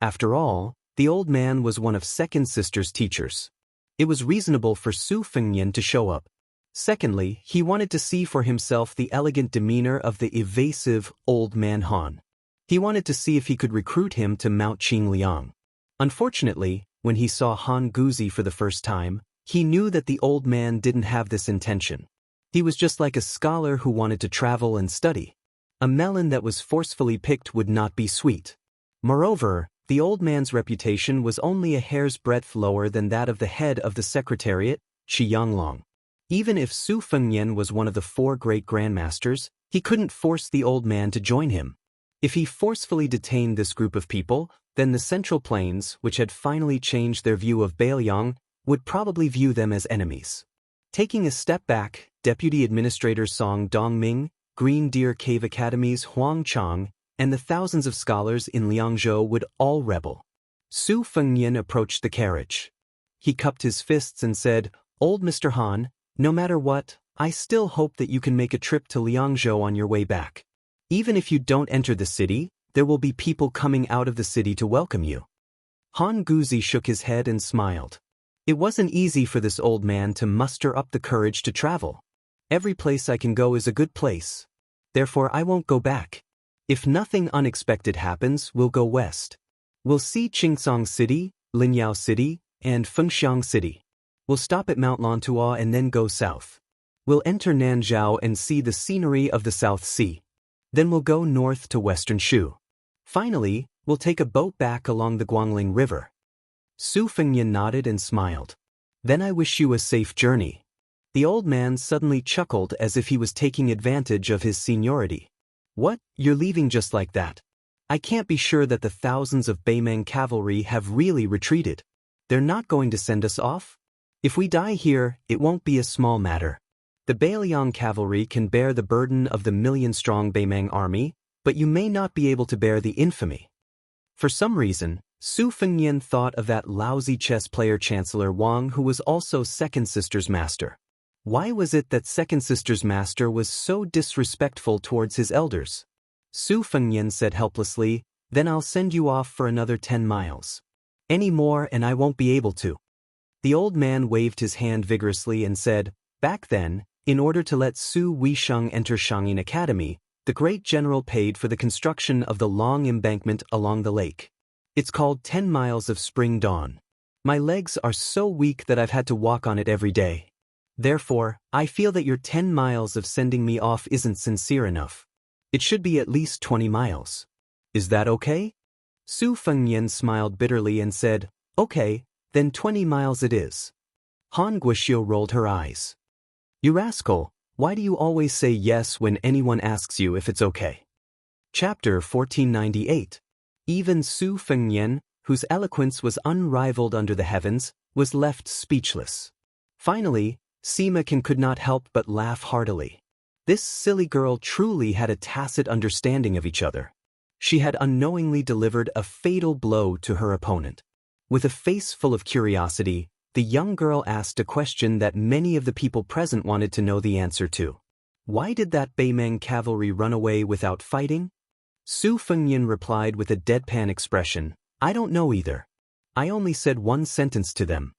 After all, the old man was one of Second Sister's teachers. It was reasonable for Su Fengnian to show up. Secondly, he wanted to see for himself the elegant demeanor of the evasive old man Han. He wanted to see if he could recruit him to Mount Qingliang. Unfortunately, when he saw Han Guzi for the first time, he knew that the old man didn't have this intention. He was just like a scholar who wanted to travel and study. A melon that was forcefully picked would not be sweet. Moreover, the old man's reputation was only a hair's breadth lower than that of the head of the secretariat, Shi Yanglong. Even if Su Fengnian was one of the 4 great grandmasters, he couldn't force the old man to join him. If he forcefully detained this group of people, then the Central Plains, which had finally changed their view of Baoyang, would probably view them as enemies. Taking a step back, Deputy Administrator Song Dongming, Green Deer Cave Academy's Huang Chang, and the thousands of scholars in Liangzhou would all rebel. Su Fengnian approached the carriage. He cupped his fists and said, Old Mr. Han, no matter what, I still hope that you can make a trip to Liangzhou on your way back. Even if you don't enter the city, there will be people coming out of the city to welcome you. Han Guzi shook his head and smiled. It wasn't easy for this old man to muster up the courage to travel. Every place I can go is a good place. Therefore I won't go back. If nothing unexpected happens, we'll go west. We'll see Qingsong City, Linyao City, and Fengxiang City. We'll stop at Mount Lantua and then go south. We'll enter Nanzhao and see the scenery of the South Sea. Then we'll go north to western Shu. Finally, we'll take a boat back along the Guangling River. Su Fengnian nodded and smiled. Then I wish you a safe journey. The old man suddenly chuckled as if he was taking advantage of his seniority. What, you're leaving just like that? I can't be sure that the thousands of Beimeng cavalry have really retreated. They're not going to send us off? If we die here, it won't be a small matter. The Beiliang cavalry can bear the burden of the million-strong Beimeng army, but you may not be able to bear the infamy. For some reason, Su Fengnian thought of that lousy chess player Chancellor Wang, who was also Second Sister's master. Why was it that Second Sister's master was so disrespectful towards his elders? Su Fengnian said helplessly, "Then I'll send you off for another 10 miles. Any more and I won't be able to." The old man waved his hand vigorously and said, "Back then, in order to let Su Weisheng enter Shangyin Academy, the great general paid for the construction of the long embankment along the lake. It's called 10 miles of spring dawn. My legs are so weak that I've had to walk on it every day. Therefore, I feel that your 10 miles of sending me off isn't sincere enough. It should be at least 20 miles. Is that okay?" Su Fengnian smiled bitterly and said, "Okay, then 20 miles it is." Han Guoxiu rolled her eyes. "You rascal, why do you always say yes when anyone asks you if it's okay?" Chapter 1498. Even Su Fengnian, whose eloquence was unrivaled under the heavens, was left speechless. Finally, Sima could not help but laugh heartily. This silly girl truly had a tacit understanding of each other. She had unknowingly delivered a fatal blow to her opponent. With a face full of curiosity, the young girl asked a question that many of the people present wanted to know the answer to. Why did that Beimeng cavalry run away without fighting? Su Fengnian replied with a deadpan expression, "I don't know either. I only said one sentence to them."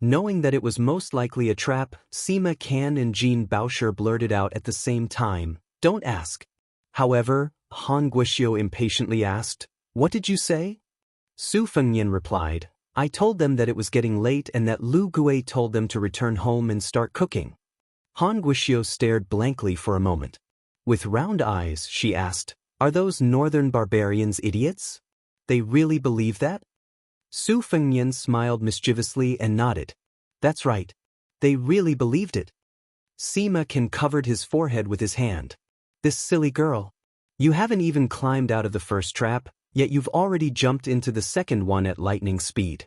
Knowing that it was most likely a trap, Sima Can and Jean Bauscher blurted out at the same time, "Don't ask." However, Han Guoxiu impatiently asked, "What did you say?" Su Fengnian replied, "I told them that it was getting late and that Lu Gui told them to return home and start cooking." Han Guoxiu stared blankly for a moment. With round eyes, she asked, "Are those northern barbarians idiots? They really believe that?" Su Fengnian smiled mischievously and nodded. "That's right. They really believed it." Sima Can covered his forehead with his hand. "This silly girl. You haven't even climbed out of the first trap, yet you've already jumped into the second one at lightning speed."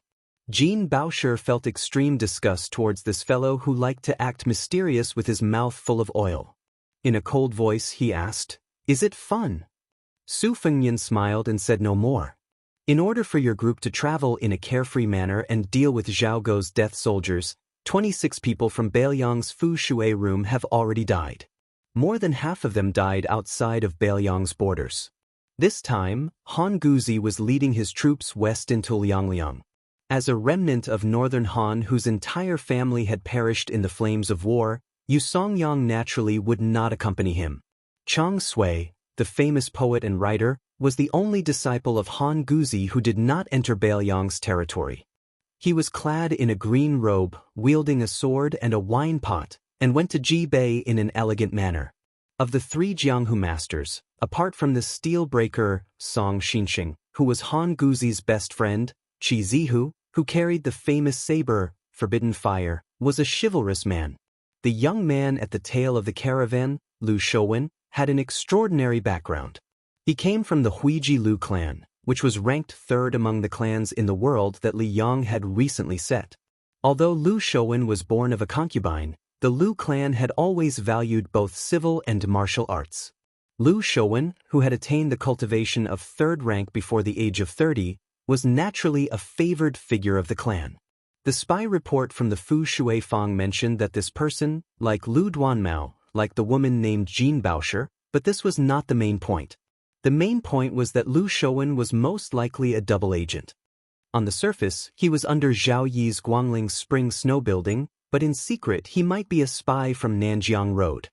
Jean Bauscher felt extreme disgust towards this fellow who liked to act mysterious with his mouth full of oil. In a cold voice he asked, "Is it fun?" Su Fengnian smiled and said no more. "In order for your group to travel in a carefree manner and deal with Zhao Gou's death soldiers, 26 people from Beiliang's Fu Shui room have already died. More than half of them died outside of Beiliang's borders. This time, Han Guzi was leading his troops west into Liangliang. As a remnant of northern Han whose entire family had perished in the flames of war, Yu Songyang naturally would not accompany him. Chang Sui, the famous poet and writer, was the only disciple of Han Guzi who did not enter Beiliang's territory. He was clad in a green robe, wielding a sword and a wine pot, and went to Ji Bei in an elegant manner. Of the 3 Jianghu masters, apart from the steel breaker, Song Xinxing, who was Han Guzi's best friend, Qi Zihu, who carried the famous saber, Forbidden Fire, was a chivalrous man. The young man at the tail of the caravan, Lu Shouwen, had an extraordinary background. He came from the Huiji Lu clan, which was ranked 3rd among the clans in the world that Li Yang had recently set. Although Lu Shouwen was born of a concubine, the Lu clan had always valued both civil and martial arts. Lu Shouwen, who had attained the cultivation of 3rd rank before the age of 30, was naturally a favored figure of the clan. The spy report from the Fu Shui Fang mentioned that this person, like Lu Duanmao, like the woman named Jean Bauscher, but this was not the main point. The main point was that Lu Shouwen was most likely a double agent. On the surface, he was under Zhao Yi's Guangling Spring Snow Building, but in secret he might be a spy from Nanjiang Road.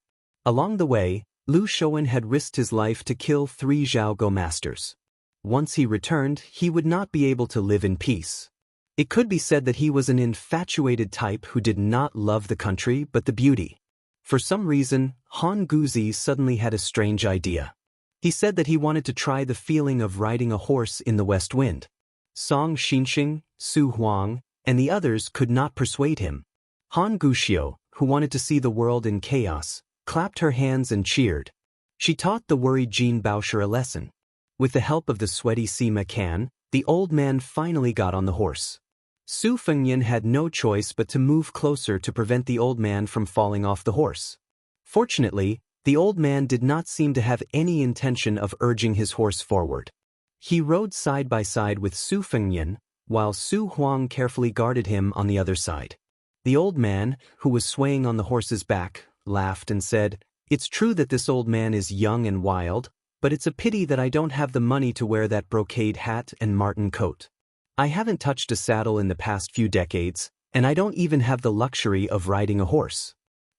Along the way, Lu Shouwen had risked his life to kill 3 Zhao Go masters. Once he returned, he would not be able to live in peace. It could be said that he was an infatuated type who did not love the country but the beauty. For some reason, Han Guzi suddenly had a strange idea. He said that he wanted to try the feeling of riding a horse in the west wind. Song Xinxing, Su Huang, and the others could not persuade him. Han Guxiu, who wanted to see the world in chaos, clapped her hands and cheered. She taught the worried Jean Bauscher a lesson. With the help of the sweaty Sima Can, the old man finally got on the horse. Su Fengnian had no choice but to move closer to prevent the old man from falling off the horse. Fortunately, the old man did not seem to have any intention of urging his horse forward. He rode side by side with Su Fengnian, while Su Huang carefully guarded him on the other side. The old man, who was swaying on the horse's back, laughed and said, "It's true that this old man is young and wild, but it's a pity that I don't have the money to wear that brocade hat and marten coat. I haven't touched a saddle in the past few decades, and I don't even have the luxury of riding a horse.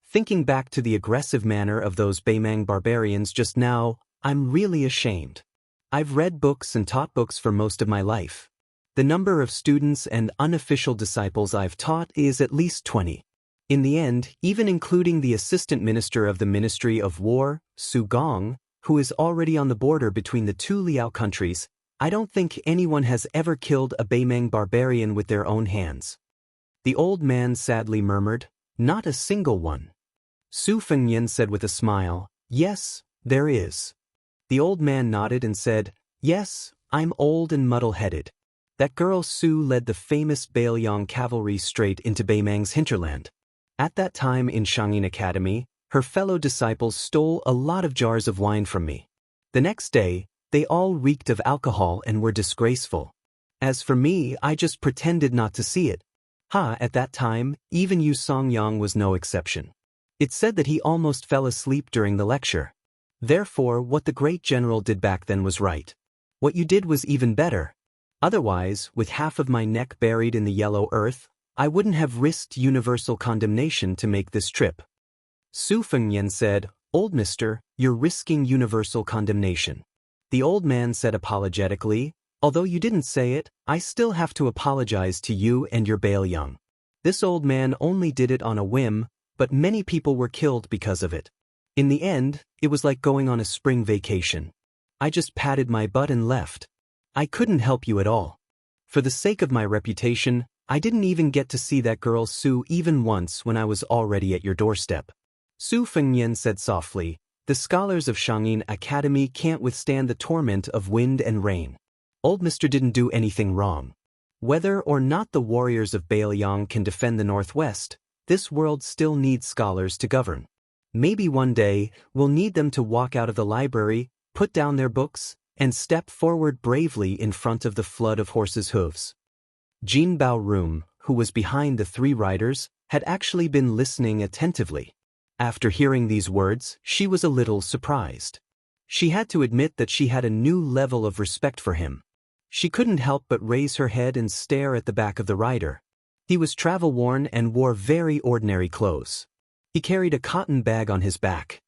Thinking back to the aggressive manner of those Beimang barbarians just now, I'm really ashamed. I've read books and taught books for most of my life. The number of students and unofficial disciples I've taught is at least 20. In the end, even including the assistant minister of the Ministry of War, Su Gong, who is already on the border between the two Liao countries, I don't think anyone has ever killed a Beimang barbarian with their own hands." The old man sadly murmured, "Not a single one." Su Fengnian said with a smile, "Yes, there is." The old man nodded and said, "Yes, I'm old and muddle-headed. That girl Su led the famous Bailiang cavalry straight into Beimang's hinterland. At that time in Shangyin Academy, her fellow disciples stole a lot of jars of wine from me. The next day, they all reeked of alcohol and were disgraceful. As for me, I just pretended not to see it. At that time, even Yu Songyang was no exception. It's said that he almost fell asleep during the lecture. Therefore, what the great general did back then was right. What you did was even better. Otherwise, with half of my neck buried in the yellow earth, I wouldn't have risked universal condemnation to make this trip." Su Fengnian said, "Old mister, you're risking universal condemnation." The old man said apologetically, "Although you didn't say it, I still have to apologize to you and your Bailiang. This old man only did it on a whim, but many people were killed because of it. In the end, it was like going on a spring vacation. I just patted my butt and left. I couldn't help you at all. For the sake of my reputation, I didn't even get to see that girl Su even once when I was already at your doorstep." Su Fengnian said softly, "The scholars of Shangyin Academy can't withstand the torment of wind and rain. Old mister didn't do anything wrong. Whether or not the warriors of Bailiang can defend the Northwest, this world still needs scholars to govern. Maybe one day, we'll need them to walk out of the library, put down their books, and step forward bravely in front of the flood of horses' hooves." Jin Bao Room, who was behind the three riders, had actually been listening attentively. After hearing these words, she was a little surprised. She had to admit that she had a new level of respect for him. She couldn't help but raise her head and stare at the back of the rider. He was travel-worn and wore very ordinary clothes. He carried a cotton bag on his back.